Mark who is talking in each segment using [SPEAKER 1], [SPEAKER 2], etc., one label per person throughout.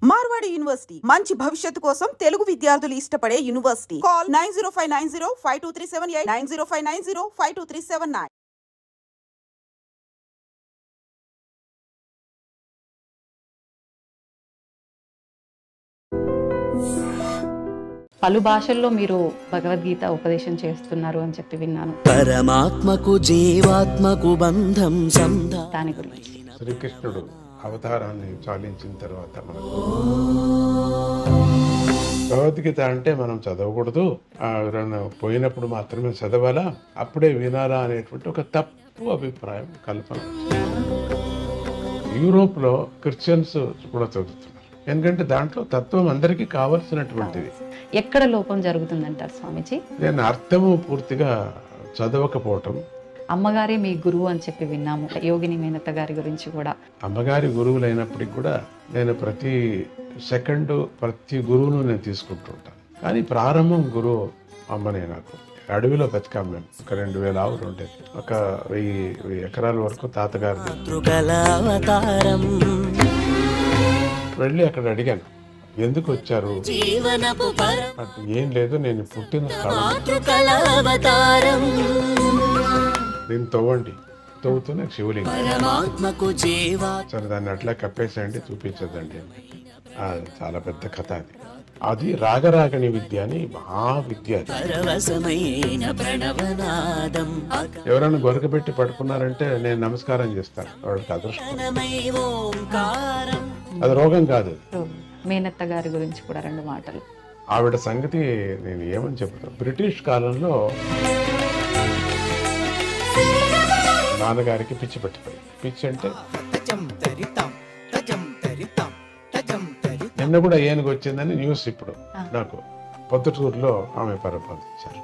[SPEAKER 1] Marwadi university మంచి భవిష్యత్తు కోసం తెలుగు విద్యార్థులు ఇష్టపడే యూనివర్సిటీ. కాల్ 9059052378 9059052379.
[SPEAKER 2] పలు భాషల్లో మీరు భగవద్గీత ఉపదేశం చేస్తున్నారు అని చెప్పి విన్నాను.
[SPEAKER 3] పరమాత్మకు జీవాత్మకు బంధం
[SPEAKER 2] దాని గురించి
[SPEAKER 4] శ్రీకృష్ణుడు అవతారాన్ని చాలించిన తర్వాత మనకు భగవద్గీత అంటే మనం చదవకూడదు, ఎవరైనా పోయినప్పుడు మాత్రమే చదవాలా, అప్పుడే వినాలా అనేటువంటి ఒక తప్పు అభిప్రాయం కల్పన. యూరోప్లో క్రిస్టియన్స్ కూడా చదువుతున్నారు, ఎందుకంటే దాంట్లో తత్వం అందరికీ కావలసినటువంటిది.
[SPEAKER 2] ఎక్కడ లోపం జరుగుతుందంటారు స్వామీజీ?
[SPEAKER 4] నేను అర్థము పూర్తిగా చదవకపోవటం.
[SPEAKER 2] అమ్మగారే మీ గురువు అని చెప్పి విన్నాము, యోగిని మేనత్త గారి గురించి కూడా.
[SPEAKER 4] అమ్మగారి గురువులైనప్పటికి కూడా నేను ప్రతి సెకండ్ ప్రతి గురువును నేను తీసుకుంటూ ఉంటాను. కానీ ప్రారంభం గురువు అమ్మనే. నాకు అడవిలో బతికాము మేము. ఒక 2000 ఆవులు ఉండేది, ఒక 1000 ఎకరాల వరకు తాతగారిది. వెళ్ళి అక్కడ అడిగాను, ఎందుకు వచ్చారు? ఏం లేదు, నేను పుట్టిన స్థలం దీన్ని తవ్వండి. తవ్వుతూనే శివలింగం. సరే దాన్ని అట్లా కప్పేసేయండి, చూపించదండి. అది చాలా పెద్ద కథ. అది రాగరాగని విద్య అని మహావిద్య. ఎవరైనా గొరకబెట్టి పడుకున్నారంటే నేను నమస్కారం చేస్తాను, వాళ్ళకి అదృష్టం. అది రోగం కాదు.
[SPEAKER 2] మేనత్త గారి గురించి కూడా 2 మాటలు.
[SPEAKER 4] ఆవిడ సంగతి నేను ఏమని చెప్తాను. బ్రిటిష్ కాలంలో నాన్నగారికి పిచ్చి పట్టిపోయింది. పిచ్చి అంటే నిన్న కూడా ఏనుగు వచ్చిందని న్యూస్ ఇప్పుడు నాకు పొద్దుటూరులో ఆమె పరిపాలించారు.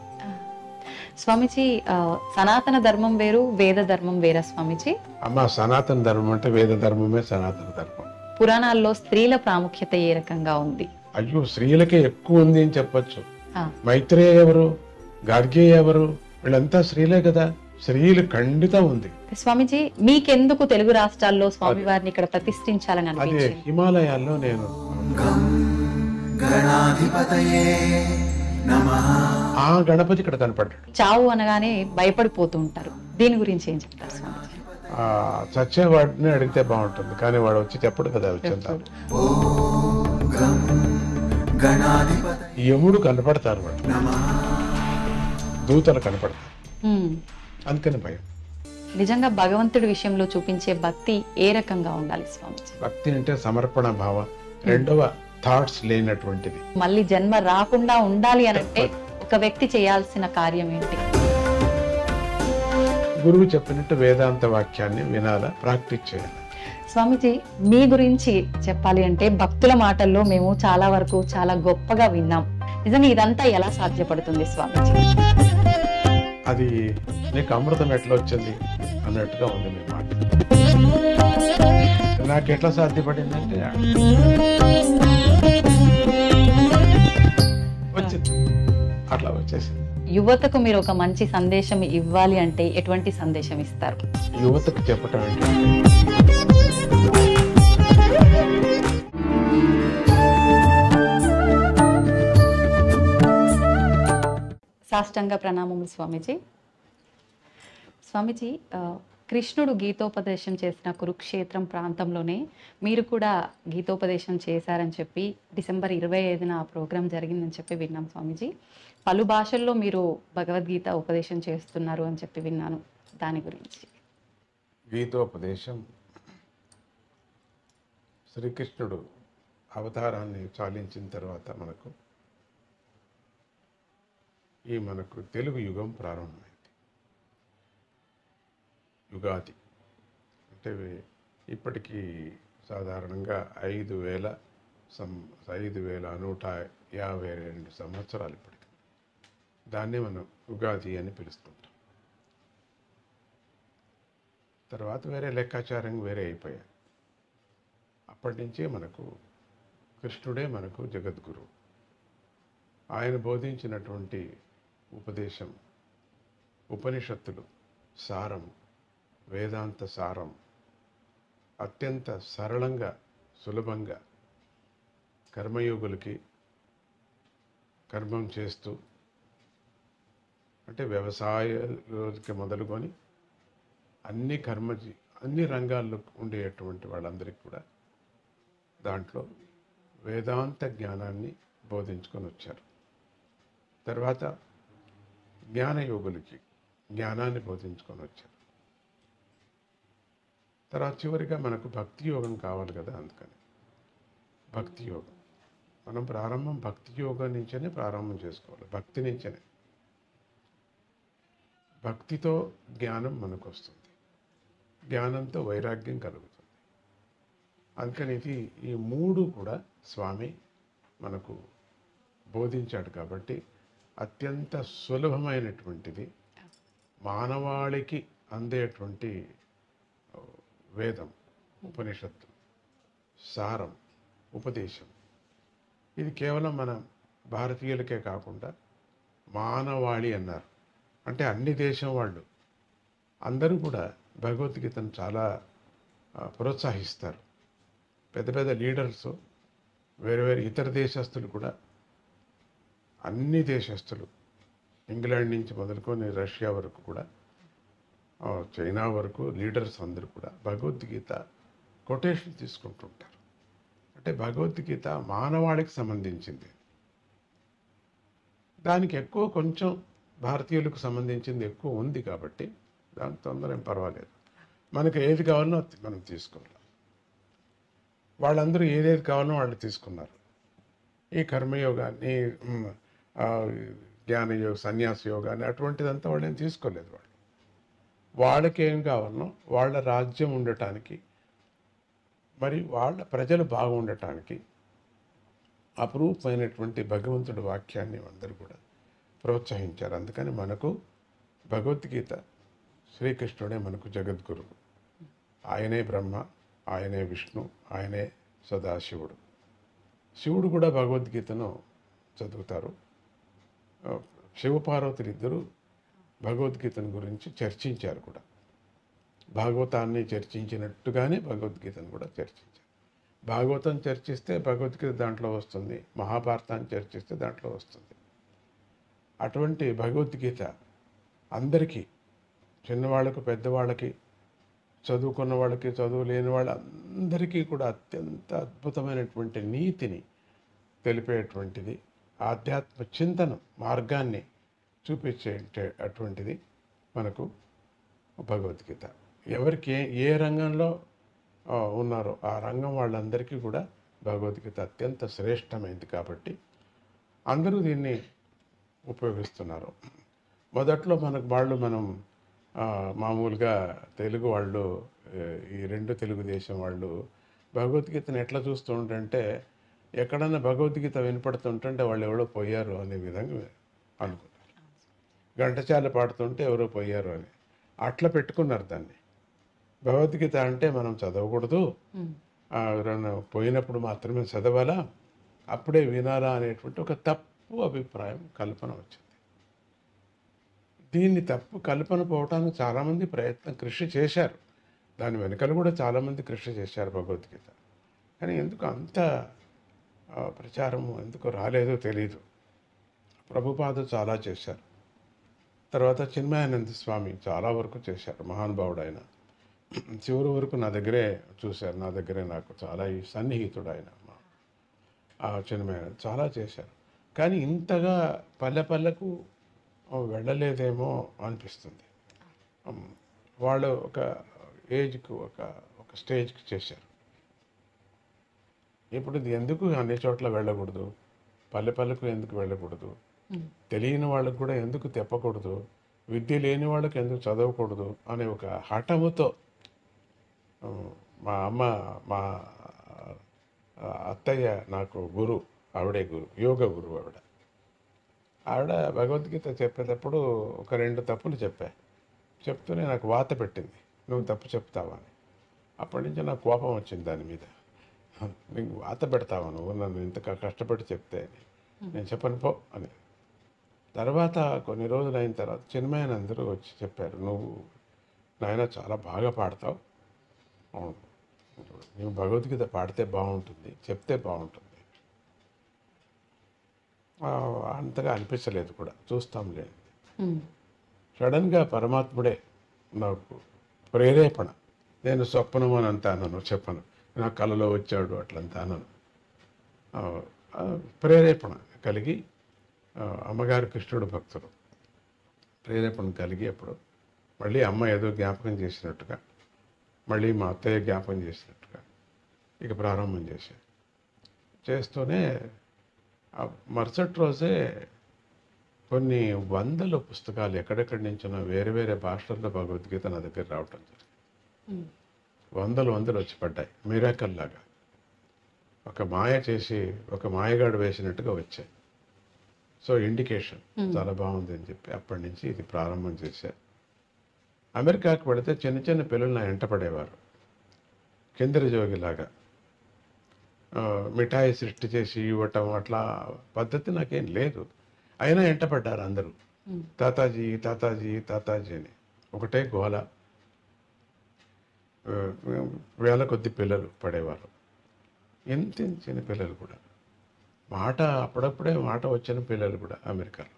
[SPEAKER 2] స్వామీజీ, సనాతన ధర్మం వేరు, వేద ధర్మం వేరా స్వామీజీ?
[SPEAKER 4] అమ్మ, సనాతన ధర్మం అంటే వేద ధర్మమే సనాతన ధర్మం.
[SPEAKER 2] పురాణాల్లో స్త్రీల ప్రాముఖ్యత ఏ రకంగా ఉంది?
[SPEAKER 4] అయ్యో, స్త్రీలకే ఎక్కువ ఉంది అని చెప్పచ్చు. మైత్రేయ ఎవరు, గార్గ్యేయ ఎవరు, వీళ్ళంతా స్త్రీలే కదా. స్త్రీలు ఖండిత ఉంది.
[SPEAKER 2] స్వామీజీ, మీకెందుకు తెలుగు రాష్ట్రాల్లో స్వామి వారిని ఇక్కడ ప్రతిష్ఠించాలని
[SPEAKER 4] అదే
[SPEAKER 2] అనిపించింది?
[SPEAKER 4] హిమాలయాల్లో నేను ఆ గణపతి ఇక్కడ కనపడ్డాడు.
[SPEAKER 2] చావు అనగానే భయపడిపోతూ ఉంటారు, దీని గురించి ఏం చెప్తారు స్వామీజీ?
[SPEAKER 4] చచ్చేవాడిని అడిగితే బాగుంటుంది, కానీ వాడు వచ్చి చెప్పడు కదా. వచ్చేంత యముడు కనపడతారు, వాడు దూతలు కనపడతారు, అందుకని భయం.
[SPEAKER 2] నిజంగా భగవంతుడి విషయంలో చూపించే భక్తి ఏ రకంగా ఉండాలి స్వామీజీ?
[SPEAKER 4] భక్తి అంటే సమర్పణ భావం, రెండవ థాట్స్ లేనటువంటిది.
[SPEAKER 2] మళ్ళీ జన్మ రాకుండా ఉండాలి అంటే ఒక వ్యక్తి చేయాల్సిన కార్యం ఏంటి?
[SPEAKER 4] గురువు చెప్పినట్టు వేదాంత వాక్యాన్ని వినాలా, ప్రాక్టీస్ చేయాలి.
[SPEAKER 2] స్వామీజీ, మీ గురించి చెప్పాలి అంటే భక్తుల మాటల్లో మేము చాలా వరకు చాలా గొప్పగా విన్నాం. నిజంగా ఇదంతా ఎలా సాధ్యపడుతుంది స్వామీజీ?
[SPEAKER 4] అది నీకు అమృతం ఎట్లా వచ్చింది అన్నట్టుగా ఉంది మీ మాట. నాకు ఎట్లా సాధ్యపడిందంటే వచ్చింది, అట్లా వచ్చేసింది.
[SPEAKER 2] యువతకు మీరు ఒక మంచి సందేశం ఇవ్వాలి అంటే ఎటువంటి సందేశం ఇస్తారు?
[SPEAKER 4] యువతకు చెప్పటం ఏంటంటే
[SPEAKER 2] సాష్టాంగ ప్రణామములు స్వామీజీ. స్వామీజీ, కృష్ణుడు గీతోపదేశం చేసిన కురుక్షేత్రం ప్రాంతంలోనే మీరు కూడా గీతోపదేశం చేశారని చెప్పి డిసెంబర్ 25న ఆ ప్రోగ్రాం జరిగిందని చెప్పి విన్నాం స్వామీజీ. పలు భాషల్లో మీరు భగవద్గీత ఉపదేశం చేస్తున్నారు అని చెప్పి విన్నాను, దాని గురించి.
[SPEAKER 4] గీతోపదేశం శ్రీకృష్ణుడు అవతారాన్ని చాలించిన తర్వాత మనకు తెలుగు యుగం ప్రారంభమైంది. యుగాది అంటే ఇప్పటికీ సాధారణంగా 5152 సంవత్సరాలు ఇప్పటికి. దాన్నే మనం యుగాది అని పిలుస్తుంటాం. తర్వాత వేరే లెక్కాచారం వేరే అయిపోయాయి. అప్పటి నుంచే మనకు కృష్ణుడే మనకు జగద్గురు. ఆయన బోధించినటువంటి ఉపదేశం, ఉపనిషత్తులు సారం, వేదాంత సారం అత్యంత సరళంగా, సులభంగా కర్మయోగులకి కర్మం చేస్తూ, అంటే వ్యవసాయానికి మొదలుకొని అన్ని రంగాల్లో ఉండేటువంటి వాళ్ళందరికీ కూడా దాంట్లో వేదాంత జ్ఞానాన్ని బోధించుకొని వచ్చారు. తర్వాత జ్ఞానయోగులకి జ్ఞానాన్ని బోధించుకొని వచ్చారు. తర్వాత చివరిగా మనకు భక్తి యోగం కావాలి కదా, అందుకని భక్తి యోగం. మనం ప్రారంభం భక్తి యోగం నుంచే ప్రారంభం చేసుకోవాలి. భక్తి నుంచే, భక్తితో జ్ఞానం మనకు వస్తుంది, జ్ఞానంతో వైరాగ్యం కలుగుతుంది. అందుకని ఈ మూడు కూడా స్వామి మనకు బోధించాడు. కాబట్టి అత్యంత సులభమైనటువంటిది, మానవాళికి అందేటువంటి వేదం, ఉపనిషత్తు సారం, ఉపదేశం. ఇది కేవలం మన భారతీయులకే కాకుండా మానవాళి అన్నారు. అంటే అన్ని దేశం వాళ్ళు అందరూ కూడా భగవద్గీతను చాలా ప్రోత్సహిస్తారు. పెద్ద పెద్ద లీడర్స్, వేరే వేరే ఇతర దేశస్తులు కూడా, అన్ని దేశస్తులు, ఇంగ్లాండ్ నుంచి మొదలుకొని రష్యా వరకు కూడా, చైనా వరకు లీడర్స్ అందరూ కూడా భగవద్గీత కొటేషన్ తీసుకుంటుంటారు. అంటే భగవద్గీత మానవాళికి సంబంధించింది. దానికి ఎక్కువ కొంచెం భారతీయులకు సంబంధించింది ఎక్కువ ఉంది కాబట్టి దాని తొందర ఏం పర్వాలేదు. మనకు ఏది కావాలనో మనం తీసుకోవాలి. వాళ్ళందరూ ఏదేది కావాలనో వాళ్ళు తీసుకున్నారు. ఈ కర్మయోగాన్ని, జ్ఞానయోగ, సన్యాస యోగాన్ని అటువంటిదంతా వాళ్ళు ఏం తీసుకోలేదు. వాళ్ళకి ఏం కావాలనో, వాళ్ళ రాజ్యం ఉండటానికి, మరి వాళ్ళ ప్రజలు బాగుండటానికి అపురూపమైనటువంటి భగవంతుడి వాక్యాన్ని అందరూ కూడా ప్రోత్సహించారు. అందుకని మనకు భగవద్గీత, శ్రీకృష్ణుడే మనకు జగద్గురువు. ఆయనే బ్రహ్మ, ఆయనే విష్ణు, ఆయనే సదాశివుడు. శివుడు కూడా భగవద్గీతను చదువుతారు. శివపార్వతులు ఇద్దరు భగవద్గీతను గురించి చర్చించారు కూడా. భాగవతాన్ని చర్చించినట్టుగానే భగవద్గీతను కూడా చర్చించారు. భాగవతం చర్చిస్తే భగవద్గీత దాంట్లో వస్తుంది, మహాభారతాన్ని చర్చిస్తే దాంట్లో వస్తుంది. అటువంటి భగవద్గీత అందరికీ, చిన్నవాళ్ళకు, పెద్దవాళ్ళకి, చదువుకున్న వాళ్ళకి, చదువు లేని వాళ్ళందరికీ కూడా అత్యంత అద్భుతమైనటువంటి నీతిని తెలిపేటువంటిది, ఆధ్యాత్మ చింతన మార్గాన్ని చూపించే అటువంటిది మనకు భగవద్గీత. ఎవరికి ఏ రంగంలో ఉన్నారో ఆ రంగం వాళ్ళందరికీ కూడా భగవద్గీత అత్యంత శ్రేష్టమైంది. కాబట్టి అందరూ దీన్ని ఉపయోగిస్తున్నారు. మొదట్లో మనం మామూలుగా తెలుగు వాళ్ళు, ఈ రెండు తెలుగుదేశం వాళ్ళు భగవద్గీతను ఎట్లా చూస్తూ ఉంటుంటే, ఎక్కడన్నా భగవద్గీత వినపడుతుంటే వాళ్ళు ఎవరో పోయారు అనే విధంగా అనుకున్నారు. ఘంటసాల పాడుతుంటే ఎవరో పోయారు అని అట్లా పెట్టుకున్నారు దాన్ని. భగవద్గీత అంటే మనం చదవకూడదు, ఎవరైనా పోయినప్పుడు మాత్రమే చదవాలా, అప్పుడే వినాలా అనేటువంటి ఒక తప్పు అభిప్రాయం, కల్పన వచ్చింది. దీన్ని తప్పు కల్పన పోవటానికి చాలామంది కృషి చేశారు. దాని వెనకాల కూడా చాలామంది కృషి చేశారు భగవద్గీత. కానీ ఎందుకు అంత ప్రచారం ఎందుకు రాలేదో తెలీదు. ప్రభుపాదులు చాలా చేశారు. తర్వాత చిన్మయానంద స్వామి చాలా వరకు చేశారు, మహానుభావుడు ఆయన. చివరి వరకు నా దగ్గరే చూశారు, నా దగ్గరే నాకు చాలా సన్నిహితుడు ఆయన. చిన్మయానంద చాలా చేశారు. కానీ ఇంతగా పల్లె పల్లెకు వెళ్ళలేదేమో అనిపిస్తుంది. వాళ్ళు ఒక ఏజ్కు, ఒక స్టేజ్కి చేశారు. ఇప్పుడు ఇది ఎందుకు అన్ని చోట్ల వెళ్ళకూడదు, పల్లె పల్లెకు ఎందుకు వెళ్ళకూడదు, తెలియని వాళ్ళకు కూడా ఎందుకు తెప్పకూడదు, విద్య లేని వాళ్ళకి ఎందుకు చదవకూడదు అనే ఒక హఠముతో మా అత్తయ్య నాకు గురు, ఆవిడే గురు, యోగ గురువు ఆవిడ భగవద్గీత చెప్పేటప్పుడు ఒక 2 తప్పులు చెప్తూనే నాకు వాత పెట్టింది, నువ్వు తప్పు చెప్తావా అని. అప్పటి నుంచి నాకు కోపం వచ్చింది దాని మీద. నీకు వాత పెడతావా నువ్వు, నన్ను ఇంత కష్టపడి చెప్తే నేను చెప్పను పో అని. తర్వాత కొన్ని రోజులు అయిన తర్వాత చిన్మయానందరూ వచ్చి చెప్పారు, నువ్వు నాయన చాలా బాగా పాడతావు, నువ్వు భగవద్గీత పాడితే బాగుంటుంది, చెప్తే బాగుంటుంది అంతగా అనిపించలేదు కూడా, చూస్తాంలే.
[SPEAKER 2] ఉమ్,
[SPEAKER 4] సడన్గా పరమాత్ముడే నాకు ప్రేరేపణ. నేను స్వప్నం అని అంత అనను, చెప్పను. నా కలలో వచ్చాడు అట్లంతా అనను. ఆ, ఆ, ప్రేరేపణ కలిగి, అమ్మగారు కృష్ణుడు భక్తుడు, ప్రేరేపణ కలిగి అప్పుడు మళ్ళీ అమ్మ ఏదో జ్ఞాపకం చేసినట్టుగా, మళ్ళీ మా అత్తయ్య జ్ఞాపకం చేసినట్టుగా ఇక ప్రారంభం చేస్తూనే ఆ మరుసటి రోజే కొన్ని వందల పుస్తకాలు ఎక్కడెక్కడి నుంచినో వేరే వేరే భాషల్లో భగవద్గీత నా దగ్గర రావటం జరిగింది.
[SPEAKER 2] ఉమ్,
[SPEAKER 4] వందలు వచ్చి పడ్డాయి, మిరాకల్ లాగా. ఒక మాయ చేసి ఒక మాయగాడు వేసినట్టుగా వచ్చాయి. సో ఇండికేషన్ చాలా బాగుంది అని చెప్పి అప్పటి నుంచి ఇది ప్రారంభం చేశారు. అమెరికాకు వెళితే చిన్న చిన్న పిల్లలు నా వెంట పడేవారు, కిందరి జోగిలాగా. మిఠాయి సృష్టి చేసి ఇవ్వటం అట్లా పద్ధతి నాకేం లేదు. అయినా వెంట పడ్డారు అందరూ, తాతాజీ తాతాజీ తాతాజీ అని ఒకటే గోల. వేల కొద్ది పిల్లలు పడేవారు, ఎంత చిన్న పిల్లలు కూడా. మాట అప్పుడప్పుడే మాట వచ్చిన పిల్లలు కూడా అమెరికాలో.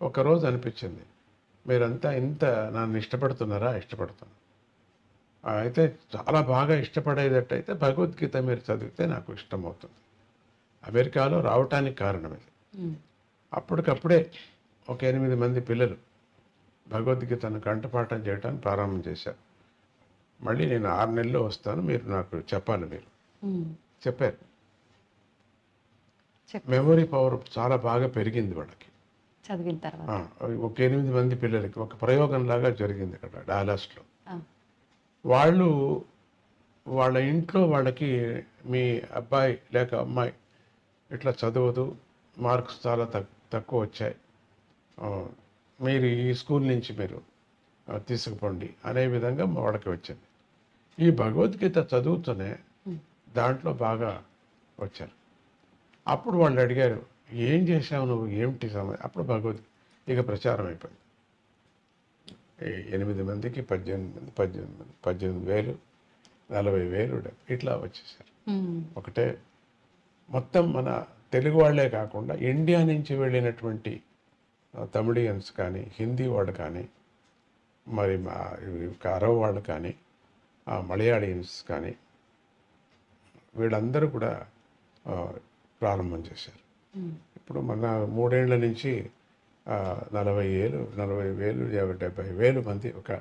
[SPEAKER 4] ఒకరోజు అనిపించింది, మీరంతా ఇంత నన్ను ఇష్టపడుతున్నారా? ఇష్టపడుతున్నాను. అయితే చాలా బాగా ఇష్టపడేటట్టయితే భగవద్గీత మీరు చదివితే నాకు ఇష్టమవుతుంది. అమెరికాలో రావటానికి కారణం ఇది.
[SPEAKER 2] ఉమ్,
[SPEAKER 4] అప్పటికప్పుడే ఒక 8 మంది పిల్లలు భగవద్గీతను కంఠపాఠం చేయడానికి ప్రారంభం చేశారు. మళ్ళీ నేను 6 నెలల్లో వస్తాను, మీరు నాకు చెప్పాలి. మీరు
[SPEAKER 2] ఉమ్,
[SPEAKER 4] చెప్పారు.
[SPEAKER 2] చెప్పు.
[SPEAKER 4] మెమొరీ పవర్ చాలా బాగా పెరిగింది వాళ్ళకి.
[SPEAKER 2] చదివిన తర్వాత
[SPEAKER 4] ఒక 8 మంది పిల్లలకి ఒక ప్రయోగంలాగా జరిగింది ఇక్కడ డాలస్లో.
[SPEAKER 2] ఆ,
[SPEAKER 4] వాళ్ళ ఇంట్లో వాళ్ళకి మీ అబ్బాయి లేక అమ్మాయి ఇట్లా చదవదు, మార్క్స్ చాలా తక్కువ వచ్చాయి, మీరు ఈ స్కూల్ నుంచి మీరు తీసుకుపోండి అనే విధంగా వాళ్ళకి వచ్చింది. ఈ భగవద్గీత చదువుతూనే దాంట్లో బాగా వచ్చారు. అప్పుడు వాళ్ళు అడిగారు, ఏం చేశావు నువ్వు, ఏమిటి సమయం? అప్పుడు భగవద్గీత ఇక ప్రచారం అయిపోయింది. 8 మందికి 18,000, 40,000 ఇట్లా వచ్చేసారు.
[SPEAKER 2] ఉమ్,
[SPEAKER 4] ఒకటే మొత్తం మన తెలుగు వాళ్ళే కాకుండా ఇండియా నుంచి వెళ్ళినటువంటి తమిళియన్స్ కానీ, హిందీ వాళ్ళు కానీ, మరి అరవ్ వాళ్ళు కానీ, మలయాళీయన్స్ కానీ, వీళ్ళందరూ కూడా ప్రారంభం చేశారు. ఇప్పుడు మన 3 ఏళ్ల నుంచి 40,000, 70,000 మంది ఒక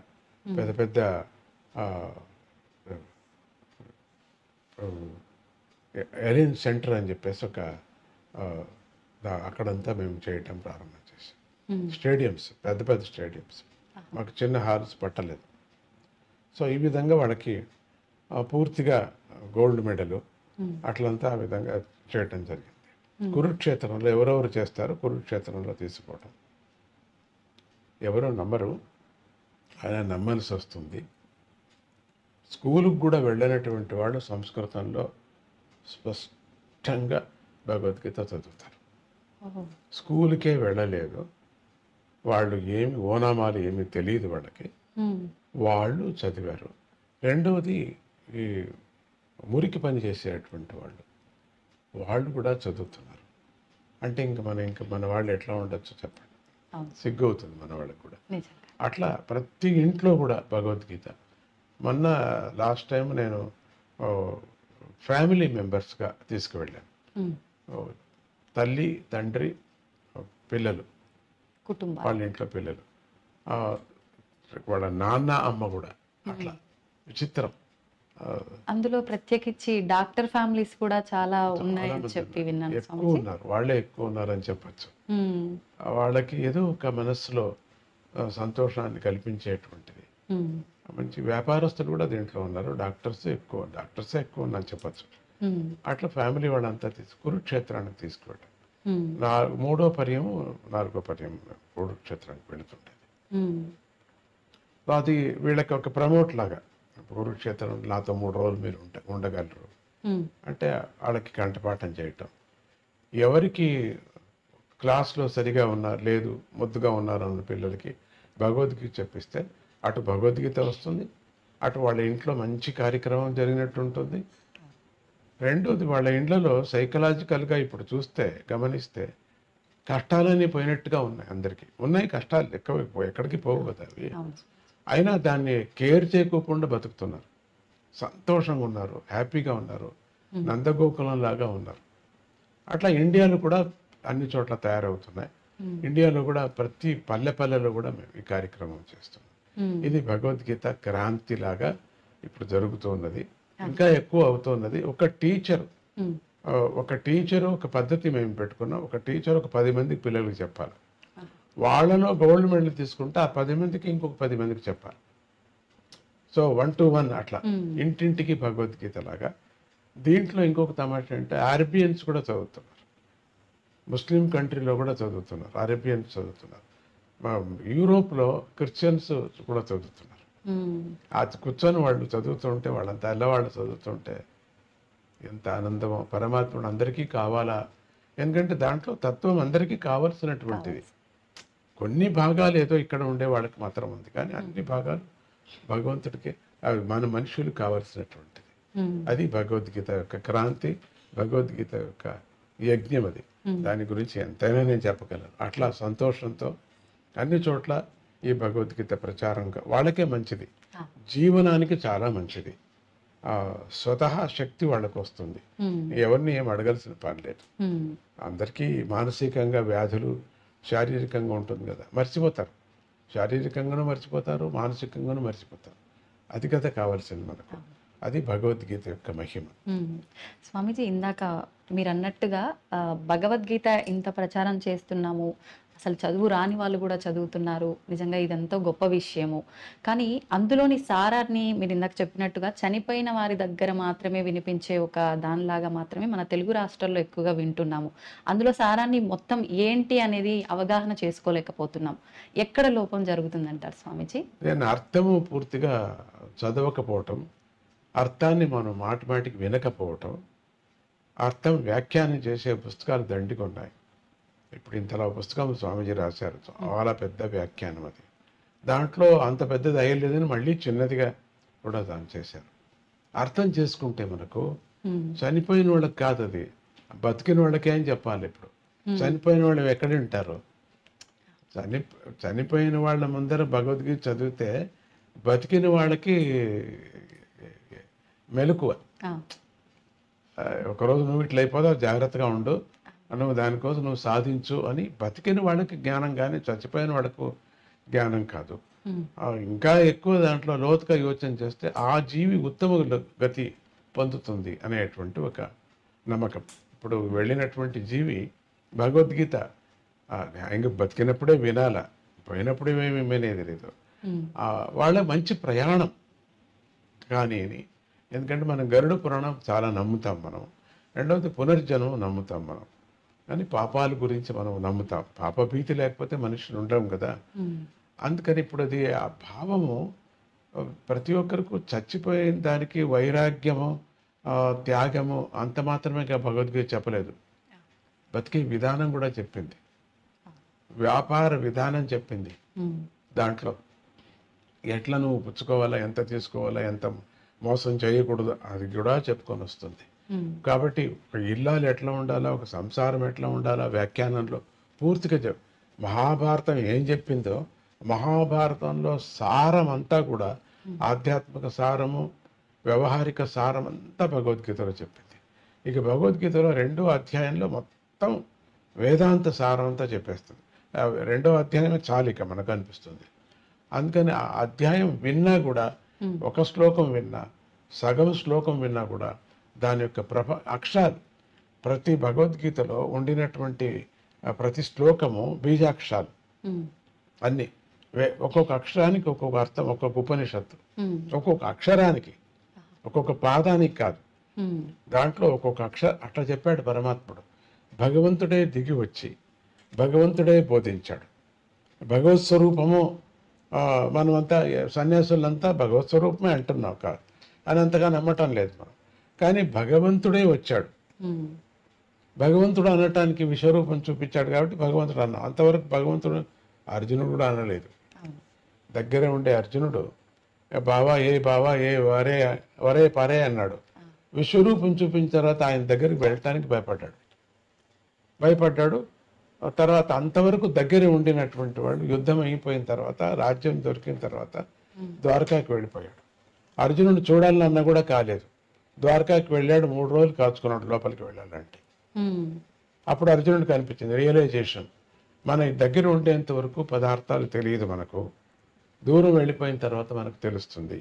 [SPEAKER 4] పెద్ద పెద్ద ఎరిన్ సెంటర్ అని చెప్పేసి ఒక అక్కడంతా మేము చేయటం ప్రారంభం చేసాం. స్టేడియంస్, పెద్ద పెద్ద స్టేడియంస్, మాకు చిన్న హాల్స్ పట్టలేదు. సో ఈ విధంగా వాళ్ళకి పూర్తిగా గోల్డ్ మెడలు అట్లంతా ఆ విధంగా చేయటం జరిగింది. కురుక్షేత్రంలో ఎవరెవరు చేస్తారో కురుక్షేత్రంలో తీసుకోవడం. ఎవరో నమ్మరు, ఆయన నమ్మాల్సి వస్తుంది. స్కూలుకు కూడా వెళ్ళినటువంటి వాళ్ళు సంస్కృతంలో స్పష్టంగా భగవద్గీత చదువుతారు. స్కూల్కే వెళ్ళలేదు వాళ్ళు, ఏమి ఓనామాలు ఏమీ తెలియదు వాళ్ళకి, వాళ్ళు చదివారు. రెండవది ఈ మురికి పని చేసేటువంటి వాళ్ళు కూడా చదువుతున్నారు. అంటే ఇంకా మన వాళ్ళు ఎట్లా ఉండొచ్చు చెప్పండి, సిగ్గు అవుతుంది మన వాళ్ళకి కూడా. అట్లా ప్రతి ఇంట్లో కూడా భగవద్గీత. మొన్న లాస్ట్ టైం నేను ఫ్యామిలీ మెంబర్స్గా తీసుకువెళ్ళాను. తల్లి, తండ్రి, పిల్లలు,
[SPEAKER 2] కుటుంబం,
[SPEAKER 4] వాళ్ళ ఇంట్లో పిల్లలు, వాళ్ళ నాన్న, అమ్మ కూడా. అట్లా విచిత్రం.
[SPEAKER 2] అందులో ప్రత్యేకించి డాక్టర్ ఫ్యామిలీస్ కూడా చాలా ఉన్నాయని చెప్పి విన్నాను.
[SPEAKER 4] ఎక్కువ ఉన్నారు, వాళ్ళే ఎక్కువ ఉన్నారని చెప్పచ్చు. వాళ్ళకి ఏదో ఒక మనస్సులో సంతోషాన్ని కల్పించేటువంటిది. మంచి వ్యాపారస్తులు కూడా దీంట్లో ఉన్నారు, డాక్టర్సే ఎక్కువ ఉన్నారు చెప్పచ్చు. అట్లా ఫ్యామిలీ వాళ్ళంతా కురుక్షేత్రానికి తీసుకువెళ్ళాం. 3వ పర్యం 4వ పర్యం కురుక్షేత్రానికి వెళుతుంటది. అది వీళ్ళకి ఒక ప్రమోట్ లాగా, కురుక్షేత్రం నాతో 3 రోజులు మీరు ఉండగలరు అంటే వాళ్ళకి కంఠపాఠం చేయటం. ఎవరికి క్లాస్లో సరిగా ఉన్నారు లేదు, ముద్దుగా ఉన్నారు అన్న పిల్లలకి భగవద్గీత చెప్పిస్తే అటు భగవద్గీత వస్తుంది, అటు వాళ్ళ ఇంట్లో మంచి కార్యక్రమం జరిగినట్టు ఉంటుంది. రెండోది వాళ్ళ ఇండ్లలో సైకలాజికల్గా ఇప్పుడు చూస్తే గమనిస్తే కష్టాలన్నీ పోయినట్టుగా ఉన్నాయి, అందరికీ ఉన్నాయి కష్టాలు, ఎక్కడికి పోవు కదా అవి.
[SPEAKER 2] అవును.
[SPEAKER 4] అయినా దాన్ని కేర్ చేయకోకుండా బతుకుతున్నారు, సంతోషంగా ఉన్నారు, హ్యాపీగా ఉన్నారు, నందగోకులం లాగా ఉన్నారు. అట్లా ఇండియాలో కూడా అన్ని చోట్ల తయారవుతున్నాయి. ఇండియాలో కూడా ప్రతి పల్లెలో కూడా మేము ఈ కార్యక్రమం చేస్తున్నాం. ఇది భగవద్గీత క్రాంతి లాగా ఇప్పుడు జరుగుతున్నది, ఇంకా ఎక్కువ అవుతున్నది. ఒక టీచరు ఒక పద్ధతి మేము పెట్టుకున్నాం. ఒక టీచర్ ఒక 10 మందికి పిల్లలకి చెప్పాలి, వాళ్ళలో గోల్డ్ మెడల్ తీసుకుంటే ఆ 10 మందికి ఇంకొక 10 మందికి చెప్పాలి. సో 1 to 1 అట్లా ఇంటింటికి భగవద్గీత లాగా. దీంట్లో ఇంకొక తమాషా అంటే అరేబియన్స్ కూడా చదువుతున్నారు, ముస్లిం కంట్రీలో కూడా చదువుతున్నారు, అరేబియన్స్ చదువుతున్నారు, యూరోప్లో క్రిస్టియన్స్ కూడా చదువుతున్నారు. అది కూర్చొని వాళ్ళు చదువుతుంటే, వాళ్ళంతా తెల్లవాళ్ళు చదువుతుంటే ఎంత ఆనందమో. పరమాత్ముడు అందరికీ కావాలా, ఎందుకంటే దాంట్లో తత్వం అందరికీ కావలసినటువంటిది. కొన్ని భాగాలు ఏదో ఇక్కడ ఉండే వాళ్ళకి మాత్రం ఉంది, కానీ అన్ని భాగాలు భగవంతుడికి, అవి మన మనుషులు కావలసినటువంటిది. అది భగవద్గీత యొక్క క్రాంతి, భగవద్గీత యొక్క యజ్ఞం. అది దాని గురించి ఎంతైనా నేను చెప్పగలను. అట్లా సంతోషంతో అన్ని చోట్ల ఈ భగవద్గీత ప్రచారంగా వాళ్ళకే మంచిది, జీవనానికి చాలా మంచిది. స్వతహా శక్తి వాళ్ళకు వస్తుంది, ఎవరిని ఏం అడగాల్సిన పని లేదు. అందరికీ మానసికంగా వ్యాధులు, శారీరకంగా ఉంటుంది కదా, మర్చిపోతారు. శారీరకంగానూ మర్చిపోతారు, మానసికంగానూ మర్చిపోతారు. అది కదా కావాల్సింది మనకు. అది భగవద్గీత యొక్క మహిమ.
[SPEAKER 2] స్వామీజీ, ఇందాక మీరు అన్నట్టుగా భగవద్గీత ఇంత ప్రచారం చేస్తున్నాము, అసలు చదువు రాని వాళ్ళు కూడా చదువుతున్నారు, నిజంగా ఇదంతా గొప్ప విషయము. కానీ అందులోని సారాన్ని మీరు ఇందాక చెప్పినట్టుగా చనిపోయిన వారి దగ్గర మాత్రమే వినిపించే ఒక దానిలాగా మాత్రమే మన తెలుగు రాష్ట్రాల్లో ఎక్కువగా వింటున్నాము. అందులో సారాన్ని మొత్తం ఏంటి అనేది అవగాహన చేసుకోలేకపోతున్నాం. ఎక్కడ లోపం జరుగుతుందంటారు స్వామీజీ?
[SPEAKER 4] నేను అర్థము పూర్తిగా చదవకపోవటం, అర్థాన్ని మనం మాటిమాటికి వినకపోవటం, అర్థం వ్యాఖ్యానం చేసే పుస్తకాలు దండిగా ఉన్నాయి. ఇప్పుడు ఇంతలా పుస్తకం స్వామీజీ రాశారు, చాలా పెద్ద వ్యాఖ్యానం. అది దాంట్లో అంత పెద్దది అయ్యలేదని మళ్ళీ చిన్నదిగా కూడా దాన్ని చేశారు. అర్థం చేసుకుంటే మనకు చనిపోయిన వాళ్ళకి కాదు, అది బతికిన వాళ్ళకే అని చెప్పాలి. ఇప్పుడు చనిపోయిన వాళ్ళు ఎక్కడ ఉంటారు? చనిపోయిన వాళ్ళ ముందర భగవద్గీత చదివితే బతికిన వాళ్ళకి మెలకువ. ఒకరోజు నువ్వు ఇట్లా అయిపోతావు, జాగ్రత్తగా ఉండు, నువ్వు దానికోసం నువ్వు సాధించు అని బతికిన వాళ్ళకి జ్ఞానం, కానీ చచ్చిపోయిన వాళ్ళకు జ్ఞానం కాదు. ఇంకా ఎక్కువ దాంట్లో లోతుగా యోచన చేస్తే ఆ జీవి ఉత్తమ గతి పొందుతుంది అనేటువంటి ఒక నమ్మకం. ఇప్పుడు వెళ్ళినటువంటి జీవి భగవద్గీత ఇంకా బతికినప్పుడే వినాల, పోయినప్పుడే ఏమి వినేది లేదు. వాళ్ళ మంచి ప్రయాణం కానీ, ఎందుకంటే మనం గరుడ పురాణం చాలా నమ్ముతాం మనం. రెండవది పునర్జన్మం నమ్ముతాం మనం, కానీ పాపాల గురించి మనం నమ్ముతాం. పాపభీతి లేకపోతే మనుషులు ఉండడం కదా. అందుకని ఇప్పుడు అది ఆ భావము ప్రతి ఒక్కరికి చచ్చిపోయిన దానికి వైరాగ్యము, త్యాగము అంత మాత్రమే భగవద్గీత చెప్పలేదు, బతికే విధానం కూడా చెప్పింది, వ్యాపార విధానం చెప్పింది. దాంట్లో ఎట్లా నువ్వు పుచ్చుకోవాలా, ఎంత తీసుకోవాలా, ఎంత మోసం చేయకూడదు, అది కూడా చెప్పుకొని వస్తుంది. కాబట్టి ఒక ఇల్లాలు ఎట్లా ఉండాలా, ఒక సంసారం ఎట్లా ఉండాలా వ్యాఖ్యానంలో పూర్తిగా మహాభారతం ఏం చెప్పిందో, మహాభారతంలో సారం అంతా కూడా ఆధ్యాత్మిక సారము, వ్యవహారిక సారం అంతా భగవద్గీతలో చెప్పింది. ఇక భగవద్గీతలో 2వ అధ్యాయంలో మొత్తం వేదాంత సారం అంతా చెప్పేస్తుంది. 2వ అధ్యాయమే చాలిక మనకు అనిపిస్తుంది. అందుకని ఆ అధ్యాయం విన్నా కూడా, ఒక శ్లోకం విన్నా, సగం శ్లోకం విన్నా కూడా దాని యొక్క అక్షరాలు, ప్రతి భగవద్గీతలో ఉండినటువంటి ప్రతి శ్లోకము బీజాక్షరాలు అన్ని. ఒక్కొక్క అక్షరానికి ఒక్కొక్క అర్థం, ఒక్కొక్క ఉపనిషత్తు, ఒక్కొక్క అక్షరానికి, ఒక్కొక్క పాదానికి కాదు, దాంట్లో ఒక్కొక్క అట్లా చెప్పాడు పరమాత్ముడు. భగవంతుడే దిగి వచ్చి భగవంతుడే బోధించాడు. భగవత్ స్వరూపము మనమంతా సన్యాసులంతా భగవత్ స్వరూపమే అంటున్నాం కాదు అని అంతగా నమ్మటం లేదు మనం. కానీ భగవంతుడే వచ్చాడు, భగవంతుడు అనటానికి విశ్వరూపం చూపించాడు కాబట్టి భగవంతుడు అన్నాం. అంతవరకు భగవంతుడు అర్జునుడు కూడా అనలేదు. దగ్గర ఉండే అర్జునుడు బావా ఏ వరే పరే అన్నాడు. విశ్వరూపం చూపించిన తర్వాత ఆయన దగ్గరికి వెళ్ళటానికి భయపడ్డాడు. తర్వాత అంతవరకు దగ్గర ఉండినటువంటి వాడు యుద్ధం అయిపోయిన తర్వాత, రాజ్యం దొరికిన తర్వాత ద్వారకాకి వెళ్ళిపోయాడు. అర్జునుడు చూడాలన్నా కూడా కాలేదు. ద్వారకాకి వెళ్ళాడు, 3 రోజులు కాచుకున్నాడు లోపలికి వెళ్ళాలంటే. అప్పుడు అర్జునుడికి అనిపించింది రియలైజేషన్, మన దగ్గర ఉండేంత వరకు పదార్థాలు తెలియదు మనకు, దూరం వెళ్ళిపోయిన తర్వాత మనకు తెలుస్తుంది,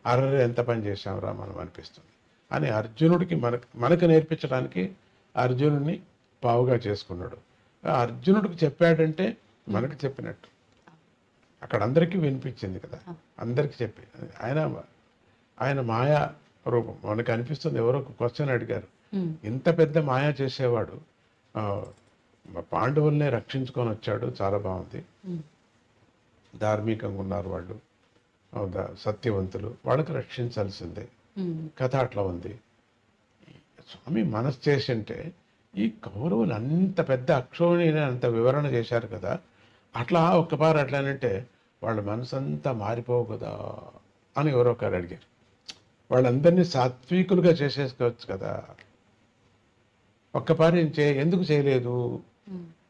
[SPEAKER 4] అర్రే ఎంత పని చేశాంరా మనం అనిపిస్తుంది అని అర్జునుడికి మనకు నేర్పించడానికి అర్జునుడిని పావుగా చేసుకున్నాడు. అర్జునుడికి చెప్పాడంటే మనకు చెప్పినట్టు, అక్కడ అందరికీ వినిపించింది కదా, అందరికీ చెప్పి ఆయన మాయా రూపం మనకు అనిపిస్తుంది. ఎవరో ఒక క్వశ్చన్ అడిగారు, ఇంత పెద్ద మాయా చేసేవాడు పాండవుల్నే రక్షించుకొని వచ్చాడు, చాలా బాగుంది, ధార్మికంగా ఉన్నారు వాళ్ళు, సత్యవంతులు, వాళ్ళకి రక్షించాల్సిందే, కథ అట్లా ఉంది. స్వామి మనసు చేసింటే ఈ కౌరవులు అంత పెద్ద అక్షోణిని అంత వివరణ చేశారు కదా, అట్లా ఒక్కపారు అట్లానంటే వాళ్ళ మనసు అంతా మారిపోవు కదా అని ఎవరో ఒకరు అడిగారు. వాళ్ళందరినీ సాత్వికులుగా చేసేసుకోవచ్చు కదా, ఒక్కపారి ఎందుకు చేయలేదు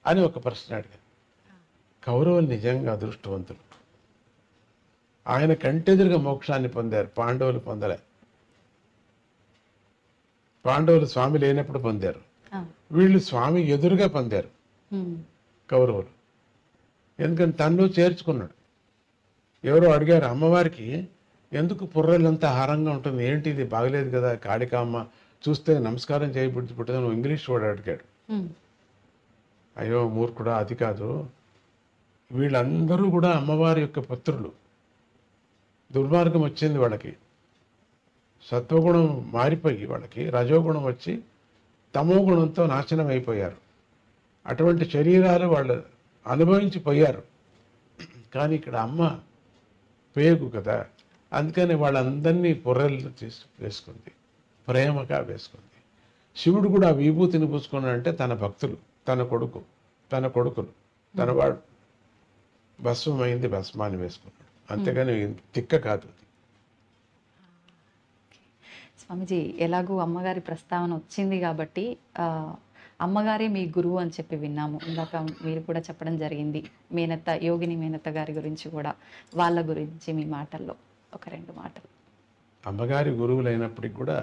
[SPEAKER 4] అని ఒక ప్రశ్న అడిగారు. కౌరవులు నిజంగా అదృష్టవంతులు, ఆయన కంటెదురుగా మోక్షాన్ని పొందారు, పాండవులు పొందలే. పాండవులు స్వామి లేనప్పుడు పొందారు, వీళ్ళు స్వామి ఎదురుగా పొందారు కౌరవులు. ఎందుకంటే తనలో చేర్చుకున్నాడు. ఎవరో అడిగారు, అమ్మవారికి ఎందుకు పుర్రెలంతా హారంగా ఉంటుంది, ఏంటి ఇది బాగలేదు కదా, కాళికామ్మ చూస్తే నమస్కారం చేయబుద్ధి పుట్టింది, నువ్వు ఇంగ్లీష్ వాడు అడిగాడు. అయ్యో మూర్ఖుడా, అది కాదు, వీళ్ళందరూ కూడా అమ్మవారి యొక్క పుత్రులు. దుర్మార్గం వచ్చింది వాళ్ళకి, సత్వగుణం మారిపోయి వాళ్ళకి రజోగుణం వచ్చి తమో గుణంతో నాశనం అయిపోయారు. అటువంటి శరీరాలు వాళ్ళు అనుభవించిపోయారు. కానీ ఇక్కడ అమ్మ పేగు కదా, అందుకని వాళ్ళందరినీ పొర్రెలు వేసుకుంది, ప్రేమగా వేసుకుంది. శివుడు కూడా విభూతిని పూసుకున్నాడంటే తన భక్తులు, తన కొడుకులు, తన వాడు భస్మమైంది, భస్మాన్ని వేసుకున్నాడు, అంతేగాని తిక్క కాదు.
[SPEAKER 2] స్వామిజీ, ఎలాగూ అమ్మగారి ప్రస్తావన వచ్చింది కాబట్టి అమ్మగారే మీ గురువు అని చెప్పి విన్నాము. ఇందాక మీరు కూడా చెప్పడం జరిగింది మేనత్త, యోగిని మేనత్త గారి గురించి కూడా, వాళ్ళ గురించి మీ మాటల్లో ఒక 2 మాటలు.
[SPEAKER 4] అమ్మగారి గురువులైనప్పటికి కూడా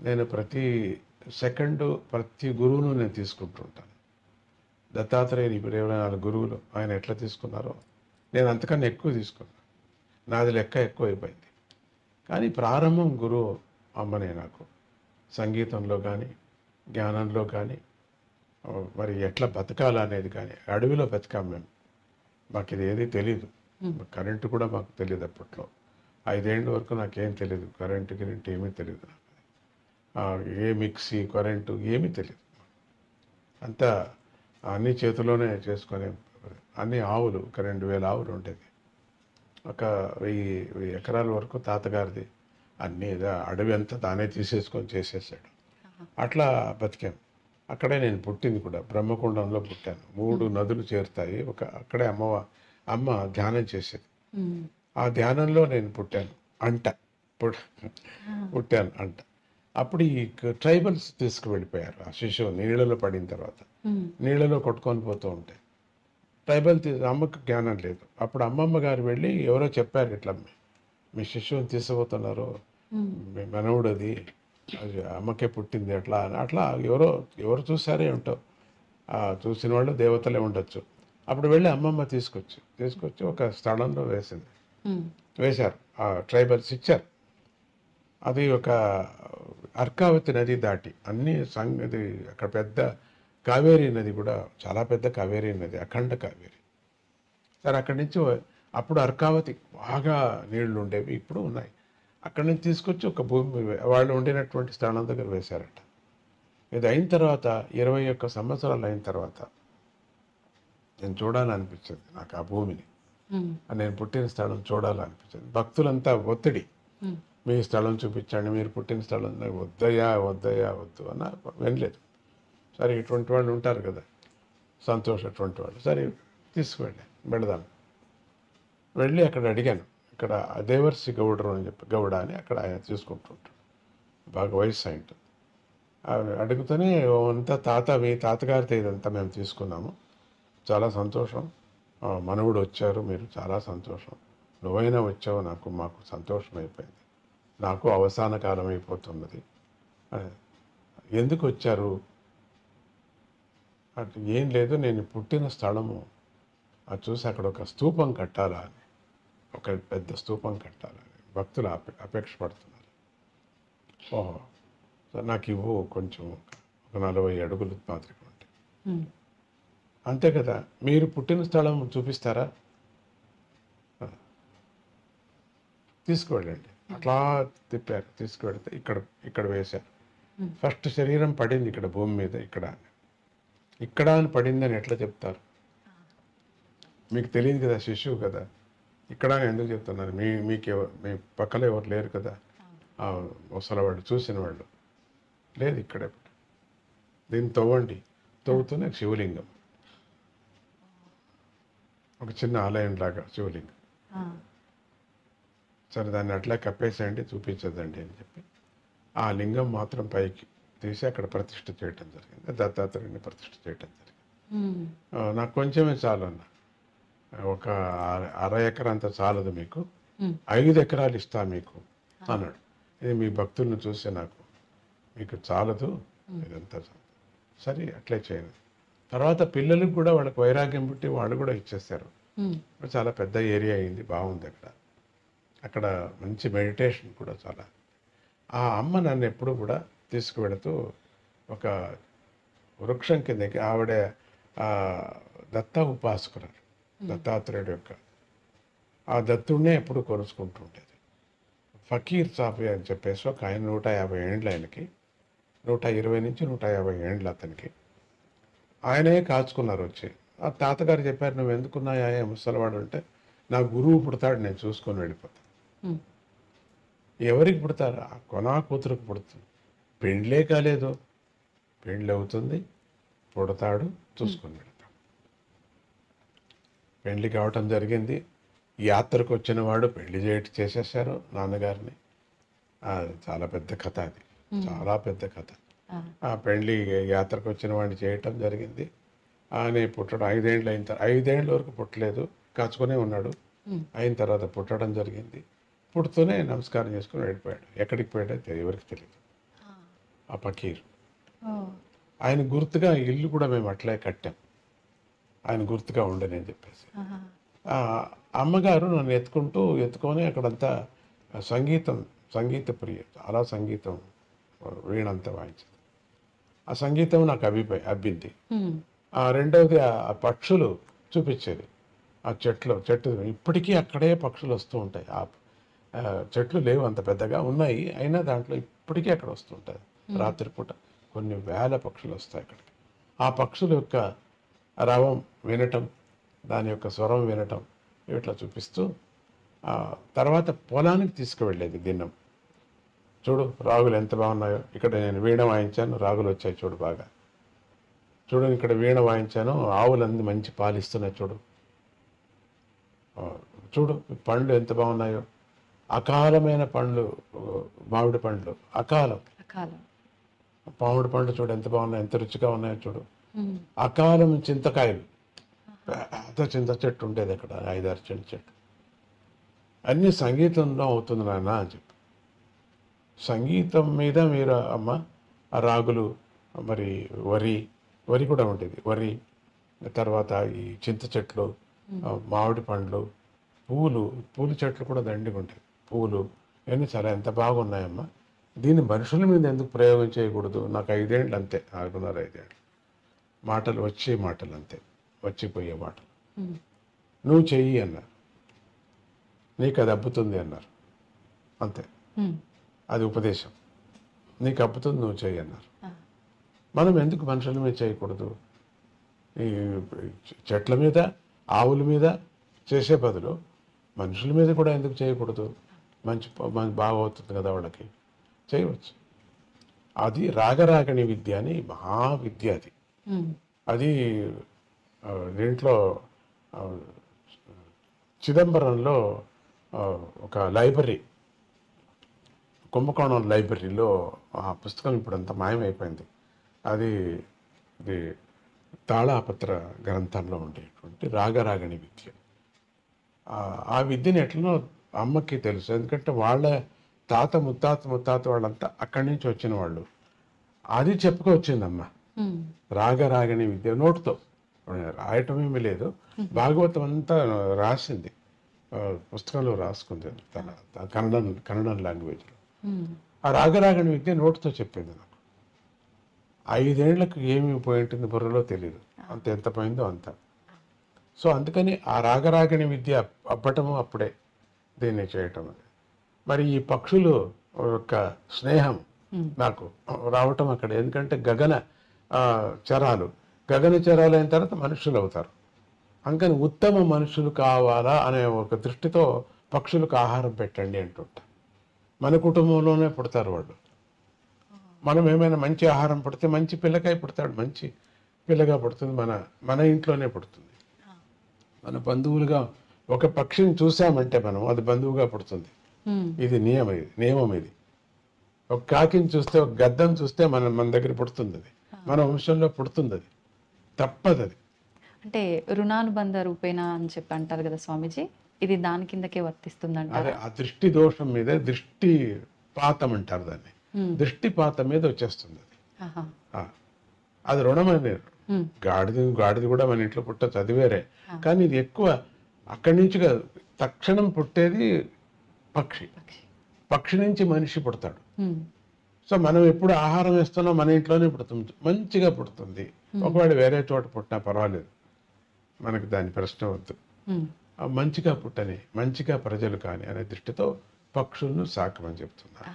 [SPEAKER 4] నేను ప్రతి గురువును నేను తీసుకుంటుంటాను. దత్తాత్రేయుని ఇప్పుడు 24 గురువులు ఆయన ఎట్లా తీసుకున్నారో నేను అంతకన్నా ఎక్కువ తీసుకున్నాను. నాది లెక్క ఎక్కువ అయిపోయింది. కానీ ప్రారంభం గురువు అమ్మనే నాకు, సంగీతంలో కానీ జ్ఞానంలో కానీ, మరి ఎట్లా బతకాలనేది కానీ. అడవిలో బతికాం మేము, మాకు ఇది ఏది తెలీదు, కరెంటు కూడా మాకు తెలియదు అప్పట్లో. 5 ఏళ్ళ వరకు నాకేం తెలియదు, కరెంటు ఏమీ తెలియదు నాకు, ఏ మిక్సీ కరెంటు ఏమీ తెలియదు. అంతా అన్ని చేతిలోనే చేసుకొని, అన్ని ఆవులు, ఒక 2000 ఆవులు ఉండేది, ఒక 1000 ఎకరాల వరకు తాతగారిది, అన్నీ అడవి అంతా తానే తీసేసుకొని చేసేసాడు. అట్లా బతికాం. అక్కడే నేను పుట్టింది కూడా, బ్రహ్మకుండంలో పుట్టాను. 3 నదులు చేరుతాయి, అక్కడే అమ్మ ధ్యానం చేసేది. ఆ ధ్యానంలో నేను పుట్టాను అంట. అప్పుడు ఈ ట్రైబల్స్ తీసుకువెళ్ళిపోయారు ఆ శిశువు నీళ్ళలో పడిన తర్వాత, నీళ్ళలో కొట్టుకొని పోతూ ఉంటాయి. అమ్మకు జ్ఞానం లేదు. అప్పుడు అమ్మమ్మ గారు వెళ్ళి ఎవరో చెప్పారు, ఇట్లా మీ శిశువుని తీసుకుపోతున్నారు, మీ మనవుడు అది అమ్మకే పుట్టింది అట్లా ఎవరు చూసారే ఉంటావు, చూసిన వాళ్ళు దేవతలే ఉండొచ్చు. అప్పుడు వెళ్ళి అమ్మమ్మ తీసుకొచ్చి ఒక స్థలంలో వేశారు. ఆ ట్రైబల్స్ ఇచ్చారు. అది ఒక అర్కావతి నది దాటి అన్ని అది అక్కడ పెద్ద కావేరీ నది కూడా, చాలా పెద్ద కావేరీ నది, అఖండ కావేరీ. సరే అక్కడి నుంచి అప్పుడు అర్కావతి బాగా నీళ్లు ఉండేవి, ఇప్పుడు ఉన్నాయి. అక్కడి నుంచి తీసుకొచ్చి ఒక భూమి వాళ్ళు ఉండినటువంటి స్థానం దగ్గర వేశారట. ఇది అయిన తర్వాత 21 సంవత్సరాలు అయిన తర్వాత నేను చూడాలనిపించింది నాకు ఆ భూమిని, నేను పుట్టిన స్థలం చూడాలనిపించింది. భక్తులంతా ఒత్తిడి, మీ స్థలం చూపించండి, మీరు పుట్టిన స్థలం, వద్దయ్యా వద్దు అన్న వినలేదు. సరే ఇటువంటి వాళ్ళు ఉంటారు కదా, అటువంటి వాళ్ళు, సరే వెళదాం. వెళ్ళి అక్కడ అడిగాను, ఇక్కడ దేవర్సి గౌడరు అని చెప్పి, గౌడ అని అక్కడ ఆయన తీసుకుంటుంటాడు, బాగా వయసు అయింటుంది. అడుగుతూనే అంతా మీ తాతగారితో ఇదంతా మేము తీసుకున్నాము, చాలా సంతోషం. మనవుడు వచ్చారు, మీరు చాలా సంతోషం. నువ్వైనా వచ్చావు, మాకు సంతోషం అయిపోయింది. నాకు అవసాన కాలం అయిపోతున్నది. ఎందుకు వచ్చారు అంటే ఏం లేదు, నేను పుట్టిన స్థలము అది చూసి అక్కడ ఒక స్తూపం కట్టాలా అని, ఒక పెద్ద స్తూపం కట్టాలని భక్తులు అపేక్ష పడుతున్నారు. ఓహో, నాకు ఇవ్వు కొంచెం, ఒక 40 అడుగులు మాత్రమే ఉంటాయి. అంతే కదా, మీరు పుట్టిన స్థలం చూపిస్తారా? తీసుకువెళ్ళండి. అట్లా తిప్పారు, తీసుకువెళ్తే ఇక్కడ వేశారు. ఫస్ట్ శరీరం పడింది ఇక్కడ భూమి మీద, ఇక్కడ అని పడిందని ఎట్లా చెప్తారు? మీకు తెలియదు కదా, శిశువు కదా. ఇక్కడ అని ఎందుకు చెప్తున్నారు? మీ పక్కలో ఎవరు లేరు కదా, ముసలవాళ్ళు చూసిన వాళ్ళు లేదు. ఇక్కడే దీన్ని తవ్వుతూనే శివలింగం, ఒక చిన్న ఆలయం లాగా శివలింగం. సరే, దాన్ని అట్లా కప్పేసేయండి, చూపించదండి అని చెప్పి ఆ లింగం మాత్రం పైకి తీసి అక్కడ ప్రతిష్ఠ చేయటం జరిగింది. దత్తాత్రేయుని ప్రతిష్ఠ చేయటం జరిగింది. నాకు కొంచెమే చాలు అన్న, ఒక 1/2 ఎకరా అంత చాలదు మీకు, 5 ఎకరాలు ఇస్తా మీకు అన్నాడు. ఇది మీ భక్తులను చూసి మీకు చాలదు, ఇదంతా చాలు. సరే, అట్లే చేయండి. తర్వాత పిల్లలకు కూడా వాళ్ళకి వైరాగ్యం పుట్టి వాళ్ళు కూడా ఇచ్చేస్తారు. చాలా పెద్ద ఏరియా అయింది, బాగుంది. అక్కడ మంచి మెడిటేషన్ కూడా చాలా. ఆ అమ్మ నన్ను ఎప్పుడు కూడా తీసుకువెళుతూ ఒక వృక్షం కిందకి, ఆవిడ దత్త ఉపాసకురాలు, దత్తాత్రేయుడు యొక్క ఆ దత్తుడినే ఎప్పుడు కొలుసుకుంటూ ఉండేది. ఫకీర్ సాఫీ అని చెప్పేసి ఒక ఆయన, 150 ఏండ్లు ఆయనకి, 120 నుంచి 150 ఏండ్లు అతనికి. ఆయనే కాచుకున్నారు వచ్చి. ఆ తాతగారు చెప్పారు, నువ్వు ఎందుకున్నాయా ముసలివాడు అంటే, నా గురువు పుడతాడు, నేను చూసుకొని వెళ్ళిపోతాను. ఎవరికి పుడతారు? కొనా కూతురుకు పుడుతుంది. పెండ్లే కాలేదు, పెండ్లి అవుతుంది, పుడతాడు, చూసుకొని వెళ్తాడు. పెండ్లి కావటం జరిగింది. యాత్రకు వచ్చిన వాడు పెళ్లి చేసేసారు నాన్నగారిని. చాలా పెద్ద కథ అది, చాలా పెద్ద కథ. ఆ పెళ్లి యాత్రకు వచ్చిన వాడిని చేయటం జరిగింది. ఆయన పుట్టడం 5 ఏండ్లు అయిన తర్వాత, 5 ఏండ్ల వరకు పుట్టలేదు, కాచుకునే ఉన్నాడు. అయిన తర్వాత పుట్టడం జరిగింది. పుడుతూనే నమస్కారం చేసుకుని వెళ్ళిపోయాడు. ఎక్కడికి పోయాడో ఎవరికి తెలియదు. ఆ ఫకీర్ ఆయన గుర్తుగా ఇల్లు కూడా మేము అట్లే కట్టాం, ఆయన గుర్తుగా ఉండని అని చెప్పేసి. అమ్మగారు నన్ను ఎత్తుకొని అక్కడంతా సంగీత ప్రియ, చాలా సంగీతం, వీణంతా వాయించింది. ఆ సంగీతం నాకు అబ్బింది. రెండవది ఆ పక్షులు చూపించేది. ఆ చెట్టు ఇప్పటికీ అక్కడే పక్షులు వస్తూ ఉంటాయి. ఆ చెట్లు లేవు, అంత పెద్దగా ఉన్నాయి, అయినా దాంట్లో ఇప్పటికీ అక్కడ వస్తుంటాయి. రాత్రిపూట కొన్ని వేల పక్షులు వస్తాయి అక్కడికి. ఆ పక్షుల యొక్క రవం వినటం, దాని యొక్క స్వరం వినటం, ఇట్లా చూపిస్తూ తర్వాత పొలానికి తీసుకువెళ్ళేది దిన్నం. చూడు రాగులు ఎంత బాగున్నాయో, ఇక్కడ నేను వీణ వాయించాను, రాగులు వచ్చాయి చూడు బాగా, చూడు ఇక్కడ వీణ వాయించాను, ఆవులన్నీ మంచి పాలిస్తున్నాయి చూడు, చూడు పండ్లు ఎంత బాగున్నాయో, అకాలమైన పండ్లు, మామిడి పండ్లు అకాలం, మామిడి పండ్లు చూడు ఎంత బాగున్నాయి, ఎంత రుచిగా ఉన్నాయో చూడు. అకాలం చింతకాయలు, పెద్ద చింత చెట్టు ఉండేది అక్కడ, 5-6 చింత చెట్టు. అన్నీ సంగీతంలో అవుతుంది నాన్న అని చెప్పి. సంగీతం మీద మీరు అమ్మ ఆ రాగులు, మరి వరి కూడా ఉండేది, వరి, తర్వాత ఈ చింత చెట్లు, మామిడి పండ్లు, పూలు చెట్లు కూడా దండిగా ఉంటాయి, పూలు, ఇవన్నీ చాలా ఎంత బాగున్నాయమ్మా. దీన్ని మనుషుల మీద ఎందుకు ప్రయోగం చేయకూడదు? నాకు 5 ఏండ్లు అంతే, 4.5 ఏండ్లు. మాటలు అంతే, వచ్చిపోయే మాటలు. నువ్వు చెయ్యి అన్నారు, నీకు అది అబ్బుతుంది అన్నారు, అంతే. అది ఉపదేశం, నీకు అబ్బుతుంది, నువ్వు చెయ్యి అన్నారు. మనం ఎందుకు మనుషుల మీద చేయకూడదు? ఈ చెట్ల మీద, ఆవుల మీద చేసే బదులు మనుషుల మీద కూడా ఎందుకు చేయకూడదు? మంచి బాగవుతుంది కదా వాళ్ళకి, చేయవచ్చు. అది రాగరాగణి విద్య అని మహావిద్య అది. అది దీంట్లో చిదంబరంలో ఒక లైబ్రరీ, కుంభకోణం లైబ్రరీలో ఆ పుస్తకం ఇప్పుడు అంతా మాయమైపోయింది. అది తాళాపత్ర గ్రంథంలో ఉండేటువంటి రాగరాగణి విద్య. ఆ విద్యని ఎట్లనో అమ్మకి తెలుసు, ఎందుకంటే వాళ్ళ తాత ముత్తాత వాళ్ళంతా అక్కడి నుంచి వచ్చిన వాళ్ళు. అది చెప్పుకొచ్చిందమ్మ. రాగరాగణి విద్య నోటుతో రాయటం ఏమీ లేదు, భాగవతం అంతా రాసింది, పుస్తకంలో రాసుకుంది తన కన్నడం లాంగ్వేజ్లో. ఆ రాగరాగణి విద్య నోటుతో చెప్పింది నాకు. 5 ఏళ్లకు ఏమి పోయి ఉంటుంది బుర్రలో తెలియదు, అంత ఎంత పోయిందో అంత. సో అందుకని ఆ రాగరాగణి విద్య అబ్బటము అప్పుడే దీన్ని చేయటం. మరి ఈ పక్షులు యొక్క స్నేహం నాకు రావటం అక్కడ, ఎందుకంటే గగన చరాలు అయిన తర్వాత మనుషులు అవుతారు. అందుకని ఉత్తమ మనుషులు కావాలా అనే ఒక దృష్టితో పక్షులకు ఆహారం పెట్టండి అంటుంటా. మన కుటుంబంలోనే పుడతారు వాళ్ళు. మనం ఏమైనా మంచి ఆహారం పుడితే మంచి పిల్లకాయ పుడతాడు, మంచి పిల్లగా పుడుతుంది, మన ఇంట్లోనే పుడుతుంది. మన బంధువులుగా ఒక పక్షిని చూసామంటే మనం అది బంధువుగా పుడుతుంది. ఇది నియమం ఇది. ఒక కాకిని చూస్తే, ఒక గద్దం చూస్తే మన దగ్గర పుడుతుంది, అది మన వంశంలో పుడుతుంది, అది తప్పదు. అది
[SPEAKER 2] అంటే రుణానుబంధ రూపేణ అని చెప్పి అంటారు కదా స్వామీజీ, ఇది దాని కిందకే వర్తిస్తుంది.
[SPEAKER 4] అదే ఆ దృష్టి దోషం మీద దృష్టి పాతం అంటారు దాన్ని. దృష్టిపాతం మీద వచ్చేస్తుంది అది. అది రుణమనే. గాడిది కూడా మన ఇంట్లో పుట్టచ్చు, అది వేరే. కానీ ఇది ఎక్కువ అక్కడి నుంచి తక్షణం పుట్టేది పక్షి నుంచి మనిషి పుడతాడు. సో మనం ఎప్పుడు ఆహారం వేస్తున్నాం మన ఇంట్లోనే పుడుతుంది, మంచిగా పుడుతుంది. ఒకవేళ వేరే చోట పుట్టినా పర్వాలేదు, మనకు దాని ప్రశ్న వద్దు. మంచిగా పుట్టని, మంచిగా ప్రజలు కానీ అనే దృష్టితో పక్షులను సాకమని చెప్తున్నారు.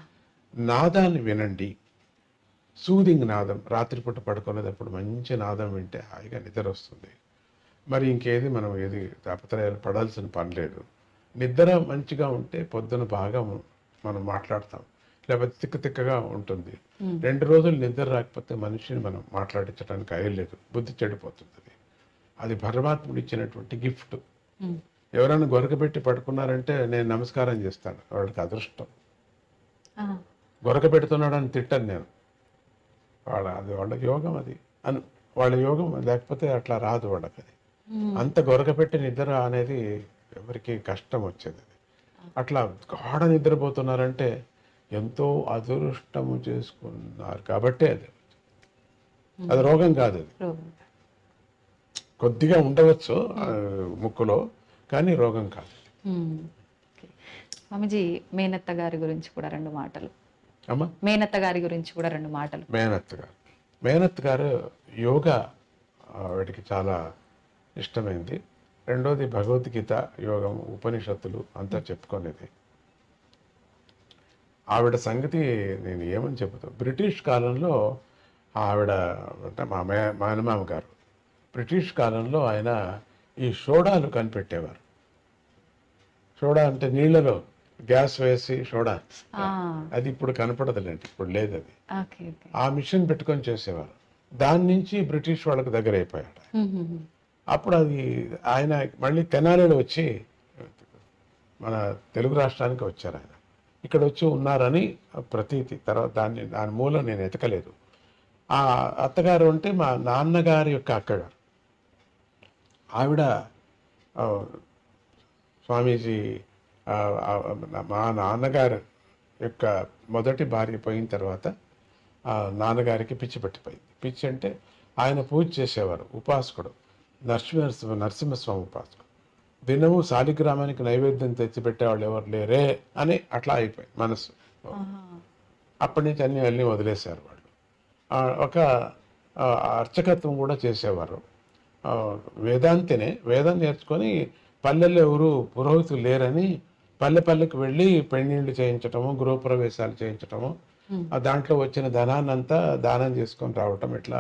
[SPEAKER 4] నాదాన్ని వినండి, సూదింగ్ నాదం. రాత్రిపూట పడుకునేటప్పుడు మంచి నాదం వింటే హాయిగా నిద్ర వస్తుంది. మరి ఇంకేది మనం ఏది తాపత్రయాలు పడాల్సిన పని లేదు. నిద్ర మంచిగా ఉంటే పొద్దున బాగా మనం మాట్లాడతాం, లేకపోతే తిక్కగా ఉంటుంది. 2 రోజులు నిద్ర రాకపోతే మనిషిని మనం మాట్లాడించడానికి అయ్యలేదు, బుద్ధి చెడిపోతుంది. అది పరమాత్ముడు ఇచ్చినటువంటి గిఫ్ట్. ఎవరైనా గొరకబెట్టి పడుకున్నారంటే నేను నమస్కారం చేస్తాను, వాళ్ళకి అదృష్టం. గొరక పెడుతున్నాడని తిట్టాను నేను, వాళ్ళ యోగం అది అని. వాళ్ళ యోగం, లేకపోతే అట్లా రాదు వాళ్ళకి. అది అంత గొరక పెట్టి నిద్ర అనేది ఎవరికి కష్టం వచ్చేది. అట్లా గాఢ నిద్రపోతున్నారంటే ఎంతో అదృష్టము చేసుకున్నారు కాబట్టి అది రోగం కాదు. అది కొద్దిగా ఉండవచ్చు ముక్కులో, కానీ రోగం కాదు.
[SPEAKER 2] స్వామిజీ, మేనత్త గారి గురించి కూడా 2 మాటలు.
[SPEAKER 4] అమ్మా,
[SPEAKER 2] మేనత్త గారి గురించి కూడా 2 మాటలు.
[SPEAKER 4] మేనత్త గారు యోగా వాటికి చాలా ఇష్టమైంది. రెండోది భగవద్గీత, యోగం, ఉపనిషత్తులు అంతా చెప్పుకునేది. ఆవిడ సంగతి నేను ఏమని చెబుతా. బ్రిటిష్ కాలంలో ఆవిడ అంటే మా మేనమామ గారు బ్రిటిష్ కాలంలో ఆయన ఈ సోడాలు కనిపెట్టేవారు. సోడా అంటే నీళ్లలో గ్యాస్ వేసి సోడా, అది ఇప్పుడు కనపడదులేండి, ఇప్పుడు లేదు అది. ఆ మిషన్ పెట్టుకొని చేసేవారు. దాని నుంచి బ్రిటిష్ వాళ్ళకు దగ్గర అయిపోయాడు. అప్పుడు అది ఆయన మళ్ళీ తెనాలిలో వచ్చి మన తెలుగు రాష్ట్రానికి వచ్చారు. ఆయన ఇక్కడ వచ్చి ఉన్నారని ప్రతీతి. తర్వాత దాని మూలం నేను ఎతకలేదు. ఆ అత్తగారు అంటే మా నాన్నగారి యొక్క అక్కగారు. ఆవిడ స్వామీజీ మా నాన్నగారు యొక్క మొదటి భార్య పోయిన తర్వాత నాన్నగారికి పిచ్చి పట్టిపోయింది. పిచ్చి అంటే ఆయన పూజ చేసేవారు, ఉపాసకుడు, నరసింహస్వామి ఉపాసకుడు. దినము శాలిగ్రామానికి నైవేద్యం తెచ్చిపెట్టేవాళ్ళు ఎవరు లేరే అని అట్లా అయిపోయింది మనసు. అప్పటి నుంచి అన్నీ వదిలేశారు వాళ్ళు. ఒక అర్చకత్వం కూడా చేసేవారు. వేదాంతినే, వేదం నేర్చుకొని పల్లెల్లో ఎవరు పురోహితులు లేరని పల్లెకి వెళ్ళి పెళ్ళిళ్ళు చేయించటము, గృహప్రవేశాలు చేయించటము, దాంట్లో వచ్చిన ధనాన్నంతా దానం చేసుకొని రావటం ఇట్లా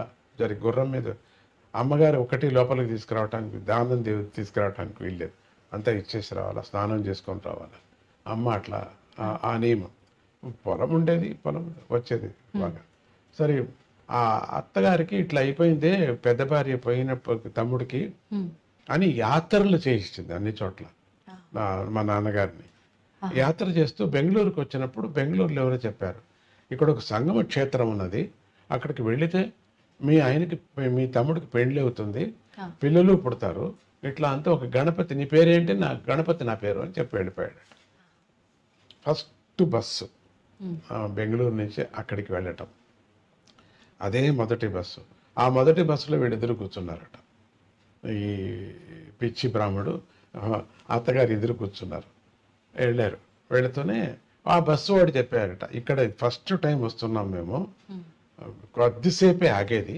[SPEAKER 4] గుర్రం మీద. అమ్మగారు ఒకటి లోపలికి తీసుకురావటానికి, దానం తీసుకురావటానికి వీల్లేదు, అంతా ఇచ్చేసి రావాలా, స్నానం చేసుకొని రావాలా. అమ్మ అట్లా ఆ నియమం. పొలం ఉండేది, పొలం వచ్చేది బాగా. సరే, ఆ అత్తగారికి ఇట్లా అయిపోయిందే, పెద్ద భార్య పోయినప్పుడు తమ్ముడికి అని యాత్రలు చేయించింది అన్ని చోట్ల. మా నాన్నగారిని యాత్ర చేస్తూ బెంగళూరుకి వచ్చినప్పుడు బెంగళూరులో ఎవరో చెప్పారు, ఇక్కడ ఒక సంగమ క్షేత్రం ఉన్నది, అక్కడికి వెళితే మీ ఆయనకి మీ తమ్ముడికి పెళ్లి అవుతుంది, పిల్లలు పుడతారు, ఇట్లా అంతా ఒక గణపతి, నీ పేరేంటి? నా గణపతి నా పేరు అని చెప్పి వెళ్ళిపోయాడు. ఫస్ట్ బస్సు బెంగళూరు నుంచి అక్కడికి వెళ్ళటం, అదే మొదటి బస్సు. ఆ మొదటి బస్సులో వీళ్ళిద్దరు కూర్చున్నారట. ఈ పిచ్చి బ్రాహ్మడు అత్తగారు ఎదురు కూర్చున్నారు. వెళ్ళారు. వెళుతూనే ఆ బస్సు వాడు చెప్పారట, ఇక్కడ ఫస్ట్ టైం వస్తున్నాం మేము, కొద్దిసేపే ఆగేది,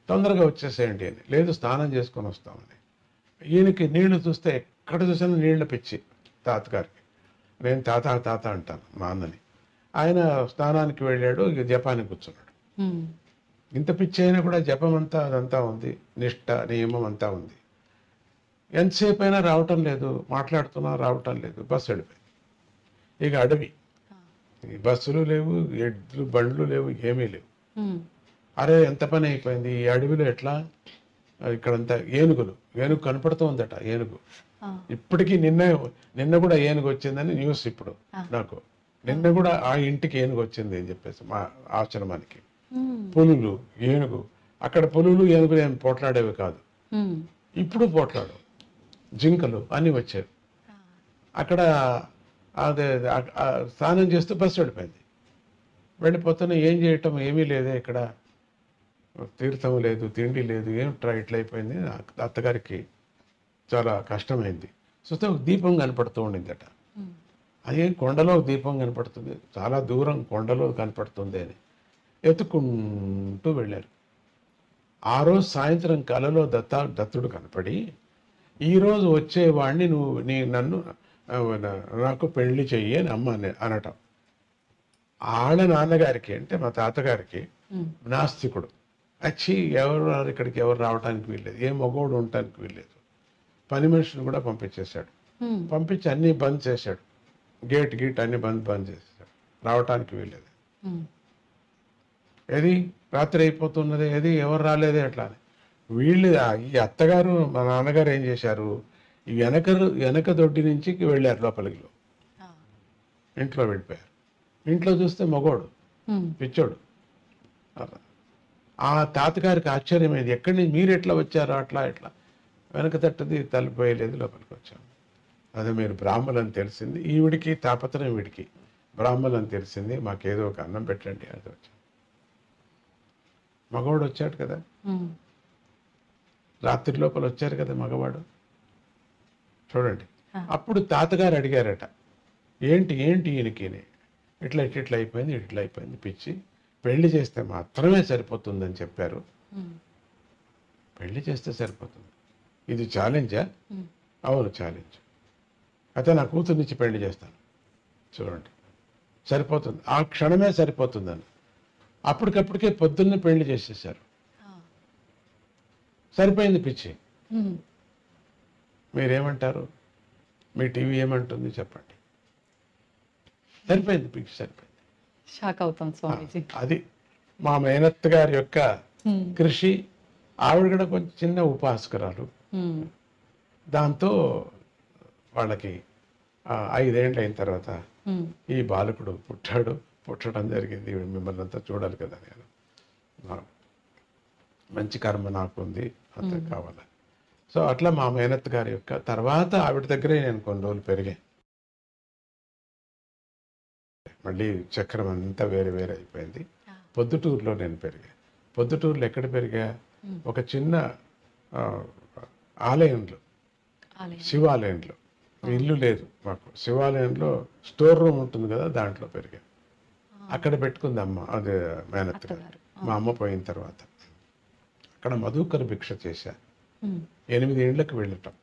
[SPEAKER 4] తొందరగా వచ్చేసేయండి అని. లేదు, స్నానం చేసుకొని వస్తామని. ఈయనకి నీళ్లు చూస్తే ఎక్కడ చూసినా నీళ్ల పిచ్చి తాతగారికి. నేను తాత తాత అంటాను మా అన్నని. ఆయన స్నానానికి వెళ్ళాడు, ఇక జపానికి కూర్చున్నాడు. ఇంత పిచ్చి అయినా కూడా జపం అంతా అదంతా ఉంది, నిష్ట నియమం అంతా ఉంది. ఎంతసేపు అయినా రావటం లేదు, మాట్లాడుతున్నా రావటం లేదు. బస్సు వెళ్ళిపోయింది. ఇక అడవి, బస్సులు లేవు, ఎడ్లు బండ్లు లేవు, ఏమీ లేవు. అరే ఎంత పని అయిపోయింది ఈ అడవిలో, ఎట్లా? ఇక్కడంతా ఏనుగు కనపడుతోందట. ఏనుగు ఇప్పటికీ నిన్న కూడా ఏనుగు వచ్చిందని న్యూస్ ఇప్పుడు నాకు. నిన్న కూడా ఆ ఇంటికి ఏనుగు వచ్చింది అని చెప్పేసి మా ఆశ్రమానికి. పులులు, ఏనుగు, అక్కడ పులులు ఏనుగులు ఏం పోట్లాడేవి కాదు, ఇప్పుడు పోట్లాడు. జింకలు అన్నీ వచ్చాయి. అక్కడ అదే స్నానం చేస్తూ బస్సు వెళ్ళిపోయింది. వెళ్ళిపోతున్నా ఏం చేయటం, ఏమీ లేదే ఇక్కడ, తీర్థం లేదు, తిండి లేదు, ఏమిట్రా ఇట్లా అయిపోయింది. అత్తగారికి చాలా కష్టమైంది. చూస్తే ఒక దీపం కనపడుతూ ఉండిందట. అదేం కొండలో దీపం కనపడుతుంది, చాలా దూరం కొండలో కనపడుతుంది అని ఎత్తుకుంటూ వెళ్ళారు. ఆ రోజు సాయంత్రం కలలో దత్తుడు కనపడి, ఈరోజు వచ్చేవాడిని నన్ను నాకు పెళ్లి చెయ్యి అని అమ్మ అనటం. ఆళ్ళ నాన్నగారికి అంటే మా తాతగారికి నాస్తికుడు. వచ్చి ఇక్కడికి ఎవరు రావడానికి వీల్లేదు, ఏ మగోడు ఉండటానికి వీల్లేదు. పని మనిషిని కూడా పంపించేశాడు. పంపించి అన్నీ బంద్ చేశాడు, గేట్ అన్ని బంద్ చేశాడు, రావటానికి వీల్లేదు. ఏది రాత్రి అయిపోతున్నది, ఏది ఎవరు రాలేదే అట్లా అని. వీళ్ళు ఈ అత్తగారు మా నాన్నగారు ఏం చేశారు, ఈ వెనక దొడ్డి నుంచి వెళ్ళారు లోపలికి. ఇంట్లో వెళ్ళిపోయారు. ఇంట్లో చూస్తే మగోడు, పిచ్చోడు. ఆ తాతగారికి ఆశ్చర్యమైంది, ఎక్కడి నుంచి మీరు ఎట్లా వచ్చారో అట్లా వెనక తట్టది తలిపోయలేదు, లోపలికి వచ్చాము. అదే మీరు బ్రాహ్మణులని తెలిసింది, ఈవిడికి తాపత్రయం, వీడికి బ్రాహ్మణులని తెలిసింది, మాకేదో ఒక అన్నం పెట్టండి అది వచ్చాను. మగవాడు వచ్చాడు కదా, రాత్రి లోపల వచ్చారు కదా మగవాడు, చూడండి. అప్పుడు తాతగారు అడిగారట, ఏంటి ఈయనకి ఇట్లా అయిపోయింది పిచ్చి, పెళ్లి చేస్తే మాత్రమే సరిపోతుందని చెప్పారు. పెళ్లి చేస్తే సరిపోతుంది, ఇది ఛాలెంజా? అవును ఛాలెంజ్. అయితే నా కూతుర్నిచ్చి పెళ్లి చేస్తాను, చూడండి సరిపోతుంది, ఆ క్షణమే సరిపోతుందని. అప్పటికప్పటికే పొద్దున్నే పెళ్లి చేసేసారు. సరిపోయింది పిచ్చి. మీరేమంటారు? మీ టీవీ ఏమంటుంది చెప్పండి? సరిపోయింది పిచ్చి, సరిపోయింది.
[SPEAKER 2] షాక్ అవుతాం స్వామీజీ.
[SPEAKER 4] అది మా మేనత్త గారి యొక్క కృషి. ఆవిడ కూడా కొంచెం చిన్న ఉపాసకురాలు. దాంతో వాళ్ళకి 5 ఏళ్ళు అయిన తర్వాత ఈ బాలకుడు పుట్టడం జరిగింది. మిమ్మల్ని అంతా చూడాలి కదా, నేను మంచి కర్మ నాకు ఉంది, అంత కావాలి. సో అట్లా మా మేనత్త గారి యొక్క తర్వాత ఆవిడ దగ్గరే నేను కొన్ని రోజులు పెరిగాను. మళ్ళీ చక్రం అంతా వేరే అయిపోయింది. పొద్దుటూరులో నేను పెరిగా. పొద్దుటూరులో ఎక్కడ పెరిగా? ఒక చిన్న ఆలయంలో, శివాలయంలో. ఇల్లు లేదు మాకు, శివాలయంలో స్టోర్ రూమ్ ఉంటుంది కదా, దాంట్లో పెరిగా. అక్కడ పెట్టుకుంది అమ్మ, అది మేనత్త గారు. మా అమ్మ పోయిన తర్వాత అక్కడ మధుకర భిక్ష చేశా. 8 ఏళ్ళకి వెళ్ళటం,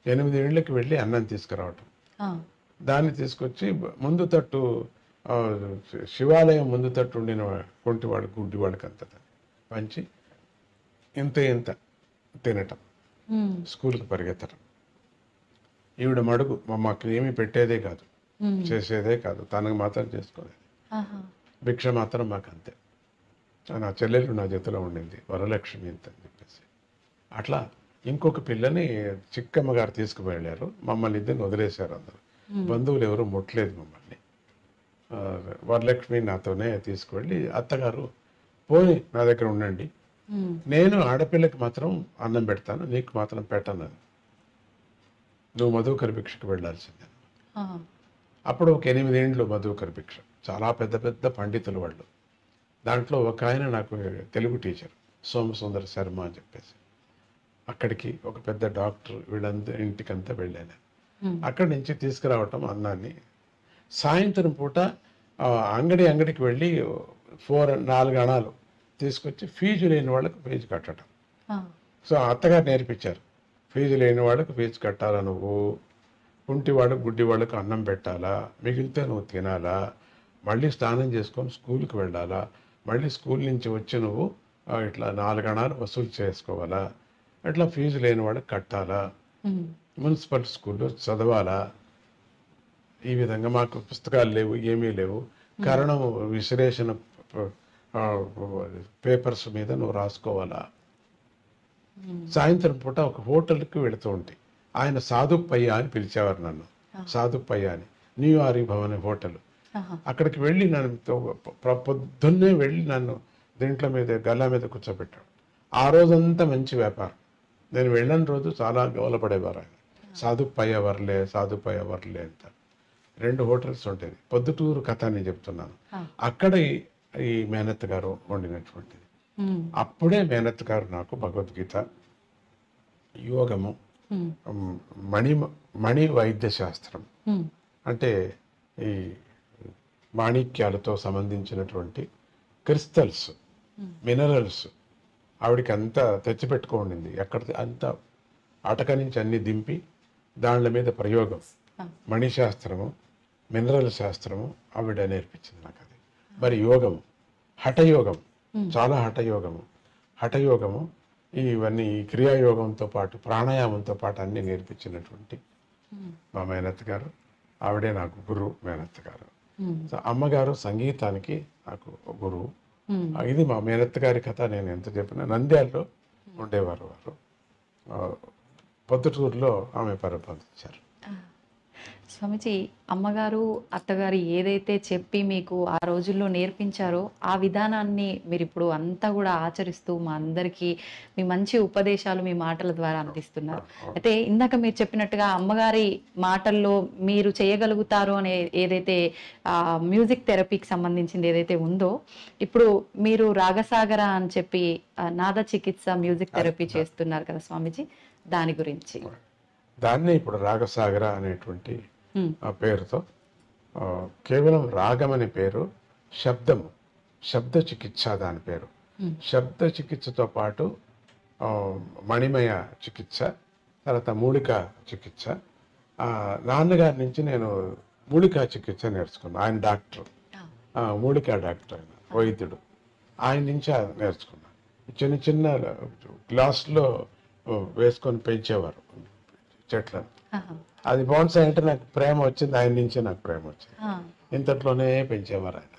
[SPEAKER 4] 8 ఏళ్ళకి వెళ్ళి అన్నం తీసుకురావటం, దాన్ని తీసుకొచ్చి ముందు తట్టు, శివాలయం ముందు తట్టు ఉండిన కొంటివాడు గుడ్డివాడికి అంత పంచి ఇంత తినటం, స్కూల్కి పరిగెత్తడం. ఈవిడ మడుగు మాకు ఏమీ పెట్టేదే కాదు, చేసేదే కాదు, తనకు మాత్రం చేసుకోలేదు. భిక్ష మాత్రం మాకు అంతే. నా చెల్లెలు నా జతలో ఉండింది, వరలక్ష్మి ఇంత అని చెప్పేసి. అట్లా ఇంకొక పిల్లని చిక్కమ్మ గారు తీసుకువెళ్ళారు. మమ్మల్ని ఇద్దరిని వదిలేశారు. అందరూ బంధువులు ఎవరు ముట్టలేదు మమ్మల్ని. వరలక్ష్మి నాతోనే తీసుకువెళ్ళి, అత్తగారు పోయి నా దగ్గర ఉండండి, నేను ఆడపిల్లకి మాత్రం అన్నం పెడతాను, నీకు మాత్రం పెట్టను. నువ్వు మధుకర భిక్షకు వెళ్ళాల్సిందే. అప్పుడు ఒక 8 ఏండ్లు మధుకర భిక్ష. చాలా పెద్ద పెద్ద పండితులు వాళ్ళు. దాంట్లో ఒక ఆయన నాకు తెలుగు టీచర్, సోమసుందర శర్మ అని చెప్పేసి. అక్కడికి ఒక పెద్ద డాక్టర్ వీళ్ళంతా ఇంటికంతా వెళ్ళాను. అక్కడి నుంచి తీసుకురావటం అన్నాన్ని. సాయంత్రం పూట అంగడికి వెళ్ళి 4 అణాలు తీసుకొచ్చి ఫీజు లేని వాళ్ళకు ఫీజు కట్టడం. సో అత్తగారు నేర్పించారు, ఫీజు లేని వాళ్ళకు ఫీజు కట్టాలా, నువ్వు కుంటి వాళ్ళకు గుడ్డి వాళ్ళకు అన్నం పెట్టాలా, మిగిలితే నువ్వు తినాలా, మళ్ళీ స్నానం చేసుకొని స్కూల్కి వెళ్ళాలా, మళ్ళీ స్కూల్ నుంచి వచ్చి నువ్వు ఇట్లా 4 అణాలు వసూలు చేసుకోవాలా, అట్లా ఫీజు లేని వాళ్ళకి కట్టాలా, మున్సిపల్ స్కూల్లో చదవాలా. ఈ విధంగా మాకు పుస్తకాలు లేవు, ఏమీ లేవు, కరణం విశ్లేషణ పేపర్స్ మీద నువ్వు రాసుకోవాలా. సాయంత్రం పూట ఒక హోటల్కి వెళుతూ ఉంటే ఆయన సాధుప్పయ్య అని పిలిచేవారు నన్ను. సాధుప్పయ్య అని న్యూయారీ భవన్ హోటల్. అక్కడికి వెళ్ళి నన్ను పొద్దున్నే వెళ్ళి నన్ను దీంట్లో మీద గల్లా మీద కూర్చోబెట్టాడు. ఆ రోజంతా మంచి వ్యాపారం. నేను వెళ్ళని రోజు చాలా గౌలపడేవారు ఆయన. సాధుప్పయ్య వర్లే అంత. 2 హోటల్స్ ఉండేది. పొద్దుటూరు కథ అని చెప్తున్నాను. అక్కడ ఈ మేనత్ గారు వండినటువంటిది. అప్పుడే మేనత్ గారు నాకు భగవద్గీత, యోగము, మణి వైద్య శాస్త్రం అంటే ఈ మాణిక్యాలతో సంబంధించినటువంటి క్రిస్టల్స్, మినరల్స్ ఆవిడికి అంతా తెచ్చిపెట్టుకోండింది. ఎక్కడ అంతా అటక నుంచి అన్ని దింపి దానిల మీద ప్రయోగం, మణిశాస్త్రము, మినరల్ శాస్త్రము ఆవిడ నేర్పించింది నాకు. అది మరి యోగము, హఠయోగం, చాలా హఠయోగము ఇవన్నీ క్రియాయోగంతో పాటు ప్రాణాయామంతో పాటు అన్ని నేర్పించినటువంటి మా మేనత్ గారు. ఆవిడే నాకు గురువు మేనత్ గారు. అమ్మగారు సంగీతానికి నాకు గురువు. ఇది మా మేనత్ గారి కథ. నేను ఎంత చెప్పినా నంద్యాలలో ఉండేవారు వారు. పొద్దుటూరులో ఆమె పరిపాలించారు.
[SPEAKER 2] స్వామిజీ, అమ్మగారు అత్తగారు ఏదైతే చెప్పి మీకు ఆ రోజుల్లో నేర్పించారో ఆ విధానాన్ని మీరు ఇప్పుడు అంతా కూడా ఆచరిస్తూ మా అందరికీ మీ మంచి ఉపదేశాలు మీ మాటల ద్వారా అందిస్తున్నారు. అయితే ఇందాక మీరు చెప్పినట్టుగా అమ్మగారి మాటల్లో మీరు చేయగలుగుతారు అనే ఏదైతే మ్యూజిక్ థెరపీకి సంబంధించింది ఏదైతే ఉందో, ఇప్పుడు మీరు రాగసాగర అని చెప్పి నాద చికిత్స మ్యూజిక్ థెరపీ చేస్తున్నారు కదా స్వామిజీ, దాని గురించి.
[SPEAKER 4] దాన్ని ఇప్పుడు రాగసాగర అనేటువంటి ఆ పేరుతో, కేవలం రాగం అనే పేరు, శబ్ద చికిత్స దాని పేరు. శబ్ద చికిత్సతో పాటు మణిమయ చికిత్స, తర్వాత మూలిక చికిత్స. నాన్నగారి నుంచి నేను మూలికా చికిత్స నేర్చుకున్నాను. ఆయన డాక్టర్, మూలికా డాక్టర్, ఆయన వైద్యుడు. ఆయన నుంచి నేర్చుకున్నాను. చిన్న గ్లాసులో వేసుకొని పెంచేవారు చెట్లను. అది బోన్సాయ్ అంటే నాకు ప్రేమ వచ్చింది, ఆయన నుంచే నాకు ప్రేమ వచ్చింది. ఇంతట్లోనే పెంచేవారు ఆయన.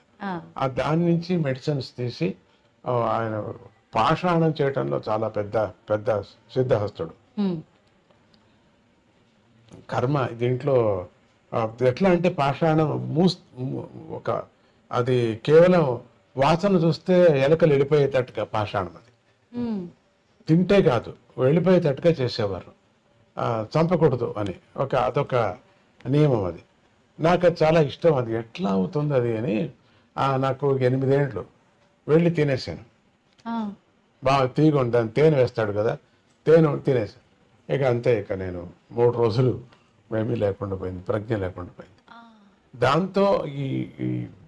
[SPEAKER 4] దాని నుంచి మెడిసిన్స్ తీసి ఆయన పాషాణం చేయటంలో చాలా పెద్ద సిద్ధహస్తుడు. కర్మ దీంట్లో ఎట్లా అంటే పాషాణం ఒక అది కేవలం వాసన చూస్తే ఎలకలు వెళ్ళిపోయేటట్టుగా పాషాణం, అది తింటే కాదు వెళ్ళిపోయేటట్టుగా చేసేవారు. చంపకూడదు అని అదొక నియమం. అది నాకు అది చాలా ఇష్టం. అది ఎట్లా అవుతుంది అది అని నాకు 8 ఏండ్లు వెళ్ళి తినేసాను. బాగా తీగొండి, దాన్ని తేనె వేస్తాడు కదా, తేనె తినేసాను. ఇక అంతే. ఇక నేను 3 రోజులు ఏమీ లేకుండా పోయింది, ప్రజ్ఞ లేకుండా పోయింది. దాంతో ఈ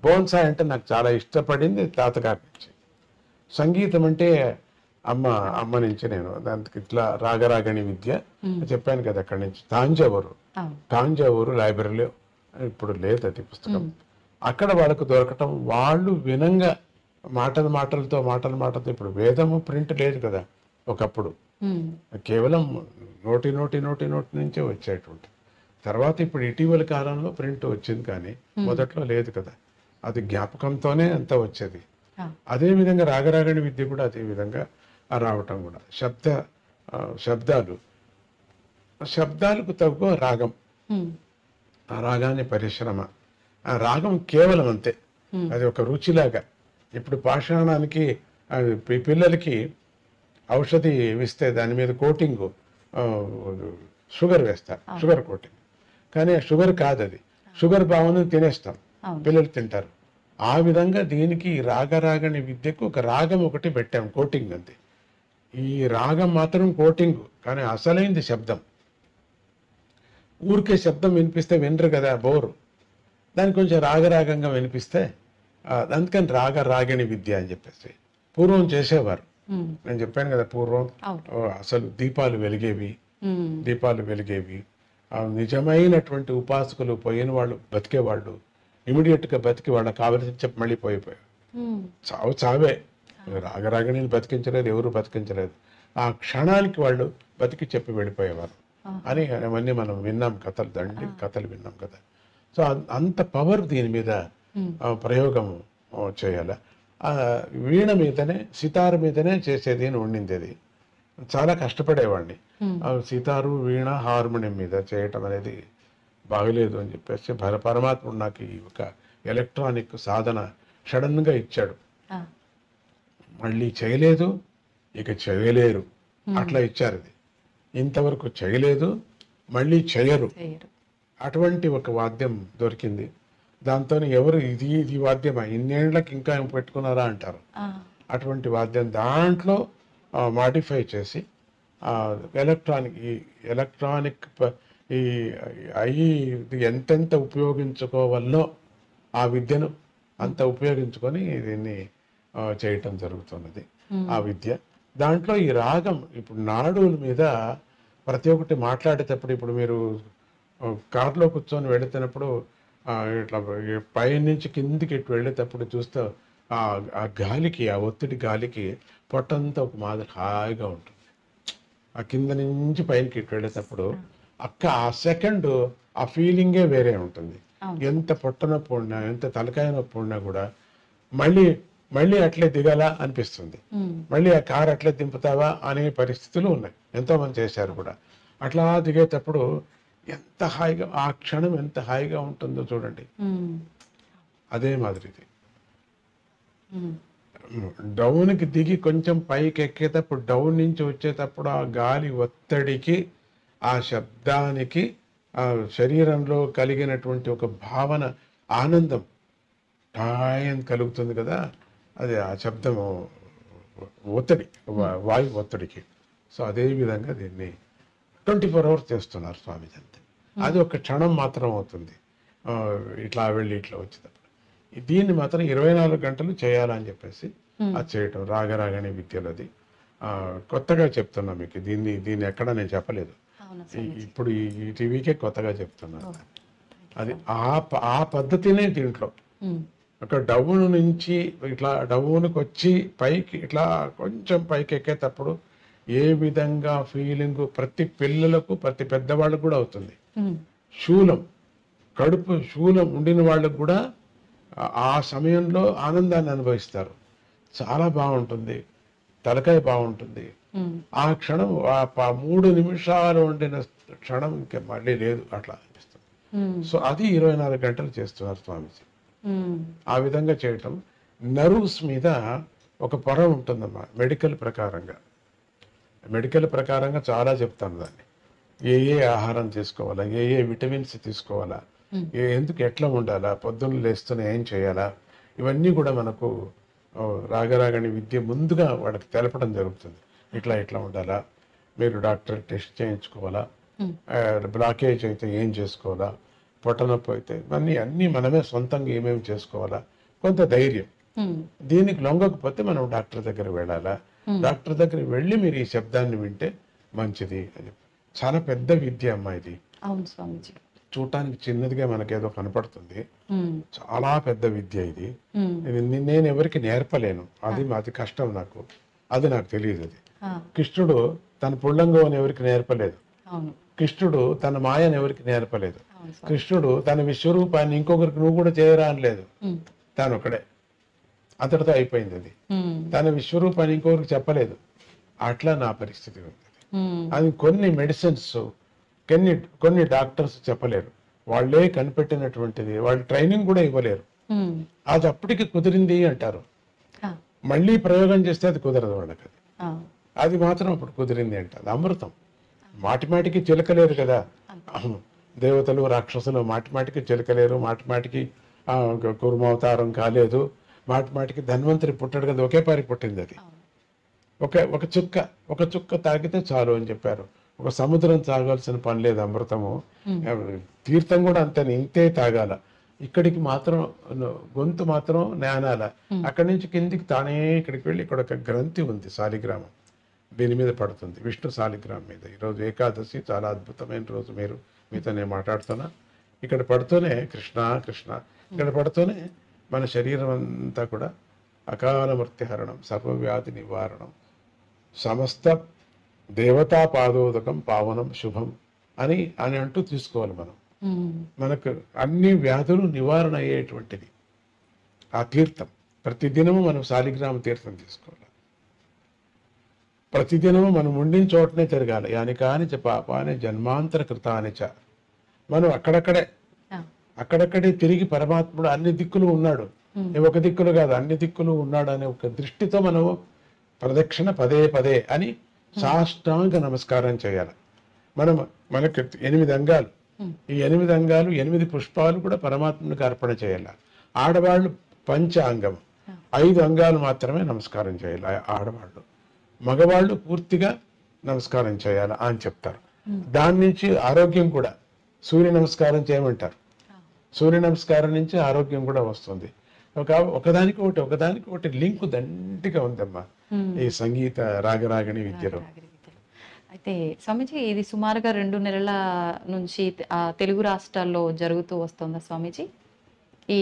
[SPEAKER 4] బోన్సాయ్ అంటే నాకు చాలా ఇష్టపడింది తాతగారి నుంచి. సంగీతం అంటే అమ్మ నుంచి నేను దానికి ఇట్లా రాగరాగణి విద్య చెప్పాను కదా, అక్కడి నుంచి తాంజావూరు లైబ్రరీలో ఇప్పుడు లేదు అది పుస్తకం. అక్కడ వాళ్ళకు దొరకటం, వాళ్ళు వినంగా మాటలతో ఇప్పుడు వేదము ప్రింట్ లేదు కదా, ఒకప్పుడు కేవలం నోటి నుంచే వచ్చేటువంటి. తర్వాత ఇప్పుడు ఇటీవల కాలంలో ప్రింట్ వచ్చింది, కానీ మొదట్లో లేదు కదా. అది జ్ఞాపకంతోనే అంతా వచ్చేది. అదే విధంగా రాగరాగణి విద్య కూడా అదే విధంగా రావటం కూడా. శబ్దాలకు తగ్గ రాగం, ఆ రాగాన్ని పరిశ్రమ. ఆ రాగం కేవలం అంతే, అది ఒక రుచిలాగా. ఇప్పుడు పాషాణానికి పిల్లలకి ఔషధి ఇస్తే దాని మీద కోటింగ్ షుగర్ వేస్తారు, షుగర్ కోటింగ్. కానీ ఆ షుగర్ కాదు, అది షుగర్ భావన తినేస్తాం, పిల్లలు తింటారు. ఆ విధంగా దీనికి రాగరాగని విద్యకు ఒక రాగం ఒకటి పెట్టాం, కోటింగ్ అంతే. ఈ రాగం మాత్రం కోటింగ్, కానీ అసలైంది శబ్దం. ఊరికే శబ్దం వినిపిస్తే వినరు కదా, బోరు. దానికి కొంచెం రాగరాగంగా వినిపిస్తే అందుకని రాగరాగిణి విద్య అని చెప్పేసి పూర్వం చేసేవారు. నేను చెప్పాను కదా, పూర్వం అసలు దీపాలు వెలిగేవి, నిజమైనటువంటి ఉపాసకులు పోయిన వాళ్ళు బతికేవాళ్ళు, ఇమీడియట్గా బతికి వాళ్ళకి కావలసి చెప్పి మళ్ళీ పోయిపోయారు. చావే. రాగరాగిణిని బతికించలేదు, ఎవరు బతికించలేదు. ఆ క్షణానికి వాళ్ళు బతికి చెప్పి వెళ్ళిపోయేవారు అని అవన్నీ మనం విన్నాం, కథలు విన్నాం కదా. సో అంత పవర్ దీని మీద ప్రయోగం చేయాలి. వీణ మీదనే, సితారు మీదనే చేసేది అని ఉండింది. అది చాలా కష్టపడేవాడిని. సితారు, వీణ, హార్మోనియం మీద చేయటం అనేది బాగలేదు అని చెప్పేసి పరమాత్ముడు నాకు ఈ ఒక ఎలక్ట్రానిక్ సాధన సడన్గా ఇచ్చాడు. మళ్ళీ చేయలేదు, ఇక చేయలేరు, అట్లా ఇచ్చారు. అది ఇంతవరకు చేయలేదు, మళ్ళీ చేయరు, అటువంటి ఒక వాద్యం దొరికింది. దాంతో ఎవరు ఇది వాద్యమా, ఇన్నేళ్లకు ఇంకా పెట్టుకున్నారా అంటారు. అటువంటి వాద్యం దాంట్లో మాడిఫై చేసి ఎలక్ట్రానిక్ ఎంతెంత ఉపయోగించుకోవాలో ఆ విద్యను అంత ఉపయోగించుకొని దీన్ని చేయటం జరుగుతున్నది. ఆ విద్య దాంట్లో ఈ రాగం ఇప్పుడు నాడుల మీద ప్రతి ఒక్కటి మాట్లాడేటప్పుడు, ఇప్పుడు మీరు కారులో కూర్చొని వెళుతున్నప్పుడు ఇట్లా పైనుంచి కిందికి ఇటు వెళ్ళేటప్పుడు చూస్తే ఆ గాలికి, ఆ ఒత్తిడి గాలికి పొట్టంతా ఒక మాదిరి హాయిగా ఉంటుంది. ఆ కింద నుంచి పైనకి ఇటు వెళ్ళేటప్పుడు ఆ సెకండ్ ఆ ఫీలింగే వేరే ఉంటుంది. ఎంత పొట్ట నొప్పి ఉన్నా, ఎంత తలకాయ నొప్పి ఉన్నా కూడా మళ్ళీ అట్లే దిగాలా అనిపిస్తుంది. మళ్ళీ ఆ కారు అట్లే దింపుతావా అనే పరిస్థితులు ఉన్నాయి. ఎంతో మంది చేశారు కూడా. అట్లా దిగేటప్పుడు ఎంత హాయిగా, ఆ క్షణం ఎంత హాయిగా ఉంటుందో చూడండి. అదే మాదిరిది డౌన్కి దిగి కొంచెం పైకి ఎక్కేటప్పుడు, డౌన్ నుంచి వచ్చేటప్పుడు ఆ గాలి ఒత్తిడికి, ఆ శబ్దానికి, ఆ శరీరంలో కలిగినటువంటి ఒక భావన, ఆనందం టాయని కలుగుతుంది కదా. అది ఆ శబ్దము ఒత్తిడి, వాయు ఒత్తిడికి. సో అదే విధంగా దీన్ని 24 hours చేస్తున్నారు స్వామీజీ అంతే. అది ఒక క్షణం మాత్రం అవుతుంది, ఇట్లా వెళ్ళి ఇట్లా వచ్చేటప్పుడు. దీన్ని మాత్రం 24 గంటలు చేయాలని చెప్పేసి అది చేయటం రాగరాగని విద్యలో. అది కొత్తగా చెప్తున్నా మీకు, దీన్ని ఎక్కడ నేను చెప్పలేదు, ఇప్పుడు ఈ టీవీకే కొత్తగా చెప్తున్నాను. అది ఆ పద్ధతినే దీంట్లో ఒక డౌన్ నుంచి ఇట్లా డౌన్కి వచ్చి పైకి ఇట్లా కొంచెం పైకి ఎక్కేటప్పుడు ఏ విధంగా ఫీలింగ్ ప్రతి పిల్లలకు, ప్రతి పెద్దవాళ్ళకు కూడా అవుతుంది. కడుపు శూలం ఉండిన వాళ్ళకు కూడా ఆ సమయంలో ఆనందాన్ని అనుభవిస్తారు. చాలా బాగుంటుంది, తలకాయ బాగుంటుంది. ఆ క్షణం 3 నిమిషాలు ఉండిన క్షణం ఇంకా మళ్ళీ లేదు, అట్లా అనిపిస్తుంది. సో అది 24 గంటలు చేస్తున్నారు స్వామీజీ. ఆ విధంగా చేయటం. నర్వ్స్ మీద ఒక పొర ఉంటుందమ్మా మెడికల్ ప్రకారంగా చాలా చెప్తాను దాన్ని. ఏ ఆహారం తీసుకోవాలా, ఏ విటమిన్స్ తీసుకోవాలా, ఎందుకు ఎట్లా ఉండాలా, పొద్దున్న లేస్తూనే ఏం చేయాలా, ఇవన్నీ కూడా మనకు రాగరాగని విద్య ముందుగా వాళ్ళకి తెలపడం జరుగుతుంది. ఇట్లా ఉండాలా, మీరు డాక్టర్ టెస్ట్ చేయించుకోవాలా, బ్లాకేజ్ అయితే ఏం చేసుకోవాలా, పొట్టనొప్పి అయితే అన్నీ మనమే సొంతంగా ఏమేమి చేసుకోవాలా, కొంత ధైర్యం. దీనికి లొంగకపోతే మనం డాక్టర్ దగ్గర వెళ్ళాలా, డాక్టర్ దగ్గర వెళ్ళి మీరు ఈ శబ్దాన్ని వింటే మంచిది అని. చాలా పెద్ద విద్య అమ్మా ఇది. చూడటానికి చిన్నదిగా మనకేదో కనపడుతుంది, చాలా పెద్ద విద్య ఇది. నేను ఎవరికి నేర్పలేను, అది కష్టం నాకు, అది నాకు తెలియదు. అది కృష్ణుడు తన పుల్లంగోని ఎవరికి నేర్పలేదు, కృష్ణుడు తన మాయను ఎవరికి నేర్పలేదు, కృష్ణుడు తన విశ్వరూపాన్ని ఇంకొకరికి నువ్వు కూడా చేయరా అనలేదు, తాను ఒకడే, అంతటితో అయిపోయింది. అది తన విశ్వరూపాన్ని ఇంకొకరికి చెప్పలేదు. అట్లా నా పరిస్థితి ఉంది. అది కొన్ని మెడిసిన్స్ కొన్ని డాక్టర్స్ చెప్పలేరు, వాళ్ళే కనిపెట్టినటువంటిది, వాళ్ళు ట్రైనింగ్ కూడా ఇవ్వలేరు. అది అప్పటికి కుదిరింది అంటారు, మళ్ళీ ప్రయోగం చేస్తే అది కుదరదు వాళ్ళకి. అది మాత్రం అప్పుడు కుదిరింది అంట. అది అమృతం. మాటిమాటికి చిలకలేరు కదా దేవతలు రాక్షసులు, మాటిమాటికి చిలకలేరు, మాటిమాటికి కుర్మావతారం కాలేదు, మాటిమాటికి ధన్వంతరి పుట్టాడు కదా, ఒకే పారి పుట్టింది అది. ఒక చుక్క తాగితే చాలు అని చెప్పారు. ఒక సముద్రం తాగాల్సిన పని లేదు అమృతము. తీర్థం కూడా అంతే, ఇంతే తాగాల. ఇక్కడికి మాత్రం గొంతు మాత్రం నానాల. అక్కడి నుంచి కిందికి తానే ఇక్కడికి వెళ్ళి ఇక్కడ ఒక గ్రంథి ఉంది, శాలిగ్రామం, దీని మీద పడుతుంది, విష్ణు శాలిగ్రామం మీద. ఈరోజు ఏకాదశి, చాలా అద్భుతమైన రోజు. మీతో నేను మాట్లాడుతున్నా, ఇక్కడ పడుతూనే కృష్ణ కృష్ణ, ఇక్కడ పడుతూనే మన శరీరం అంతా కూడా అకాల మృత్యుహరణం, సర్వవ్యాధి నివారణం, సమస్త దేవతా పాదోదకం పావనం శుభం అని అంటూ తీసుకోవాలి మనం. మనకు అన్ని వ్యాధులు నివారణ అయ్యేటువంటిది ఆ తీర్థం. ప్రతిదినము మనం శాలిగ్రామ తీర్థం తీసుకోవాలి. ప్రతిదినము మనం ఉండిన చోటనే తిరగాలి. యాని కాని చ పాపాని జన్మాంతర కృతాని చ. మనం అక్కడక్కడే తిరిగి పరమాత్ముడు అన్ని దిక్కులు ఉన్నాడు, ఒక దిక్కులు కాదు అన్ని దిక్కులు ఉన్నాడు అనే ఒక దృష్టితో మనము ప్రదక్షిణ పదే పదే అని సాష్టాంగ నమస్కారం చేయాలి. మనకి 8 అంగాలు, ఈ 8 అంగాలు 8 పుష్పాలు కూడా పరమాత్మునికి అర్పణ చేయాలి. ఆడవాళ్ళు పంచాంగం 5 అంగాలు మాత్రమే నమస్కారం చేయాలి ఆడవాళ్ళు. మగవాళ్ళు పూర్తిగా నమస్కారం చేయాలి అని చెప్తారు. దాని నుంచి ఆరోగ్యం కూడా సూర్య నమస్కారం చేయమంటారు. సూర్య నమస్కారం నుంచి ఆరోగ్యం కూడా వస్తుంది. ఒకదానికి ఒకటి లింక్ దండిగా ఉందమ్మా ఈ సంగీత రాగరాగిణి విద్యలో.
[SPEAKER 2] అయితే స్వామీజీ, ఇది సుమారుగా 2 నెలల నుంచి తెలుగు రాష్ట్రాల్లో జరుగుతూ వస్తుందా స్వామీజీ ఈ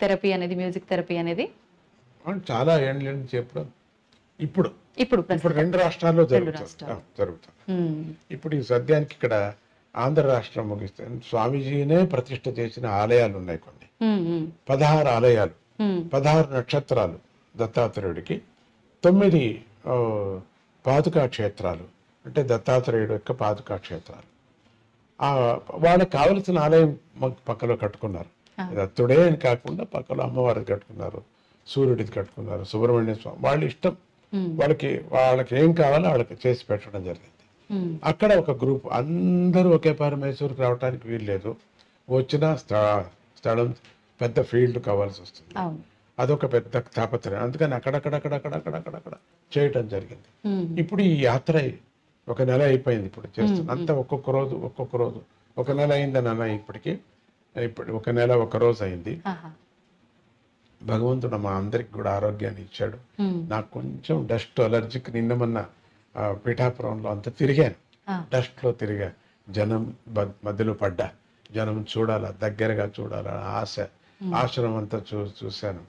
[SPEAKER 2] థెరపీ అనేది, మ్యూజిక్ థెరపీ అనేది?
[SPEAKER 4] చాలా ఏళ్ళ నుంచి ఇప్పుడు 2 రాష్ట్రాల్లో జరుగుతుంది. ఇప్పుడు ఈ సద్యానికి ఇక్కడ ఆంధ్ర రాష్ట్రం ముగిస్తే స్వామీజీనే ప్రతిష్ఠ చేసిన ఆలయాలు ఉన్నాయి కొన్ని, 16 ఆలయాలు, 16 నక్షత్రాలు దత్తాత్రేయుడికి, 9 పాదుకా క్షేత్రాలు, అంటే దత్తాత్రేయుడు యొక్క పాదుకా క్షేత్రాలు. వాళ్ళకి కావలసిన ఆలయం పక్కలో కట్టుకున్నారు. దత్తుడే అని కాకుండా పక్కలో అమ్మవారికి కట్టుకున్నారు, సూర్యుడికి కట్టుకున్నారు, సుబ్రహ్మణ్య స్వామి, వాళ్ళ ఇష్టం. వాళ్ళకి ఏం కావాలో వాళ్ళకి చేసి పెట్టడం జరిగింది. అక్కడ ఒక గ్రూప్, అందరూ ఒకే పరమేశ్వరికి రావడానికి వీలు లేదు. వచ్చిన స్థలం పెద్ద ఫీల్డ్ కావాల్సి వస్తుంది. అదొక పెద్ద తాపత్రయం. అందుకని అక్కడక్కడ చేయటం జరిగింది. ఇప్పుడు ఈ యాత్ర 1 నెల అయిపోయింది. ఇప్పుడు చేస్తాను అంతా ఒక్కొక్క రోజు 1 నెల అయిందని అన్న. ఇప్పుడు 1 నెల 1 రోజు అయింది. భగవంతుడు మా అందరికి కూడా ఆరోగ్యాన్ని ఇచ్చాడు. నాకు కొంచెం డస్ట్ అలర్జీకి నిన్న మొన్న పిఠాపురంలో అంతా తిరిగాను, డస్ట్ లో తిరిగా, జనం మధ్యలో పడ్డా, జనం చూడాలా, దగ్గరగా చూడాలా ఆశ్రమం అంతా చూశాను.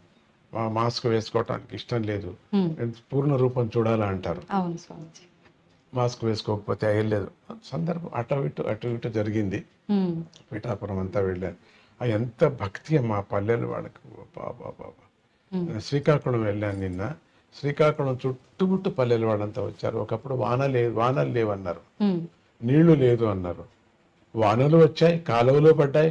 [SPEAKER 4] మాస్క్ వేసుకోవటానికి ఇష్టం లేదు, పూర్ణ రూపం చూడాలా అంటారు. మాస్క్ వేసుకోకపోతే అయ్యలేదు. సందర్భం అటు ఇటు జరిగింది. పిఠాపురం అంతా వెళ్ళాను. ఎంత భక్తి మా పల్లెలు వాళ్ళకి. బాబా శ్రీకాకుళం వెళ్ళాను నిన్న. శ్రీకాకుళం చుట్టుముట్టు పల్లెలు వాళ్ళంతా వచ్చారు. ఒకప్పుడు వానలు లేవన్నారు, నీళ్లు లేదు అన్నారు. వానలు వచ్చాయి, కాలువలో పడ్డాయి.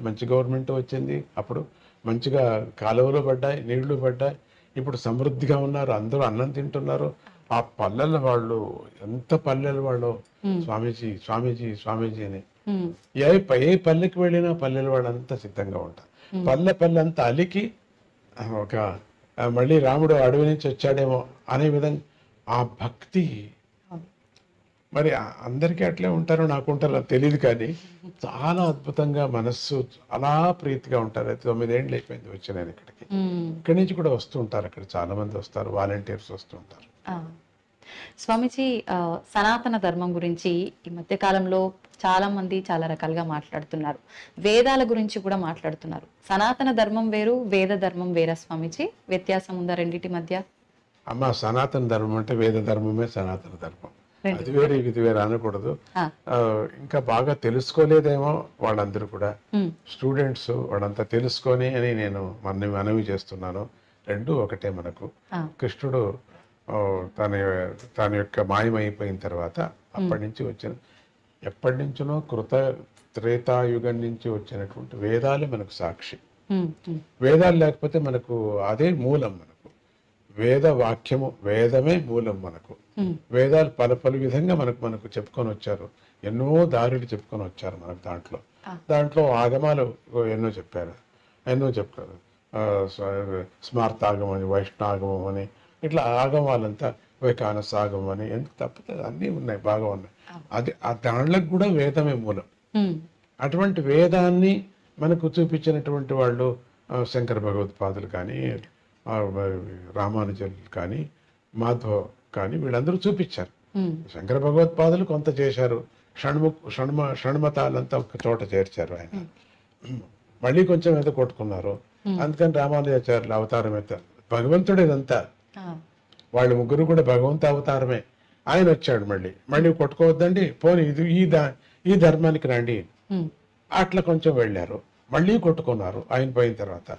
[SPEAKER 4] మంచి గవర్నమెంట్ వచ్చింది. అప్పుడు మంచిగా కాలువలో పడ్డాయి, నీళ్లు పడ్డాయి. ఇప్పుడు సమృద్ధిగా ఉన్నారు, అందరూ అన్నం తింటున్నారు. ఆ పల్లెల వాళ్ళు ఎంత పల్లెల వాళ్ళు స్వామీజీ స్వామీజీ స్వామీజీ అని. ఏ పల్లెకి వెళ్ళినా పల్లెల వాళ్ళు అంతా సిద్ధంగా ఉంటారు. పల్లె అంతా అలికి ఒక మళ్ళీ రాముడు అడవి నుంచి వచ్చాడేమో అనే విధంగా ఆ భక్తి. మరి అందరికీ అట్లే ఉంటారో నాకు ఉంటారో తెలియదు, కానీ చాలా అద్భుతంగా మనస్సు అలా ప్రీతిగా ఉంటారు. 9 ఏళ్ళు అయిపోయింది వచ్చి నేను ఇక్కడి నుంచి కూడా వస్తూ ఉంటారు. అక్కడ చాలా మంది వస్తారు, వాలంటీర్స్ వస్తూ ఉంటారు.
[SPEAKER 2] స్వామీజీ, సనాతన ధర్మం గురించి ఈ మధ్య కాలంలో చాలా మంది చాలా రకాలుగా మాట్లాడుతున్నారు. వేదాల గురించి కూడా మాట్లాడుతున్నారు. సనాతన ధర్మం వేరు, వేద ధర్మం వేరా స్వామీజీ? వ్యత్యాసం ఉందా రెండింటి మధ్య?
[SPEAKER 4] అమ్మ, సనాతన ధర్మం అంటే వేద ధర్మమే సనాతన ధర్మం. అది వేరే ఇది వేరే అనకూడదు. ఇంకా బాగా తెలుసుకోలేదేమో వాళ్ళందరూ కూడా, స్టూడెంట్స్ వాళ్ళంతా తెలుసుకొని అని నేను మనవి చేస్తున్నాను. 2 ఒకటే మనకు. కృష్ణుడు తన యొక్క మాయమైపోయిన తర్వాత అప్పటి నుంచి ఎప్పటి నుంచినో త్రేతాయుగం నుంచి వచ్చినటువంటి వేదాలే మనకు సాక్షి. వేదాలు లేకపోతే మనకు అదే మూలం. మనకు వేద వాక్యము, వేదమే మూలం మనకు. వేదాలు పలు విధంగా మనకు చెప్పుకొని వచ్చారు. ఎన్నో దారులు చెప్పుకొని వచ్చారు మనకు. దాంట్లో ఆగమాలు ఎన్నో చెప్పారు. స్మార్తాగమం అని, వైష్ణాగమం అని, ఇట్లా ఆగమాలంతా వైకానసాగమం అని ఎందుకు తప్పలేదు, అన్నీ ఉన్నాయి, బాగా ఉన్నాయి. అది ఆ దాంట్లోకి కూడా వేదమే మూలం. అటువంటి వేదాన్ని మనకు చూపించినటువంటి వాళ్ళు శంకర భగవత్పాదులు కానీ, రామానుజులు కానీ, మాధవ కానీ, వీళ్ళందరూ చూపించారు. శంకర భగవత్పాదులు కొంత చేశారు, షణ్మతాలంతా ఒక చోట చేర్చారు ఆయన. మళ్ళీ కొంచెం ఏదో కొట్టుకున్నారు. అందుకని రామానుజాచార్యులు అవతారం ఎత్తారు. భగవంతుడు ఇదంతా, వాళ్ళు ముగ్గురు కూడా భగవంతు అవతారమే. ఆయన వచ్చాడు, మళ్ళీ కొట్టుకోవద్దండి, పోనీ ఈ ధర్మానికి రండి, అట్లా కొంచెం వెళ్ళారు. మళ్ళీ కొట్టుకున్నారు. ఆయన పోయిన తర్వాత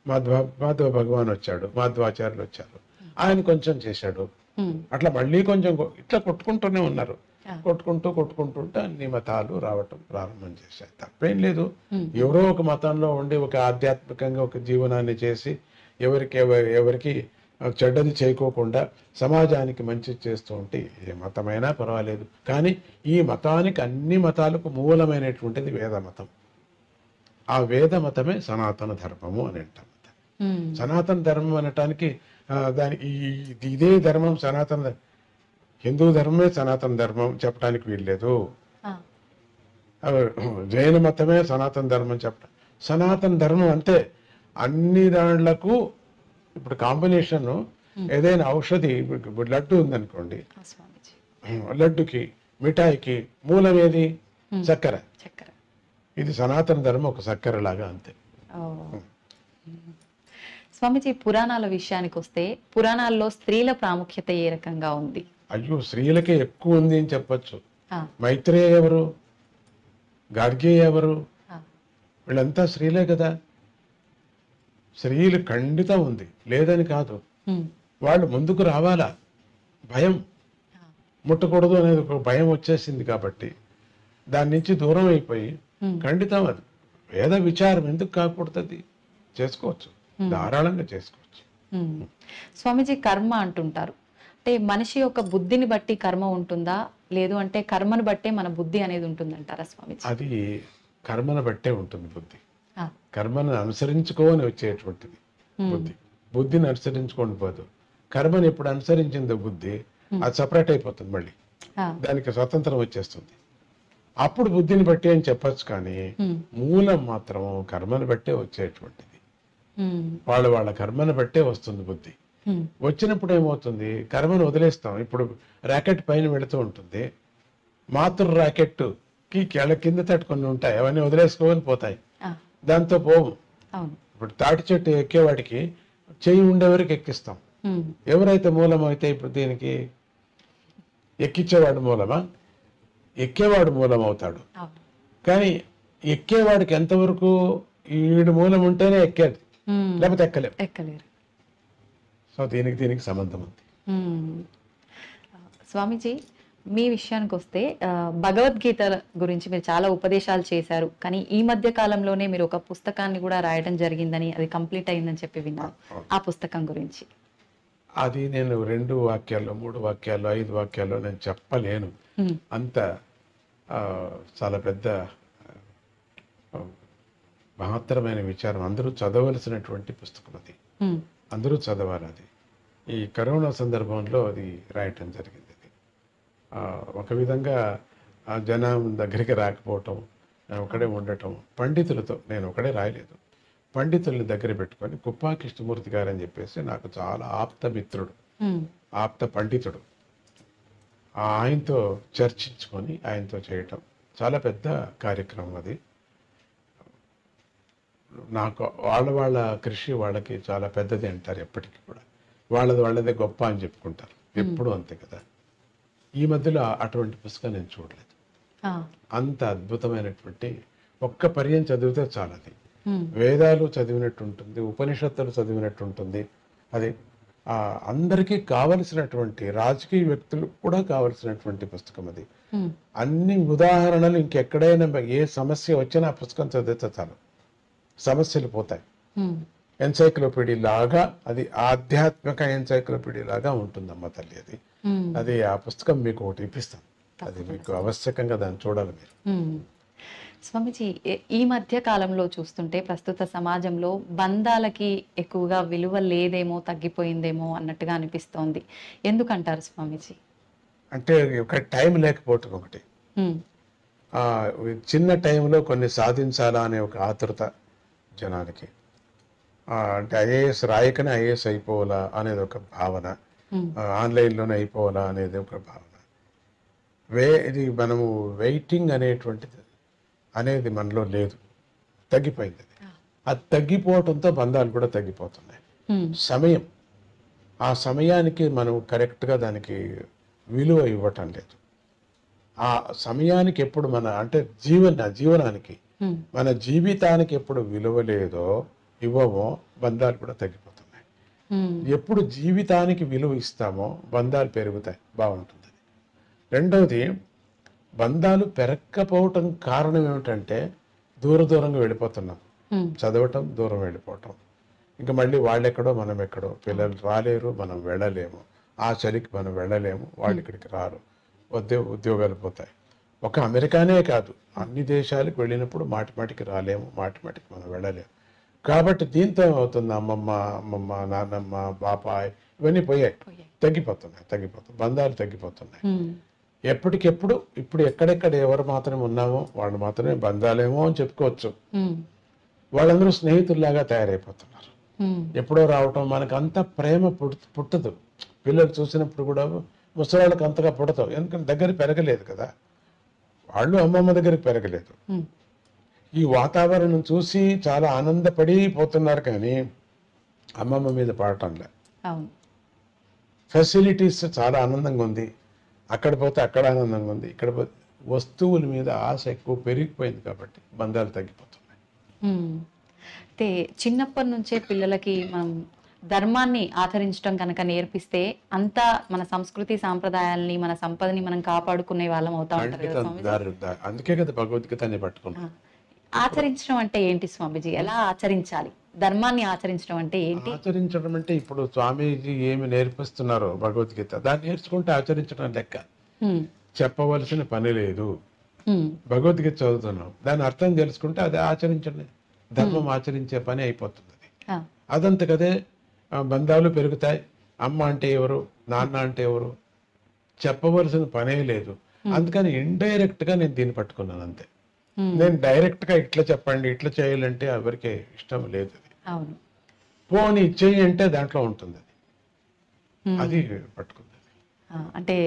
[SPEAKER 4] మాధవ భగవాన్ వచ్చాడు, మాధవాచార్యులు వచ్చారు, ఆయన కొంచెం చేశాడు. అట్లా మళ్ళీ కొంచెం ఇట్లా కొట్టుకుంటూనే ఉన్నారు. కొట్టుకుంటుంటే అన్ని మతాలు రావటం ప్రారంభం చేశాయి. తప్పేం లేదు. ఎవరో ఒక మతంలో ఉండి ఒక ఆధ్యాత్మికంగా ఒక జీవనాన్ని చేసి ఎవరికి చెడ్డది చేయకోకుండా సమాజానికి మంచి చేస్తూ ఉంటే ఏ మతమైనా పర్వాలేదు. కానీ ఈ మతానికి, అన్ని మతాలకు మూలమైనటువంటిది వేద మతం. ఆ వేద మతమే సనాతన ధర్మము అని అంటాం. సనాతన ధర్మం అనటానికి ఇదే ధర్మం సనాతన, హిందూ ధర్మమే సనాతన ధర్మం చెప్పడానికి వీల్లేదు. జైన మతమే సనాతన ధర్మం చెప్పడం. సనాతన ధర్మం అంతే. అన్ని దాంట్లకు ఇప్పుడు కాంబినేషన్ ఏదైనా ఔషధి, లడ్డు ఉందనుకోండి, లడ్డుకి మిఠాయికి మూలం ఏది? చక్కెర. ఇది సనాతన ధర్మం ఒక చక్కెర లాగా, అంతే.
[SPEAKER 2] స్వామిజీ, పురాణాల విషయానికి వస్తే పురాణాల్లో స్త్రీల ప్రాముఖ్యత ఏ రకంగా ఉంది?
[SPEAKER 4] అయ్యో, స్త్రీలకే ఎక్కువ ఉంది అని చెప్పచ్చు. మైత్రేయ ఎవరు? గార్గేయ ఎవరు? వీళ్ళంతా స్త్రీలే కదా. స్త్రీలు ఖండితం ఉంది, లేదని కాదు. వాళ్ళు ముందుకు రావాలా. భయం, ముట్టకూడదు అనేది ఒక భయం వచ్చేసింది కాబట్టి దాని నుంచి దూరం అయిపోయి ఖండితం. అది వేద విచారం ఎందుకు కాకూడదు? చేసుకోవచ్చు, ధారాళంగా చేసుకోవచ్చు.
[SPEAKER 2] స్వామిజీ, కర్మ అంటుంటారు, అంటే మనిషి యొక్క బుద్ధిని బట్టి కర్మ ఉంటుందా, లేదు అంటే కర్మను బట్టే మన బుద్ధి అనేది ఉంటుందంటారా స్వామిజీ?
[SPEAKER 4] అది కర్మను బట్టే ఉంటుంది బుద్ధి. కర్మను అనుసరించుకోని వచ్చేటువంటిది బుద్ధి. బుద్ధిని అనుసరించుకోండి పోదు. కర్మను ఎప్పుడు అనుసరించిందో బుద్ధి, అది సపరేట్ అయిపోతుంది, మళ్ళీ దానికి స్వతంత్రం వచ్చేస్తుంది. అప్పుడు బుద్ధిని బట్టి అని చెప్పచ్చు. కానీ మూలం మాత్రం కర్మను బట్టే వచ్చేటువంటిది. వాళ్ళ కర్మను బట్టే వస్తుంది బుద్ధి. వచ్చినప్పుడు ఏమవుతుంది? కర్మను వదిలేస్తాం. ఇప్పుడు ర్యాకెట్ పైన వెళుతూ ఉంటుంది, మాతృ ర్యాకెట్ కి కింద తట్టుకొని ఉంటాయి, అవన్నీ వదిలేసుకోవాలి, పోతాయి, దాంతో పోవు. ఇప్పుడు తాటి చెట్టు ఎక్కేవాడికి చెయ్యి ఉండేవరకు ఎక్కిస్తాం. ఎవరైతే మూలం అయితే ఇప్పుడు దీనికి ఎక్కించేవాడు మూలమా? ఎక్కేవాడు మూలం అవుతాడు. కానీ ఎక్కేవాడికి ఎంతవరకు ఈడు మూలం ఉంటేనే ఎక్కేది, లేకపోతే ఎక్కలేరు. సో దీనికి సంబంధం ఉంది.
[SPEAKER 2] స్వామీజీ, మీ విషయానికి వస్తే భగవద్గీత గురించి మీరు చాలా ఉపదేశాలు చేశారు, కానీ ఈ మధ్య కాలంలోనే మీరు ఒక పుస్తకాన్ని కూడా రాయడం జరిగిందని, అది కంప్లీట్ అయిందని చెప్పి విన్నాను. ఆ పుస్తకం గురించి?
[SPEAKER 4] అది నేను 2 వాక్యాల్లో, 3 వాక్యాల్లో, 5 వాక్యాల్లో నేను చెప్పలేను. అంత చాలా పెద్ద మహత్తరమైన విచారం. అందరూ చదవలసినటువంటి పుస్తకం అది. అందరూ చదవాలి. అది ఈ కరోనా సందర్భంలో అది రాయటం జరిగింది. ఒక విధంగా జనం దగ్గరికి రాకపోవటం, ఒకడే ఉండటం, పండితులతో, నేను ఒకడే రాయలేదు, పండితుల్ని దగ్గర పెట్టుకొని, కుప్పా కృష్ణమూర్తి గారు అని చెప్పేసి నాకు చాలా ఆప్త మిత్రుడు, ఆప్త పండితుడు, ఆయనతో చర్చించుకొని ఆయనతో చేయటం చాలా పెద్ద కార్యక్రమం అది. నాకు వాళ్ళ కృషి వాళ్ళకి చాలా పెద్దది అంటారు ఎప్పటికీ కూడా. వాళ్ళదే గొప్ప అని చెప్పుకుంటారు ఎప్పుడు, అంతే కదా. ఈ మధ్యలో అటువంటి పుస్తకం నేను చూడలేదు. అంత అద్భుతమైనటువంటి, ఒక్క పర్యం చదివితే చాలా. అది వేదాలు చదివినట్టు ఉంటుంది, ఉపనిషత్తులు చదివినట్టు ఉంటుంది. అది అందరికీ కావలసినటువంటి, రాజకీయ వ్యక్తులు కూడా కావలసినటువంటి పుస్తకం అది. అన్ని ఉదాహరణలు ఇంకెక్కడైనా ఏ సమస్య వచ్చినా ఆ పుస్తకం చదివితే చాలు, సమస్యలు పోతాయి. ఎన్సైక్లోపీడియా లాగా, అది ఆధ్యాత్మిక ఎన్సైక్లోపీడియా లాగా ఉంటుందమ్మ తల్లి. అది ఆ పుస్తకం మీకు ఒకటి ఇప్పిస్తాం, అది మీకు ఆవశ్యకంగా దాన్ని చూడాలి మీరు.
[SPEAKER 2] స్వామిజీ, ఈ మధ్య కాలంలో చూస్తుంటే ప్రస్తుత సమాజంలో బంధాలకి ఎక్కువగా విలువ లేదేమో, తగ్గిపోయిందేమో అన్నట్టుగా అనిపిస్తోంది. ఎందుకంటారు స్వామిజీ?
[SPEAKER 4] అంటే ఒక టైం లేకపోవటం ఒకటి, చిన్న టైంలో కొన్ని సాధించాలా అనే ఒక ఆతృత జనానికి, అంటే ఐఏఎస్ రాయకనే ఐఏఎస్ అయిపోవాలా అనేది ఒక భావన, ఆన్లైన్లోనే అయిపోవాలా అనేది ఒక భావన. ఇది మనము వెయిటింగ్ అనేది మనలో లేదు, తగ్గిపోయింది. అది తగ్గిపోవటంతో బంధాలు కూడా తగ్గిపోతున్నాయి. సమయం, ఆ సమయానికి మనం కరెక్ట్గా దానికి విలువ ఇవ్వటం లేదు. ఆ సమయానికి ఎప్పుడు అంటే జీవనానికి, మన జీవితానికి ఎప్పుడు విలువ లేదో, ఇవ్వమో, బంధాలు కూడా తగ్గిపోతున్నాయి. ఎప్పుడు జీవితానికి విలువ ఇస్తామో బంధాలు పెరుగుతాయి, బాగుంటుంది. రెండవది, బంధాలు పెరగకపోవటం కారణం ఏమిటంటే దూరంగా వెళ్ళిపోతున్నాం. చదవటం, దూరం వెళ్ళిపోవటం, ఇంకా మళ్ళీ వాళ్ళెక్కడో మనం ఎక్కడో, పిల్లలు రాలేరు, మనం వెళ్ళలేము, ఆ చలికి మనం వెళ్ళలేము, వాళ్ళు ఇక్కడికి రారు, ఉద్యోగాలు పోతాయి. ఒక అమెరికానే కాదు, అన్ని దేశాలకు వెళ్ళినప్పుడు మాటికి రాలేము, మాటికి మనం వెళ్ళలేము. కాబట్టి దీంతో ఏమవుతుంది, అమ్మమ్మ, నాన్నమ్మ, బాపాయ్ ఇవన్నీ పోయాయి, తగ్గిపోతున్నాయి, బంధాలు తగ్గిపోతున్నాయి. ఎప్పటికెప్పుడు ఇప్పుడు ఎక్కడెక్కడ ఎవరు మాత్రమే ఉన్నామో వాళ్ళు మాత్రమే బంధాలేమో అని చెప్పుకోవచ్చు. వాళ్ళందరూ స్నేహితుల్లాగా తయారైపోతున్నారు. ఎప్పుడో రావటం, మనకు అంత ప్రేమ పుట్టదు. పిల్లలు చూసినప్పుడు కూడా ముసలాళ్ళకి అంతగా పుడతావు, ఎందుకంటే దగ్గర పెరగలేదు కదా, వాళ్ళు అమ్మమ్మ దగ్గరికి పెరగలేదు. ఈ వాతావరణం చూసి చాలా ఆనందపడిపోతున్నారు, కానీ అమ్మమ్మ మీద పడటంలే. ఫెసిలిటీస్ చాలా ఆనందంగా ఉంది, అక్కడ పోతే అక్కడ ఆనందంగా ఉంది, ఇక్కడ పోతే వస్తువుల మీద ఆశ ఎక్కువ పెరిగిపోయింది, కాబట్టి బంధాలు తగ్గిపోతున్నాయి.
[SPEAKER 2] అయితే చిన్నప్పటి నుంచే పిల్లలకి మనం ధర్మాన్ని ఆచరించడం కనుక నేర్పిస్తే అంతా మన సంస్కృతి సాంప్రదాయాల్ని, మన సంపదని మనం కాపాడుకునే వాళ్ళం అవుతా ఉంటారు.
[SPEAKER 4] అందుకే కదా భగవద్గీతని పట్టుకున్నాం.
[SPEAKER 2] ఆచరించడం అంటే ఏంటి స్వామీజీ? ఎలా ఆచరించాలి? ధర్మాన్ని ఆచరించడం అంటే ఏంటి?
[SPEAKER 4] ఆచరించడం అంటే ఇప్పుడు స్వామీజీ ఏమి నేర్పిస్తున్నారో భగవద్గీత, దాన్ని నేర్చుకుంటే ఆచరించడం లెక్క. చెప్పవలసిన పని లేదు. భగవద్గీత చదువుతున్నాం, దాని అర్థం తెలుసుకుంటే అది ఆచరించండి, ధర్మం ఆచరించే పని అయిపోతుంది. అదంతకదే బంధాలు పెరుగుతాయి. అమ్మ అంటే ఎవరు, నాన్న అంటే ఎవరు చెప్పవలసిన పనే లేదు. అందుకని ఇండైరెక్ట్ గా నేను దీన్ని పట్టుకున్నాను అంతే. నేను డైరెక్ట్ గా ఇట్లా చెప్పండి, ఇట్లా చేయాలంటే ఎవరికి ఇష్టం లేదు. పోనీ చెయ్యి అంటే దాంట్లో ఉంటుంది, అది పట్టుకుంది.
[SPEAKER 2] అంటే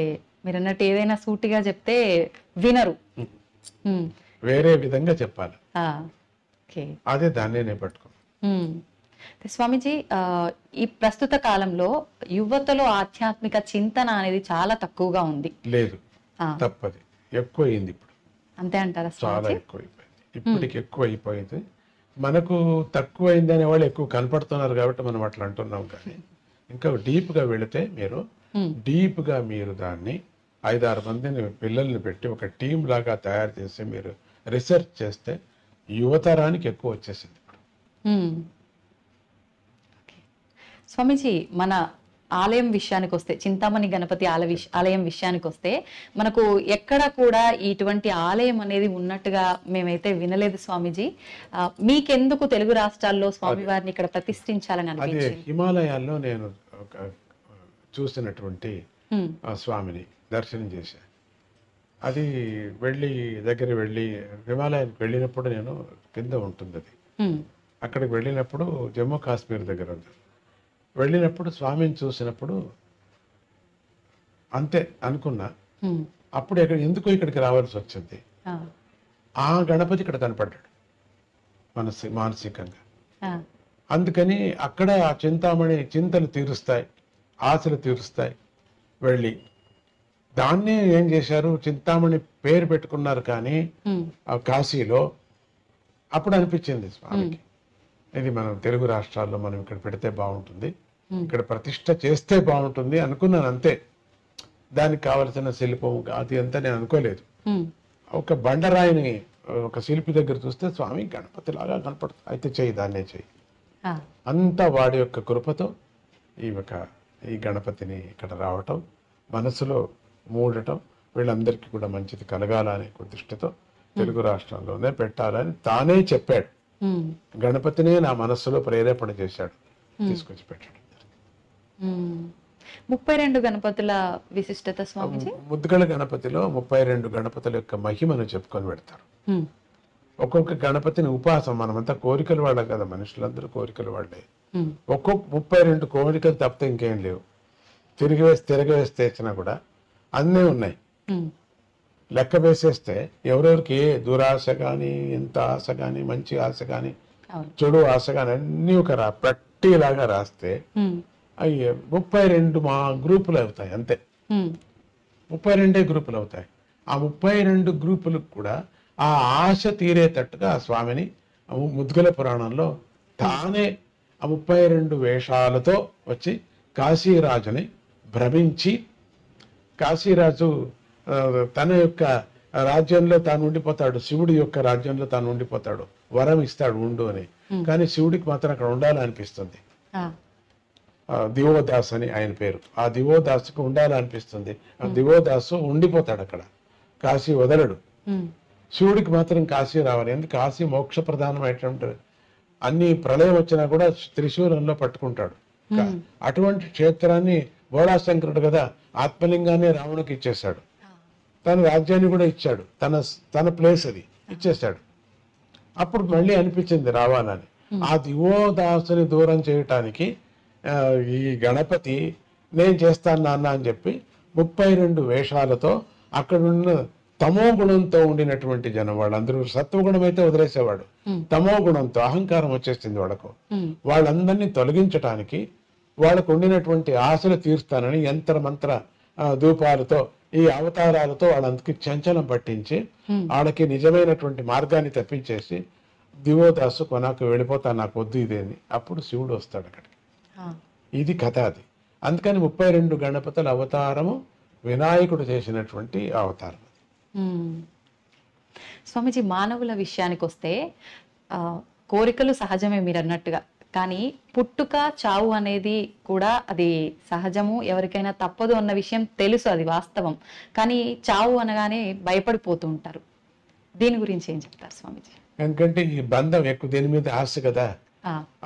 [SPEAKER 2] మీరు అన్నట్టు ఏదైనా సూటిగా చెప్తే వినరు,
[SPEAKER 4] వేరే విధంగా చెప్పాలి, అదే దాన్ని నేను పట్టుకున్నాను.
[SPEAKER 2] స్వామీజీ, ఈ ప్రస్తుత కాలంలో యువతలో ఆధ్యాత్మిక చింతన అనేది చాలా తక్కువగా ఉంది.
[SPEAKER 4] లేదు, తప్పది, ఎక్కువైంది ఇప్పుడు.
[SPEAKER 2] అంతే అంటారా?
[SPEAKER 4] చాలా ఎక్కువైపోయింది, ఇప్పటికి ఎక్కువ అయిపోయింది. మనకు తక్కువైంది అనే వాళ్ళు ఎక్కువ కనపడుతున్నారు కాబట్టి మనం అట్లా అంటున్నాం. కానీ ఇంకా డీప్ గా వెళితే మీరు డీప్ గా మీరు దాన్ని 5-6 మందిని పిల్లల్ని పెట్టి ఒక టీం లాగా తయారు చేసి మీరు రీసెర్చ్ చేస్తే యువతరానికి ఎక్కువ వచ్చేసింది ఇప్పుడు.
[SPEAKER 2] స్వామీజీ, మన ఆలయం విషయానికి వస్తే, చింతామణి గణపతి ఆలయం విషయానికి వస్తే, మనకు ఎక్కడ కూడా ఇటువంటి ఆలయం అనేది ఉన్నట్టుగా మేమైతే వినలేదు స్వామీజీ. మీకెందుకు తెలుగు రాష్ట్రాల్లో స్వామివారిని ఇక్కడ ప్రతిష్ఠించాలని అనిపించింది?
[SPEAKER 4] హిమాలయాల్లో నేను చూసినటువంటి స్వామిని దర్శనం చేశా. అది దగ్గర వెళ్ళి హిమాలయానికి వెళ్ళినప్పుడు నేను కింద ఉంటుంది అది, అక్కడికి వెళ్ళినప్పుడు జమ్మూ కాశ్మీర్ దగ్గర ఉంది. వెళ్ళినప్పుడు స్వామిని చూసినప్పుడు అంతే అనుకున్నా. అప్పుడు ఎందుకు ఇక్కడికి రావాల్సి వచ్చింది, ఆ గణపతి ఇక్కడ కనపడ్డాడు మానసికంగా. అందుకని అక్కడ ఆ చింతామణి చింతలు తీరుస్తాయి, ఆశలు తీరుస్తాయి. వెళ్ళి దాన్ని ఏం చేశారు, చింతామణి పేరు పెట్టుకున్నారు. కానీ ఆ కాశీలో అప్పుడు అనిపించింది స్వామికి, ఇది మనం తెలుగు రాష్ట్రాల్లో మనం ఇక్కడ పెడితే బాగుంటుంది, ఇక్కడ ప్రతిష్ట చేస్తే బాగుంటుంది అనుకున్నాను అంతే. దానికి కావలసిన శిల్పం అది అంతా నేను అనుకోలేదు. ఒక బండరాయిని ఒక శిల్పి దగ్గర చూస్తే స్వామి గణపతి లాగా కనపడుతుంది, అయితే చెయ్యి, దాన్నే చెయ్యి అంతా వాడి యొక్క కృపతో ఈ గణపతిని ఇక్కడ రావటం, మనసులో మూడటం, వీళ్ళందరికీ కూడా మంచిది కలగాలనే దృష్టితో తెలుగు రాష్ట్రంలోనే పెట్టాలని తానే చెప్పాడు. గణపతినే నా మనస్సులో ప్రేరేపణ చేశాడు, తీసుకొచ్చి పెట్టాడు.
[SPEAKER 2] 32 గణపతుల విశిష్టత స్వామిజీ.
[SPEAKER 4] ముద్దుగల గణపతిలో 32 గణపతుల యొక్క మహిమను చెప్పుకొని పెడతారు. ఒక్కొక్క గణపతిని ఉపాసం, మనమంతా కోరికలు వాళ్ళ కదా, మనుషులందరూ కోరికలు వాళ్ళే. ఒక్కొక్క 32 కోరికలు తప్పితే ఇంకేం లేవు. తిరగవేసి తెచ్చినా కూడా అన్నీ ఉన్నాయి. లెక్క వేసేస్తే ఎవరెవరికి ఏ దురాశ కానీ, ఎంత ఆశ కానీ, మంచి ఆశ కానీ, చెడు ఆశ కానీ అన్నీ ఒక పట్టీలాగా రాస్తే అయ్యే 32 మా గ్రూపులు అవుతాయి అంతే. 32 గ్రూపులు అవుతాయి. ఆ 32 గ్రూపులకు కూడా ఆ ఆశ తీరేటట్టుగా ఆ స్వామిని ముద్గల పురాణంలో తానే ఆ 32 వేషాలతో వచ్చి కాశీరాజుని భ్రమించి, కాశీరాజు తన యొక్క రాజ్యంలో తాను ఉండిపోతాడు, శివుడి యొక్క రాజ్యంలో తాను ఉండిపోతాడు, వరం ఇస్తాడు ఉండు అని. కానీ శివుడికి మాత్రం అక్కడ ఉండాలనిపిస్తుంది. దివోదాస్ అని ఆయన పేరు. ఆ దివోదాసుకు ఉండాలనిపిస్తుంది. ఆ దివోదాసు ఉండిపోతాడు అక్కడ, కాశీ వదలడు. శివుడికి మాత్రం కాశీ రావాలి. ఎందుకు? కాశీ మోక్ష ప్రధానమైనటువంటి, అన్ని ప్రళయం వచ్చినా కూడా త్రిశూలంలో పట్టుకుంటాడు. అటువంటి క్షేత్రాన్ని బోళాశంకరుడు కదా ఆత్మలింగాన్ని రావణుకి ఇచ్చేశాడు. తన రాజ్యాన్ని కూడా ఇచ్చాడు, తన ప్లేస్ అది ఇచ్చేశాడు. అప్పుడు మళ్ళీ అనిపించింది రావాలని. ఆ దివోదాసుని దూరం చేయటానికి ఈ గణపతి నేను చేస్తాను నాన్న అని చెప్పి 32 వేషాలతో అక్కడున్న తమో గుణంతో ఉండినటువంటి జనం, వాళ్ళందరూ సత్వగుణం అయితే వదిలేసేవాడు, తమో గుణంతో అహంకారం వచ్చేసింది వాళ్ళకు. వాళ్ళందరినీ తొలగించటానికి, వాళ్ళకు ఉండినటువంటి ఆశలు తీరుస్తానని యంత్ర మంత్ర ధూపాలతో, ఈ అవతారాలతో వాళ్ళందరికీ చంచలం పట్టించి వాళ్ళకి నిజమైనటువంటి మార్గాన్ని తప్పించేసి, దివోదాసు కొనాకు వెళ్ళిపోతాను, నాకు వద్దు ఇదేని. అప్పుడు శివుడు వస్తాడు అక్కడికి. ఇది కథ అది. అందుకని 32 గణపతుల అవతారము వినాయకుడు చేసినటువంటి అవతారం.
[SPEAKER 2] స్వామిజీ, మానవుల విషయానికి వస్తే కోరికలు సహజమే మీరు అన్నట్టుగా, కానీ పుట్టుక చావు అనేది కూడా అది సహజము, ఎవరికైనా తప్పదు అన్న విషయం తెలుసు, అది వాస్తవం. కానీ చావు అనగానే భయపడిపోతూ ఉంటారు. దీని గురించి ఏం చెప్తారు స్వామిజీ? ఎందుకంటే
[SPEAKER 4] ఈ బంధం ఎక్కువ, దీని మీద ఆశ కదా,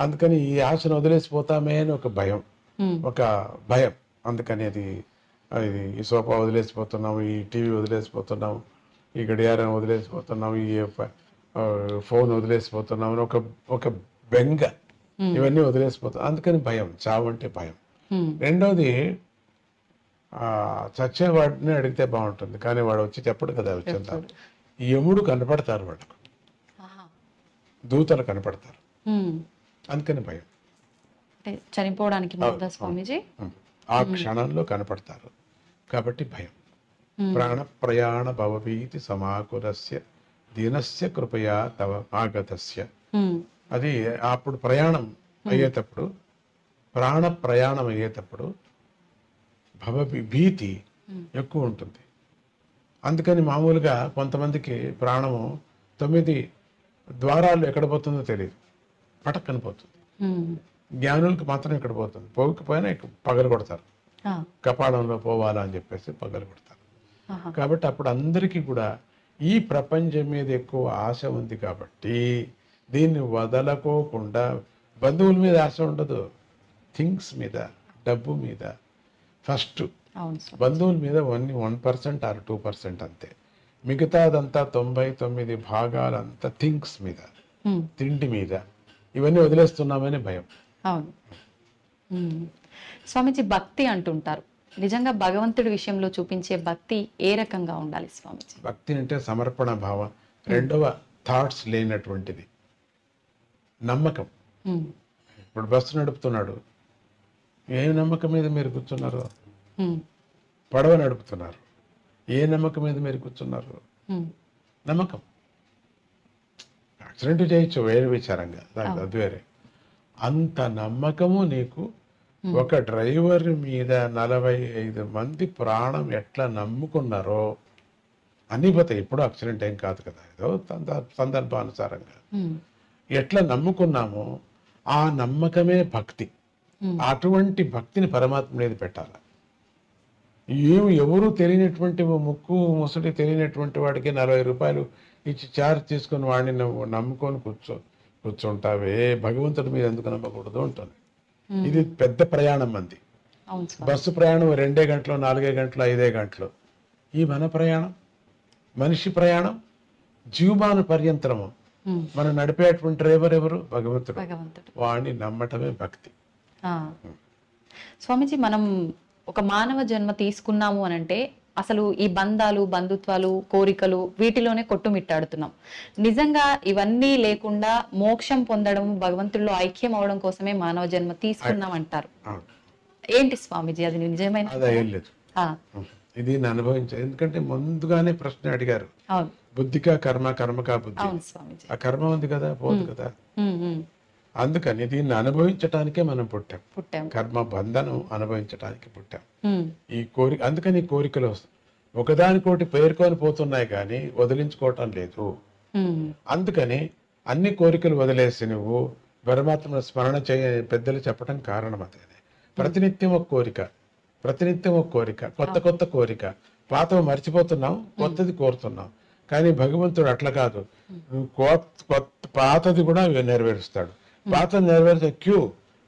[SPEAKER 4] అందుకని ఈ ఆశను వదిలేసిపోతామే అని ఒక భయం. అందుకని ఈ సోఫా వదిలేసిపోతున్నాం, ఈ టీవీ వదిలేసిపోతున్నాం, ఈ గడియారం వదిలేసిపోతున్నాం, ఈ ఫోన్ వదిలేసిపోతున్నాం అని ఒక బెంగ, ఇవన్నీ వదిలేసిపోతాం. అందుకని భయం, చావు అంటే భయం. రెండోది, చచ్చేవాడిని అడిగితే బాగుంటుంది, కానీ వాడు వచ్చి చెప్పడు కదా. వచ్చేంత యముడు కనపడతారు, వాడుకు దూతలు కనపడతారు, అందుకని భయం.
[SPEAKER 2] చనిపోవడానికి స్వామీజీ
[SPEAKER 4] ఆ క్షణంలో కనపడతారు కాబట్టి భయం. ప్రాణ ప్రయాణ భవభీతి సమాకులస్య దీనస్య కృపయా తవ ఆగతస్య. అది అప్పుడు ప్రయాణం అయ్యేటప్పుడు, ప్రాణ ప్రయాణం అయ్యేటప్పుడు భీతి ఎక్కువ ఉంటుంది. అందుకని మామూలుగా కొంతమందికి ప్రాణము 9 ద్వారాలు ఎక్కడ పోతుందో తెలియదు, పటక్కని పోతుంది. జ్ఞానులకు మాత్రం ఇక్కడ పోతుంది, పోకపోయినా పగలు కొడతారు, కపాలంలో పోవాలా అని చెప్పేసి పగలు కొడతారు. కాబట్టి అప్పుడు అందరికీ కూడా ఈ ప్రపంచం మీద ఎక్కువ ఆశ ఉంది కాబట్టి దీన్ని వదలకోకుండా, బంధువుల మీద ఆశ ఉండదు, థింగ్స్ మీద, డబ్బు మీద ఫస్ట్, బంధువుల మీద 1% ఆర్ 2% అంతే. మిగతాదంతా 99 భాగాలంతా థింగ్స్ మీద, తిండి మీద, ఇవన్నీ వదిలేస్తున్నామని భయం.
[SPEAKER 2] అవును స్వామీజీ, భక్తి అంటుంటారు, నిజంగా భగవంతుడి విషయంలో చూపించే భక్తి ఏ రకంగా ఉండాలి స్వామీజీ?
[SPEAKER 4] భక్తి అంటే సమర్పణ భావం. రెండవ థాట్స్ లేనటువంటిది, నమ్మకం. ఇప్పుడు బస్సు నడుపుతున్నాడు, ఏ నమ్మకం మీద మీరు కూర్చున్నారు? పడవ నడుపుతున్నారు, ఏ నమ్మకం మీద మీరు కూర్చున్నారు? నమ్మకం. యాక్సిడెంట్ చేయొచ్చు వేరే విచారంగా, అది వేరే. అంత నమ్మకము నీకు. ఒక డ్రైవర్ మీద 45 మంది ప్రాణం ఎట్లా నమ్ముకున్నారో అన్ని పోతాయి. ఎప్పుడూ యాక్సిడెంట్ ఏం కాదు కదా, ఏదో సందర్భానుసారంగా ఎట్లా నమ్ముకున్నామో ఆ నమ్మకమే భక్తి. అటువంటి భక్తిని పరమాత్మ మీద పెట్టాలి. ఎవరు తెలియనటువంటి ముక్కు ముసలి తెలియనటువంటి వాడికి 40 రూపాయలు ఇచ్చి చార్జ్ తీసుకొని వాడిని నమ్ముకొని కూర్చుంటావే, భగవంతుడి మీద ఎందుకు నమ్మకూడదు ఉంటుంది. ఇది పెద్ద ప్రయాణం మంది. బస్సు ప్రయాణం 2 గంటలు 4 గంటలు 5 గంటలు. ఈ మన ప్రయాణం, మనిషి ప్రయాణం జీవమాన పర్యంతరము. మనం నడిపేటువంటి డ్రైవర్ ఎవరు? భగవంతుడు. వాడిని నమ్మటమే భక్తి.
[SPEAKER 2] స్వామీజీ, మనం ఒక మానవ జన్మ తీసుకున్నాము అని అంటే అసలు ఈ బంధాలు, బంధుత్వాలు, కోరికలు వీటిలోనే కొట్టుమిట్టాడుతున్నాం. నిజంగా ఇవన్నీ లేకుండా మోక్షం పొందడం, భగవంతుల్లో ఐక్యం అవడం కోసమే మానవ జన్మ తీసుకున్నాం అంటారు. ఏంటి స్వామీజీ అది నిజమైన?
[SPEAKER 4] అదేం లేదు, ఇది అనుభవించాలి. ఎందుకంటే ముందుగానే ప్రశ్న అడిగారు, బుద్ధికా కర్మ, కర్మకా బుద్ధి. ఆ కర్మ ఉంది కదా, పోదు కదా. అందుకని దీన్ని అనుభవించటానికే మనం పుట్టాం. కర్మ బంధనం అనుభవించటానికి పుట్టాం. ఈ కోరిక, అందుకని కోరికలు వస్తాయి, ఒకదానికోటి పేర్కొని పోతున్నాయి కానీ వదిలించుకోవటం లేదు. అందుకని అన్ని కోరికలు వదిలేసి నువ్వు పరమాత్మ స్మరణ చేయ పెద్దలు చెప్పడం కారణం అదే. ప్రతినిత్యం ఒక కోరిక, ప్రతినిత్యం ఒక కోరిక, కొత్త కొత్త కోరిక. పాతవి మర్చిపోతున్నాం, కొత్తది కోరుతున్నాం. కానీ భగవంతుడు అట్లా కాదు, పాతది కూడా నెరవేరుస్తాడు. పాతది నెరవేర్చే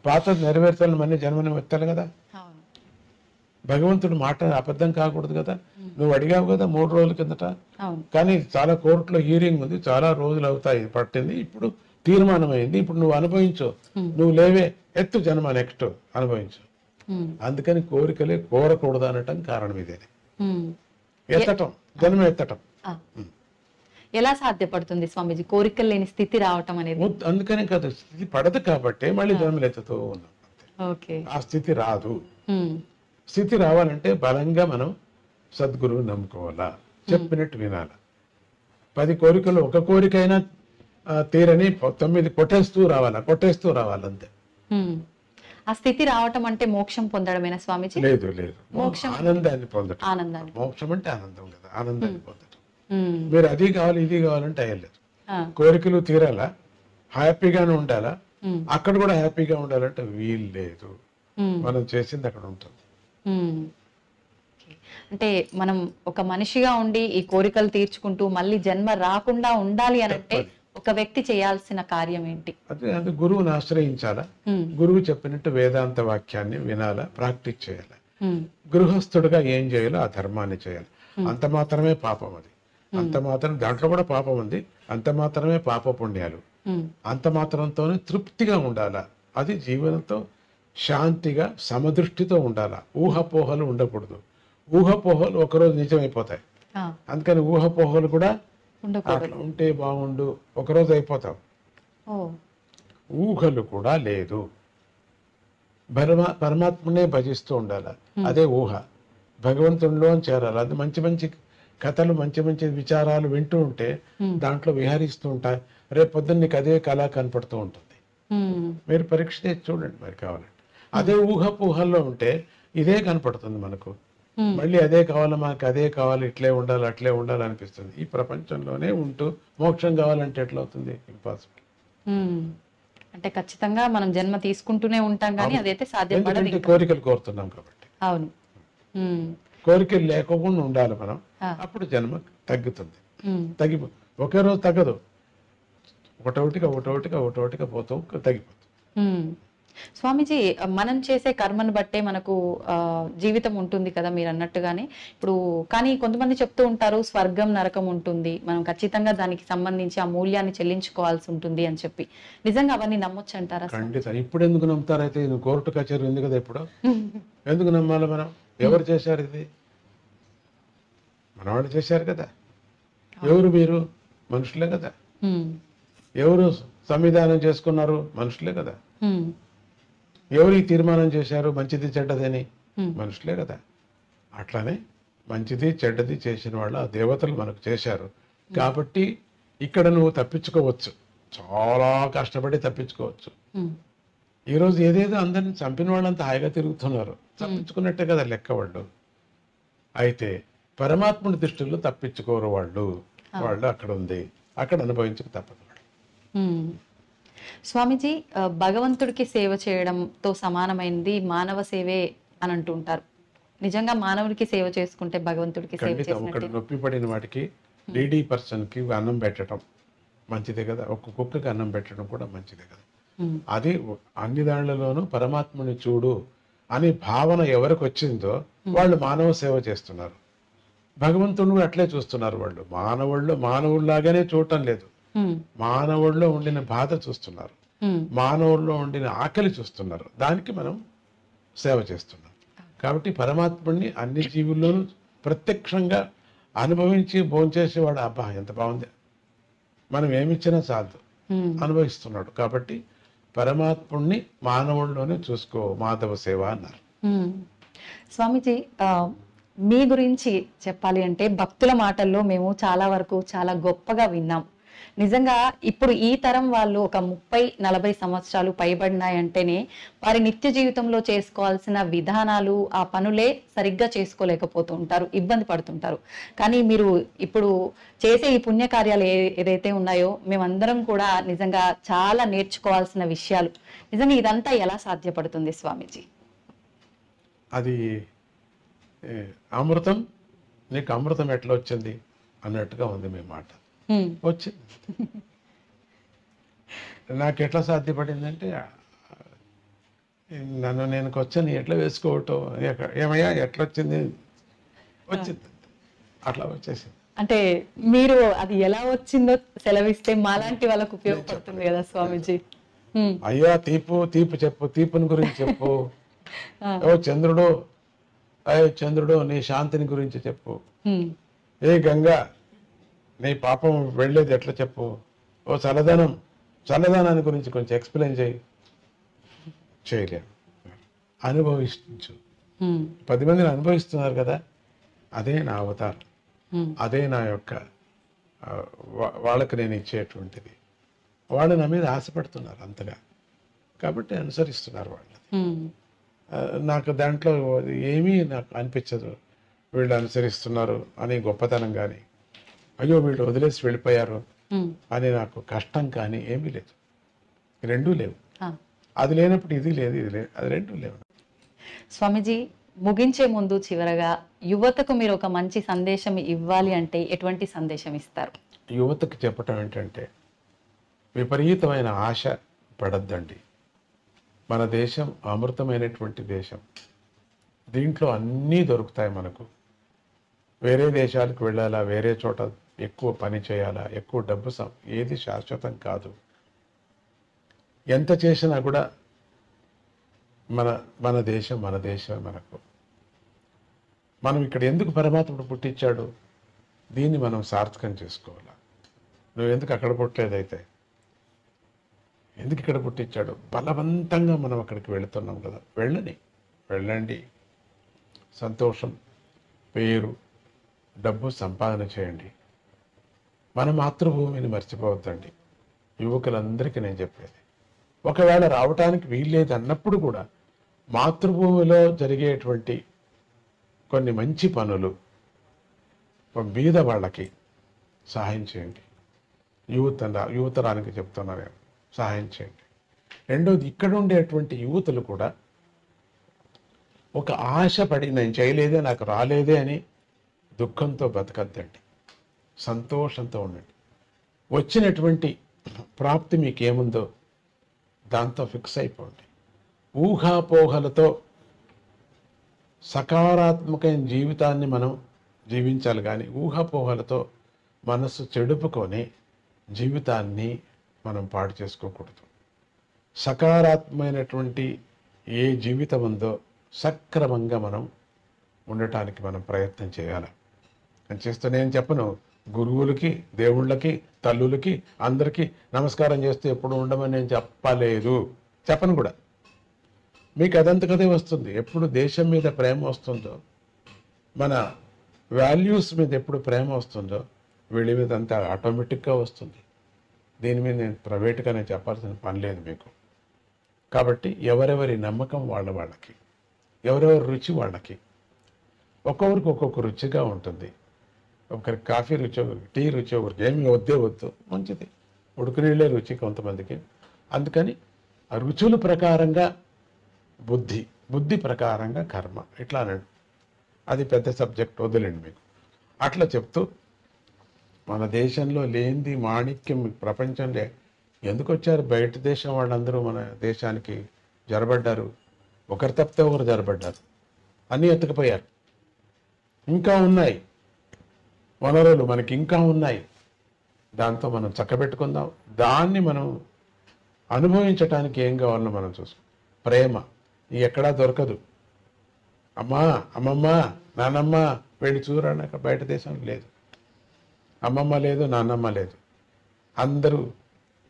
[SPEAKER 4] పాతది నెరవేర్చాలని మళ్ళీ జన్మని ఎత్తాలి కదా. భగవంతుడు మాట అబద్ధం కాకూడదు కదా. నువ్వు అడిగావు కదా 3 రోజుల కిందట, కానీ చాలా కోర్టులో హీరింగ్ ఉంది, చాలా రోజులు అవుతాయి పట్టింది, ఇప్పుడు తీర్మానం అయింది, ఇప్పుడు నువ్వు అనుభవించు, నువ్వు లేవే, ఎత్తు జన్మ నెక్స్ట్ అనుభవించు. అందుకని కోరికలే కోరకూడదు అనటం కారణం ఇదే. ఎత్తటం, జన్మ ఎత్తటం.
[SPEAKER 2] ఎలా సాధ్యపడుతుంది స్వామీజీ కోరికలు లేని స్థితి రావటం అనేది?
[SPEAKER 4] అందుకని కదా, స్థితి పడదు కాబట్టి మళ్ళీ జన్మలు ఎత్తుతూ ఉన్నాం. ఆ స్థితి రాదు. స్థితి రావాలంటే బలంగా మనం సద్గురువు నమ్ముకోవాలా, చెప్పినట్టు వినాలా. 10 కోరికలు ఒక కోరికైనా తీరని 9 కొట్టేస్తూ రావాలంతే.
[SPEAKER 2] ఆ స్థితి రావటం అంటే మోక్షం పొందడమేనా స్వామీజీ?
[SPEAKER 4] లేదు, ఆనందాన్ని పొందడం. మోక్షం అంటే ఆనందం కదా, ఆనందాన్ని పొందడం. మీరు అది కావాలి ఇది కావాలంటే అయ్యలేదు. కోరికలు తీరాలా, హ్యాపీగానే ఉండాలా, అక్కడ కూడా హ్యాపీగా ఉండాలంటే వీలు లేదు. మనం చేసింది అక్కడ ఉంటుంది.
[SPEAKER 2] అంటే మనం ఒక మనిషిగా ఉండి ఈ కోరికలు తీర్చుకుంటూ మళ్ళీ జన్మ రాకుండా ఉండాలి అని అంటే ఒక వ్యక్తి చేయాల్సిన కార్యం ఏంటి?
[SPEAKER 4] అది గురువుని ఆశ్రయించాలా, గురువు చెప్పినట్టు వేదాంత వాక్యాన్ని వినాలా, ప్రాక్టీస్ చేయాలి. గృహస్థుడుగా ఏం చేయాలో ఆ ధర్మాన్ని చేయాలి. అంత మాత్రమే పాపం. అది అంత మాత్రం, దాంట్లో కూడా పాపం ఉంది, అంత మాత్రమే పాప పుణ్యాలు. అంత మాత్రంతోనే తృప్తిగా ఉండాలా. అది జీవనంతో శాంతిగా సమదృష్టితో ఉండాలా. ఊహపోహలు ఉండకూడదు. ఊహపోహలు ఒకరోజు నిజమైపోతాయి. అందుకని ఊహపోహలు కూడా అట్లా ఉంటే బాగుండు, ఒకరోజు అయిపోతావు. ఊహలు కూడా లేదు. పరమాత్మనే భజిస్తూ ఉండాలి. అదే ఊహ. భగవంతుడిలో చేరాలి. అది మంచి మంచి కథలు, మంచి మంచి విచారాలు వింటూ ఉంటే దాంట్లో విహరిస్తూ ఉంటాయి. రేపు పొద్దున్న నీకు అదే కళ కనపడుతూ ఉంటుంది. మీరు పరీక్ష చేసి చూడండి మరి కావాలంటే. అదే ఊహలో ఉంటే ఇదే కనపడుతుంది మనకు. మళ్ళీ అదే కావాలి, మనకు అదే కావాలి, ఇట్లే ఉండాలి, అట్లే ఉండాలి అనిపిస్తుంది. ఈ ప్రపంచంలోనే ఉంటూ మోక్షం కావాలంటే ఎట్లా అవుతుంది? ఇంపాసిబుల్.
[SPEAKER 2] అంటే ఖచ్చితంగా మనం జన్మ తీసుకుంటూనే ఉంటాం కానీ అదైతే సాధ్యపడదు.
[SPEAKER 4] కోరికలు కోరుతున్నాం కాబట్టి.
[SPEAKER 2] అవును,
[SPEAKER 4] కోరికలు లేకుండా ఉండాలి మనం, అప్పుడు జన్మ తగ్గుతుంది. ఒకే రోజు తగ్గదు, ఒకటోటిగా పోతూ తగ్గిపోతుంది.
[SPEAKER 2] స్వామీజీ, మనం చేసే కర్మను బట్టే మనకు జీవితం ఉంటుంది కదా మీరు అన్నట్టుగానే. ఇప్పుడు కానీ కొంతమంది చెప్తూ ఉంటారు స్వర్గం నరకం ఉంటుంది, మనం ఖచ్చితంగా దానికి సంబంధించి ఆ మూల్యాన్ని చెల్లించుకోవాల్సి ఉంటుంది అని చెప్పి. నిజంగా అవన్నీ నమ్మొచ్చు అంటారా?
[SPEAKER 4] ఖండిత. ఇప్పుడు ఎందుకు నమ్ముతారైతే? కోర్టు కచేరీ ఉంది కదా ఇప్పుడు, ఎందుకు నమ్మాలి మనం? ఎవరు చేశారు ఇది? మనవాళ్ళు చేశారు కదా. ఎవరు మీరు? మనుషులే కదా. ఎవరు సంవిధానం చేసుకున్నారు? మనుషులే కదా. ఎవరు ఈ తీర్మానం చేశారు మంచిది చెడ్డదని? మనుషులే కదా. అట్లానే మంచిది చెడ్డది చేసిన వాళ్ళు ఆ దేవతలు మనకు చేశారు కాబట్టి ఇక్కడ నువ్వు తప్పించుకోవచ్చు, చాలా కష్టపడి తప్పించుకోవచ్చు. ఈరోజు ఏదేదో అందరిని చంపిన వాళ్ళంతా హాయిగా తిరుగుతున్నారు, తప్పించుకున్నట్టే కదా లెక్క వాళ్ళు. అయితే పరమాత్ముడి దృష్టిలో తప్పించుకోరు వాళ్ళు. వాళ్ళు అక్కడ ఉంది, అక్కడ అనుభవించక తప్పదు.
[SPEAKER 2] స్వామీజీ, భగవంతుడికి సేవ చేయడంతో సమానమైనది మానవ సేవే అని అంటుంటారు. నిజంగా మానవుడికి సేవ చేసుకుంటే భగవంతుడికి సేవ
[SPEAKER 4] ఖండితం. ఒకటి
[SPEAKER 2] చేసినట్టే.
[SPEAKER 4] నొప్పి పడిన వాటికి డీడీ పర్సన్కి అన్నం పెట్టడం మంచిదే కదా, ఒక కుక్కకి అన్నం పెట్టడం కూడా మంచిదే కదా. అది అన్ని దాళ్లలోనూ పరమాత్మని చూడు అనే భావన ఎవరికి వచ్చిందో వాళ్ళు మానవ సేవ చేస్తున్నారు. భగవంతుడు అట్లే చూస్తున్నారు. వాళ్ళు మానవుల్లాగానే చూడటం లేదు, మానవుల్లో ఉండిన బాధ చూస్తున్నారు, మానవుల్లో ఉండిన ఆకలి చూస్తున్నారు. దానికి మనం సేవ చేస్తున్నాం. కాబట్టి పరమాత్ముడిని అన్ని జీవుల్లోనూ ప్రత్యక్షంగా అనుభవించి భోంచేసేవాడు. అబ్బా ఎంత బాగుంది, మనం ఏమిచ్చినా చాలదు, అనుభవిస్తున్నాడు. కాబట్టి పరమాత్ముడిని మానవుల్లోనే చూసుకో, మాధవ సేవ అన్నారు.
[SPEAKER 2] స్వామీజీ, మీ గురించి చెప్పాలి అంటే భక్తుల మాటల్లో మేము చాలా వరకు చాలా గొప్పగా విన్నాం. నిజంగా ఇప్పుడు ఈ తరం వాళ్ళు ఒక 30-40 సంవత్సరాలు పైబడినాయంటేనే వారి నిత్య జీవితంలో చేసుకోవాల్సిన విధానాలు, ఆ పనులే సరిగ్గా చేసుకోలేకపోతూ ఉంటారు, ఇబ్బంది పడుతుంటారు. కానీ మీరు ఇప్పుడు చేసే ఈ పుణ్యకార్యాలు ఏదైతే ఉన్నాయో మేమందరం కూడా నిజంగా చాలా నేర్చుకోవాల్సిన విషయాలు. నిజంగా ఇదంతా ఎలా సాధ్యపడుతుంది స్వామీజీ?
[SPEAKER 4] అది అమృతం, నీకు అమృతం ఎట్లా వచ్చింది అన్నట్టుగా ఉంది మీ మాట. వచ్చింది. నాకు ఎట్లా సాధ్యపడిందంటే, నేను వచ్చాను ఎట్లా వేసుకోవటం, ఏమయ్యా ఎట్లా వచ్చింది, వచ్చింది, అట్లా వచ్చేసింది.
[SPEAKER 2] అంటే మీరు అది ఎలా వచ్చిందో సెలవిస్తే మాలాంటి వాళ్ళకు ఉపయోగపడుతుంది కదా స్వామీజీ.
[SPEAKER 4] అయ్యా తీపు చెప్పు, తీపుని గురించి చెప్పు. ఓ చంద్రుడు, చంద్రుడు నీ శాంతిని గురించి చెప్పు. ఏ గంగా నీ పాపం వెళ్ళేది ఎట్లా చెప్పు. ఓ చల్లదనాన్ని గురించి కొంచెం ఎక్స్ప్లెయిన్ చేయలేము. అనుభవించు. 10 మందిని అనుభవిస్తున్నారు కదా, అదే నా అవతారం, అదే నా యొక్క వాళ్ళకి నేను ఇచ్చేటువంటిది. వాళ్ళు నా మీద ఆశపడుతున్నారు అంతగా, కాబట్టి అనుసరిస్తున్నారు వాళ్ళు. నాకు దాంట్లో ఏమీ నాకు అనిపించదు వీళ్ళు అనుసరిస్తున్నారు అని గొప్పతనం కానీ, అయ్యో వీళ్ళు వదిలేసి వెళ్ళిపోయారు అని నాకు కష్టం కానీ ఏమీ లేదు. రెండూ లేవు. అది లేనప్పుడు ఇది లేదు, ఇది లేదు, అది రెండూ లేవు.
[SPEAKER 2] స్వామీజీ, ముగించే ముందు చివరగా యువతకు మీరు ఒక మంచి సందేశం ఇవ్వాలి అంటే ఎటువంటి సందేశం ఇస్తారు?
[SPEAKER 4] యువతకు చెప్పటం ఏంటంటే, విపరీతమైన ఆశ పడద్దండి. మన దేశం అమృతమైనటువంటి దేశం. దీంట్లో అన్నీ దొరుకుతాయి మనకు. వేరే దేశాలకు వెళ్ళాలా, వేరే చోట ఎక్కువ పని చేయాలా, ఎక్కువ డబ్బు ఏది శాశ్వతం కాదు. ఎంత చేసినా కూడా మన దేశం మనకు. మనం ఇక్కడ ఎందుకు పరమాత్ముడు పుట్టించాడు, దీన్ని మనం సార్థకం చేసుకోవాలా. నువ్వు ఎందుకు అక్కడ పుట్టలేదైతే, ఎందుకు ఇక్కడ పుట్టించాడు? బలవంతంగా మనం అక్కడికి వెళుతున్నాం కదా, వెళ్ళండి. సంతోషం, పేరు, డబ్బు సంపాదన చేయండి. మన మాతృభూమిని మర్చిపోవద్దండి. యువకులందరికీ నేను చెప్పేది, ఒకవేళ రావటానికి వీల్లేదు అన్నప్పుడు కూడా మాతృభూమిలో జరిగేటువంటి కొన్ని మంచి పనులు బీద వాళ్ళకి సహాయం చేయండి. యువతరానికి చెప్తున్నా నేను, సహాయం చేయండి. రెండోది, ఇక్కడ ఉండేటువంటి యువతులు కూడా ఒక ఆశ పడి నేను చేయలేదే, నాకు రాలేదే అని దుఃఖంతో బతకద్దండి. సంతోషంతో ఉండండి. వచ్చినటువంటి ప్రాప్తి మీకేముందో దాంతో ఫిక్స్ అయిపోండి. ఊహాపోహలతో సకారాత్మకమైన జీవితాన్ని మనం జీవించాలి, కానీ ఊహాపోహలతో మనసు చెడుపుకొని జీవితాన్ని మనం పాడు చేసుకోకూడదు. సకారాత్మకమైనటువంటి ఏ జీవితం ఉందో సక్రమంగా మనం ఉండటానికి మనం ప్రయత్నం చేయాలి. అని చేస్తూ నేను చెప్పను, గురువులకి, దేవుళ్ళకి, తల్లులకి అందరికీ నమస్కారం చేస్తూ ఎప్పుడు ఉండమని నేను చెప్పను కూడా. మీకు అదంతకదే వస్తుంది. ఎప్పుడు దేశం మీద ప్రేమ వస్తుందో, మన వాల్యూస్ మీద ఎప్పుడు ప్రేమ వస్తుందో, వీళ్ళ మీద అంతా ఆటోమేటిక్గా వస్తుంది. దీని మీద నేను ప్రైవేట్గా నేను చెప్పాల్సిన పని లేదు మీకు. కాబట్టి ఎవరెవరి నమ్మకం వాళ్ళకి, ఎవరెవరి రుచి వాళ్ళకి. ఒక్కొక్కరికి ఒక్కొక్క రుచిగా ఉంటుంది. ఒకరికి కాఫీ రుచి, ఒకరికి టీ రుచి, ఒకరికి ఏమి వద్దు మంచిది. ఉడుకు నీళ్ళే రుచి కొంతమందికి, అందుకని ఆ రుచుల ప్రకారంగా బుద్ధి, బుద్ధి ప్రకారంగా కర్మ, ఇట్లా అన్నాడు. అది పెద్ద సబ్జెక్ట్, వదిలేండి మీకు. అట్లా చెప్తూ మన దేశంలో లేనిది మాణిక్యం ప్రపంచంలో ఎందుకు వచ్చారు? బయట దేశం వాళ్ళందరూ మన దేశానికి జరబడ్డారు. ఒకరు తప్పితే ఒకరు జరబడ్డారు, అన్నీ ఎత్తుకుపోయారు. ఇంకా ఉన్నాయి వనరులు, మనకి ఇంకా ఉన్నాయి. దాంతో మనం చక్కబెట్టుకుందాం. దాన్ని మనం అనుభవించటానికి ఏం కావాలో మనం చూసుకో. ప్రేమ ఎక్కడా దొరకదు. అమ్మా, అమ్మమ్మ, నానమ్మ వెళ్ళి చూడండి, అక్కడ బయట దేశంలో లేదు. అమ్మమ్మ లేదు, నాన్నమ్మ లేదు, అందరూ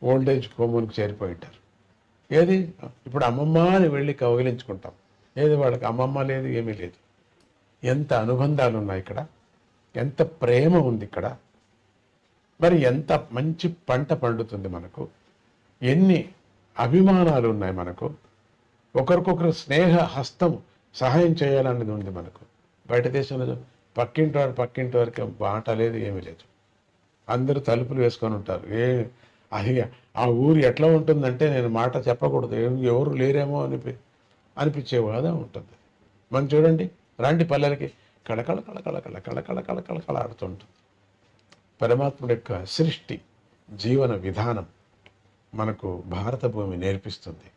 [SPEAKER 4] ఓల్డేజ్ హోమ్కి చేరిపోయి ఉంటారు. ఏది ఇప్పుడు అమ్మమ్మ అని వెళ్ళి కౌగిలించుకుంటాం, ఏది వాళ్ళకి అమ్మమ్మ లేదు, ఏమీ లేదు. ఎంత అనుబంధాలు ఉన్నాయి ఇక్కడ, ఎంత ప్రేమ ఉంది ఇక్కడ, మరి ఎంత మంచి పంట పండుతుంది మనకు, ఎన్ని అభిమానాలు ఉన్నాయి మనకు, ఒకరికొకరు స్నేహ హస్తం సహాయం చేయాలనేది ఉంది మనకు. బయట దేశంలో పక్కింటి వరకు బాట లేదు, ఏమీ లేదు. అందరూ తలుపులు వేసుకొని ఉంటారు. అది ఆ ఊరు ఎట్లా ఉంటుందంటే, నేను మాట చెప్పకూడదు, ఎవరు లేరేమో అనిపించేవాదా ఉంటుంది. మనం చూడండి, రండి పల్లెలకి, కళకళ కళకళ కళకళ కళకళ కళకళ ఆడుతుంటుంది. పరమాత్ముడి యొక్క సృష్టి జీవన విధానం మనకు భారత భూమి నేర్పిస్తుంది.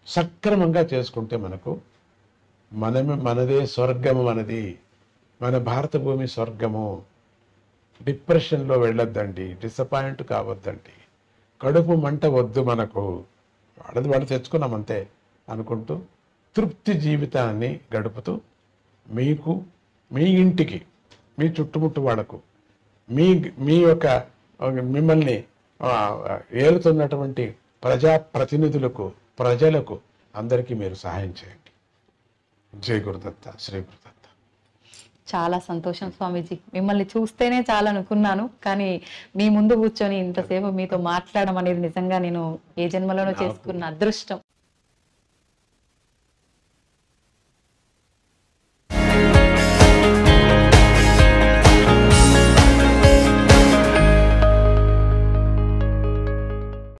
[SPEAKER 4] సక్రమంగా చేసుకుంటే మనకు మనదే స్వర్గము, మన భారత భూమి స్వర్గము. డిప్రెషన్లో వెళ్ళొద్దండి, డిసప్పాయింట్ కావద్దండి, కడుపు మంట వద్దు మనకు. వాడు తెచ్చుకున్నామంతే అనుకుంటూ తృప్తి జీవితాన్ని గడుపుతూ మీకు, మీ ఇంటికి, మీ చుట్టుముట్టు వాళ్ళకు, మీ యొక్క మిమ్మల్ని ఏలుతున్నటువంటి ప్రజాప్రతినిధులకు, ప్రజలకు అందరికీ మీరు సహాయం చేయండి. జై గురుదత్త, శ్రీ గురుదత్త.
[SPEAKER 2] చాలా సంతోషం స్వామీజీ, మిమ్మల్ని చూస్తేనే చాలా అనుకున్నాను, కానీ మీ ముందు కూర్చొని ఇంతసేపు మీతో మాట్లాడడం అనేది నిజంగా నేను ఏ జన్మలోనో చేసుకున్న అదృష్టం.